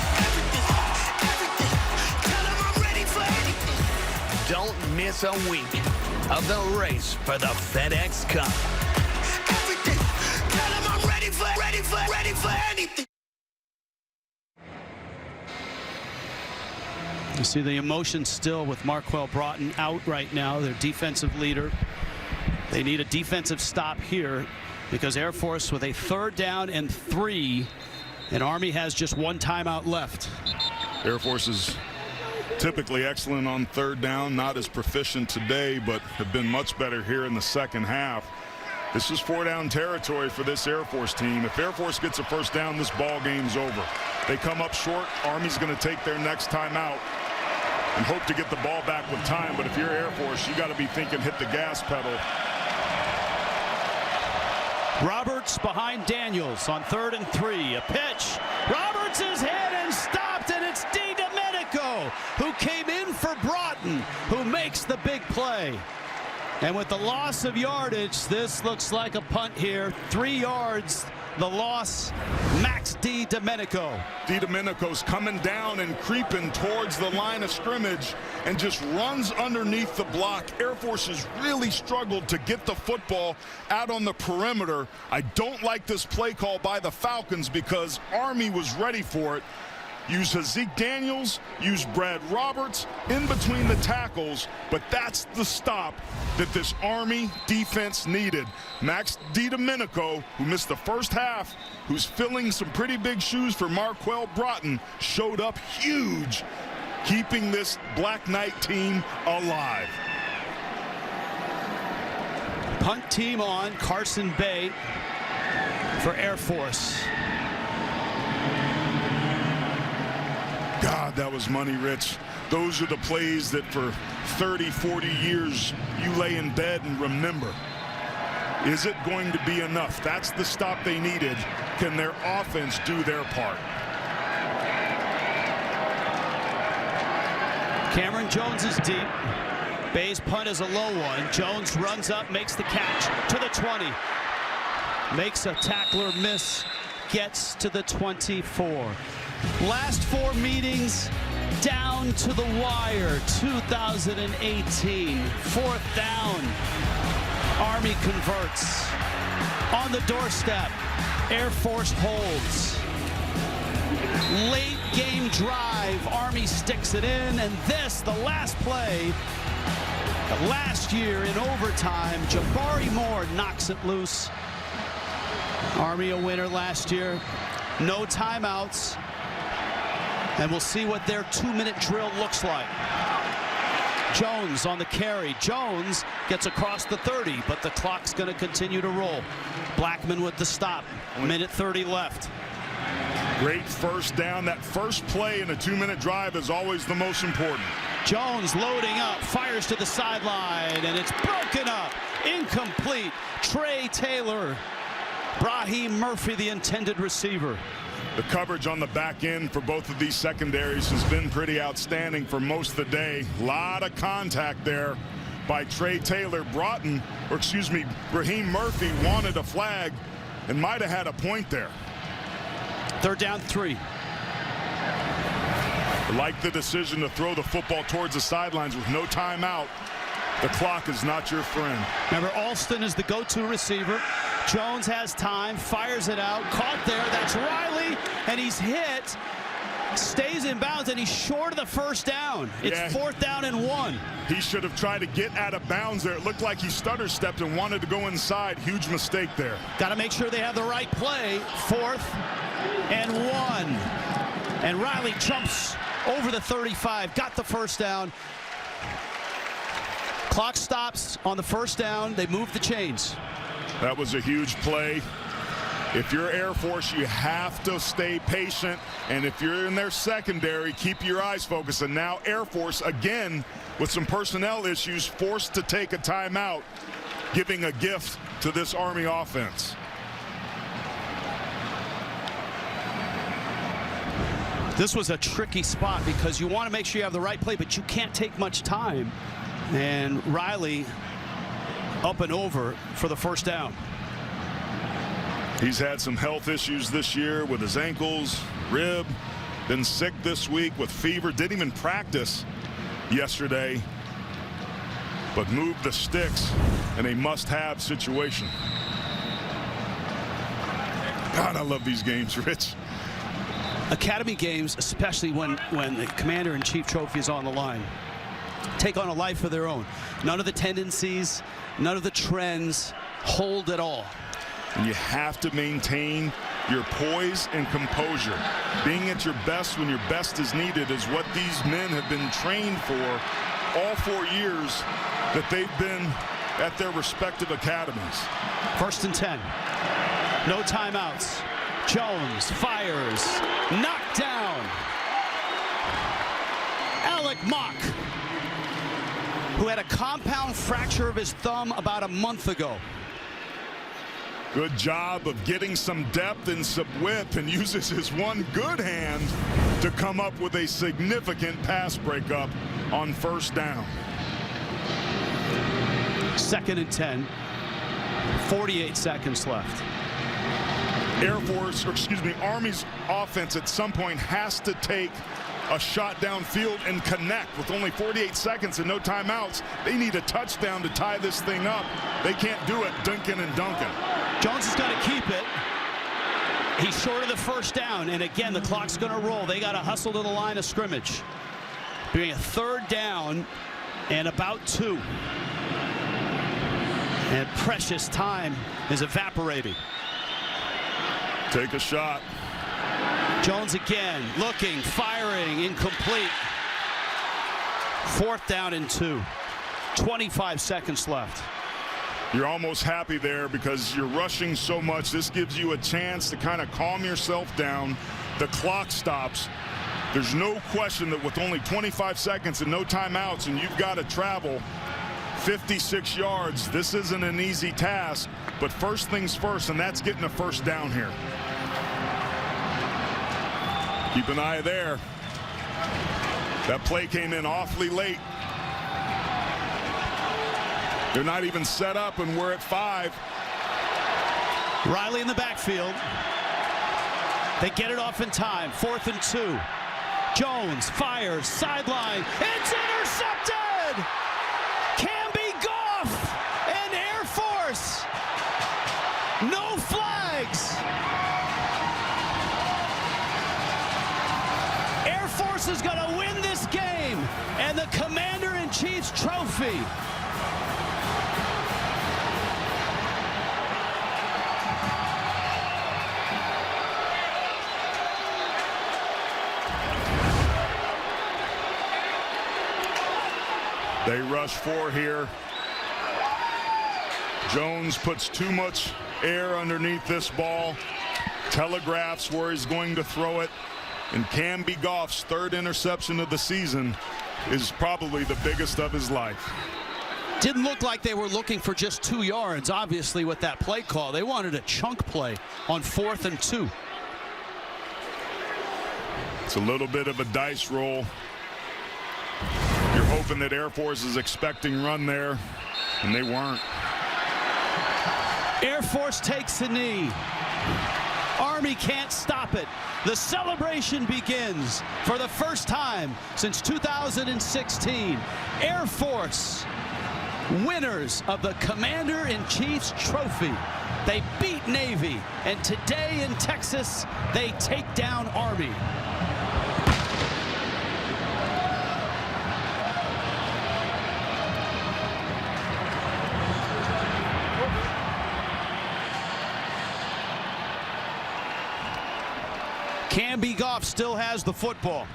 Don't miss a week of the race for the FedEx Cup. Tell them I'm ready for anything. You see the emotion still with Marquel Broughton out right now, their defensive leader. They need a defensive stop here because Air Force with a 3rd down and 3, and Army has just 1 timeout left. Air Force is typically excellent on 3rd down, not as proficient today, but have been much better here in the second half. This is 4-down territory for this Air Force team. If Air Force gets a first down, this ball game's over. They come up short, Army's going to take their next timeout. and hope to get the ball back with time. But if you're Air Force, you got to be thinking hit the gas pedal. Roberts behind Daniels on 3rd and 3. A pitch. Roberts is hit and stopped, and it's DiDomenico who came in for Broughton, who makes the big play. And with the loss of yardage, this looks like a punt here. 3 yards, the loss. Max DiDomenico. DiDomenico's coming down and creeping towards the line of scrimmage and just runs underneath the block. Air Force has really struggled to get the football out on the perimeter. I don't like this play call by the Falcons because Army was ready for it. Use Zeke Daniels, use Brad Roberts in between the tackles, but that's the stop that this Army defense needed. Max DiDomenico, who missed the first half, who's filling some pretty big shoes for Marquell Broughton, showed up huge, keeping this Black Knight team alive. Punt team on, Carson Bay for Air Force. God, that was money, Rich. Those are the plays that for 30, 40 years you lay in bed and remember. Is it going to be enough? That's the stop they needed. Can their offense do their part? Cameron Jones is deep. Bay's punt is a low one. Jones runs up, makes the catch to the 20. Makes a tackler miss, gets to the 24. Last 4 meetings down to the wire. 2018, 4th down. Army converts. On the doorstep, Air Force holds. Late game drive, Army sticks it in, and this, the last play, last year in overtime, Jabari Moore knocks it loose. Army a winner last year. No timeouts. And we'll see what their 2-minute drill looks like. Jones on the carry. Jones gets across the 30, but the clock's going to continue to roll. Blackman with the stop. 1:30 left. Great first down. That first play in a 2-minute drive is always the most important. Jones loading up, fires to the sideline, and it's broken up. Incomplete. Trey Taylor. Brahim Murphy, the intended receiver. The coverage on the back end for both of these secondaries has been pretty outstanding for most of the day. A lot of contact there by Trey Taylor. Brahim Murphy wanted a flag and might have had a point there. 3rd down 3. I like the decision to throw the football towards the sidelines with no timeout. The clock is not your friend. Remember, Alston is the go-to receiver. Jones has time, fires it out, caught there. That's Riley, and he's hit. Stays in bounds, and he's short of the first down. It's 4th down and 1. He should have tried to get out of bounds there. It looked like he stutter-stepped and wanted to go inside. Huge mistake there. Got to make sure they have the right play. 4th and 1. And Riley jumps over the 35, got the first down. Clock stops on the first down. They move the chains. That was a huge play. If you're Air Force, you have to stay patient. And if you're in their secondary, keep your eyes focused. And now Air Force, again, with some personnel issues, forced to take a timeout, giving a gift to this Army offense. This was a tricky spot because you want to make sure you have the right play, but you can't take much time. And Riley up and over for the first down. He's had some health issues this year with his ankles, rib, been sick this week with fever, didn't even practice yesterday, but moved the sticks in a must-have situation. God, I love these games, Rich. Academy games, especially when the Commander-in-Chief trophy is on the line, take on a life of their own. None of the tendencies, none of the trends hold at all. And you have to maintain your poise and composure. Being at your best when your best is needed is what these men have been trained for all 4 years that they've been at their respective academies. 1st and 10. No timeouts. Jones fires. Knocked down. Alec Mock, who had a compound fracture of his thumb about a month ago. Good job of getting some depth and some width, and uses his one good hand to come up with a significant pass breakup on first down. 2nd and 10. 48 seconds left. Army's offense at some point has to take a shot downfield and connect. With only 48 seconds and no timeouts, they need a touchdown to tie this thing up. They can't do it dunking and dunking. Jones has got to keep it. He's short of the first down, and again, the clock's going to roll. They got to hustle to the line of scrimmage. Doing a 3rd down and about 2. And precious time is evaporating. Take a shot. Jones again, looking, firing, incomplete. 4th down and 2. 25 seconds left. You're almost happy there because you're rushing so much. This gives you a chance to kind of calm yourself down. The clock stops. There's no question that with only 25 seconds and no timeouts, and you've got to travel 56 yards, this isn't an easy task. But first things first, and that's getting a first down here. Keep an eye there. That play came in awfully late. They're not even set up, and we're at 5. Riley in the backfield. They get it off in time. 4th and 2. Jones fires, sideline. It's intercepted! Camby Goff and Air Force. No flags. Air Force is going to win this game and the Commander-in-Chief's trophy. They rush 4 here. Jones puts too much air underneath this ball, telegraphs where he's going to throw it, and Camby Goff's 3rd interception of the season is probably the biggest of his life. Didn't look like they were looking for just 2 yards, obviously, with that play call. They wanted a chunk play on 4th and 2. It's a little bit of a dice roll. You're hoping that Air Force is expecting run there, and they weren't. Air Force takes the knee. Army can't stop it. The celebration begins for the first time since 2016. Air Force, winners of the Commander-in-Chief's trophy. They beat Navy, and today in Texas, they take down Army. Camby Goff still has the football.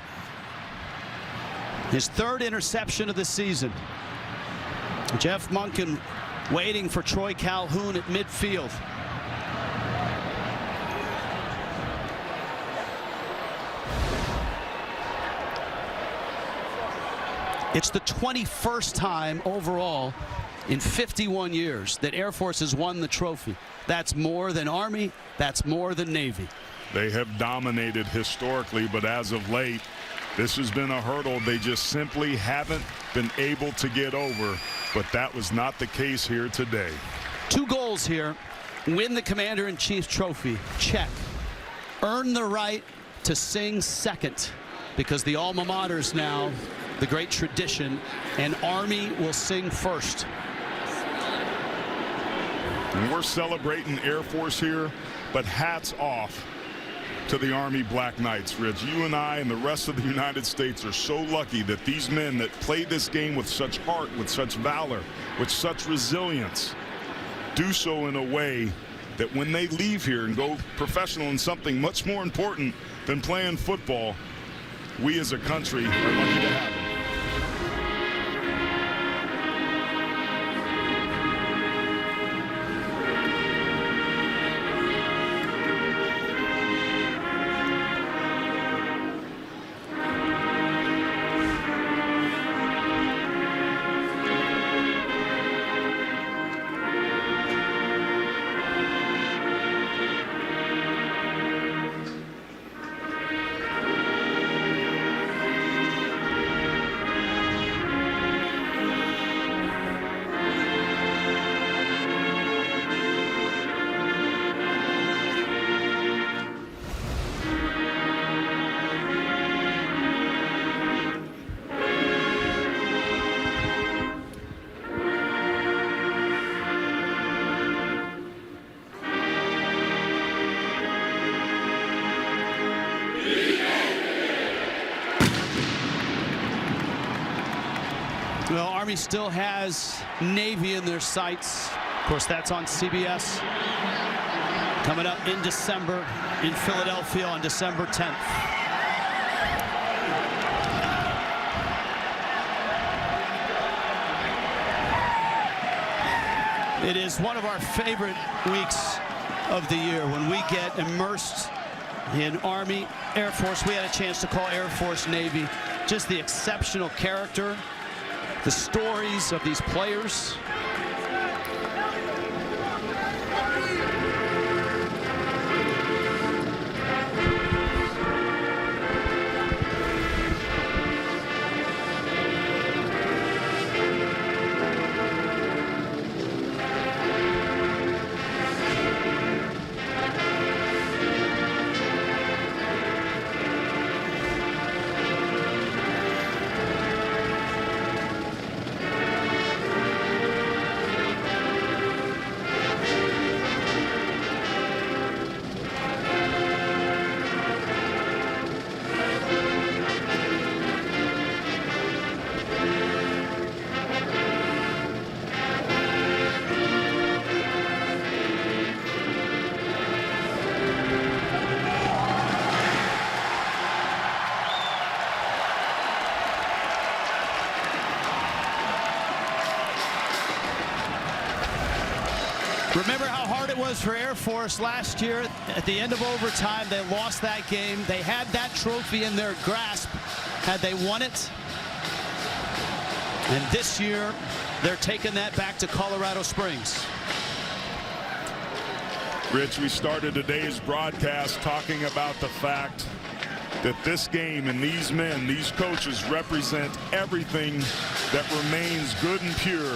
His 3rd interception of the season. Jeff Monken waiting for Troy Calhoun at midfield. It's the 21st time overall in 51 years that Air Force has won the trophy. That's more than Army. That's more than Navy. They have dominated historically, but as of late, this has been a hurdle they just simply haven't been able to get over. But that was not the case here today. 2 goals here. Win the Commander-in-Chief's trophy. Check. Earn the right to sing second, because the alma mater's now the great tradition, and Army will sing first. And we're celebrating Air Force here, but hats off to the Army Black Knights, Rich. You and I and the rest of the United States are so lucky that these men that play this game with such heart, with such valor, with such resilience, do so in a way that when they leave here and go professional in something much more important than playing football, we as a country are lucky to have them. Well, Army still has Navy in their sights. Of course, that's on CBS. Coming up in December in Philadelphia on December 10th. It is one of our favorite weeks of the year when we get immersed in Army, Air Force. We had a chance to call Air Force Navy. Just the exceptional character, the stories of these players. Remember how hard it was for Air Force last year? At the end of overtime, they lost that game. They had that trophy in their grasp had they won it. And this year, they're taking that back to Colorado Springs. Rich, we started today's broadcast talking about the fact that this game and these men, these coaches represent everything that remains good and pure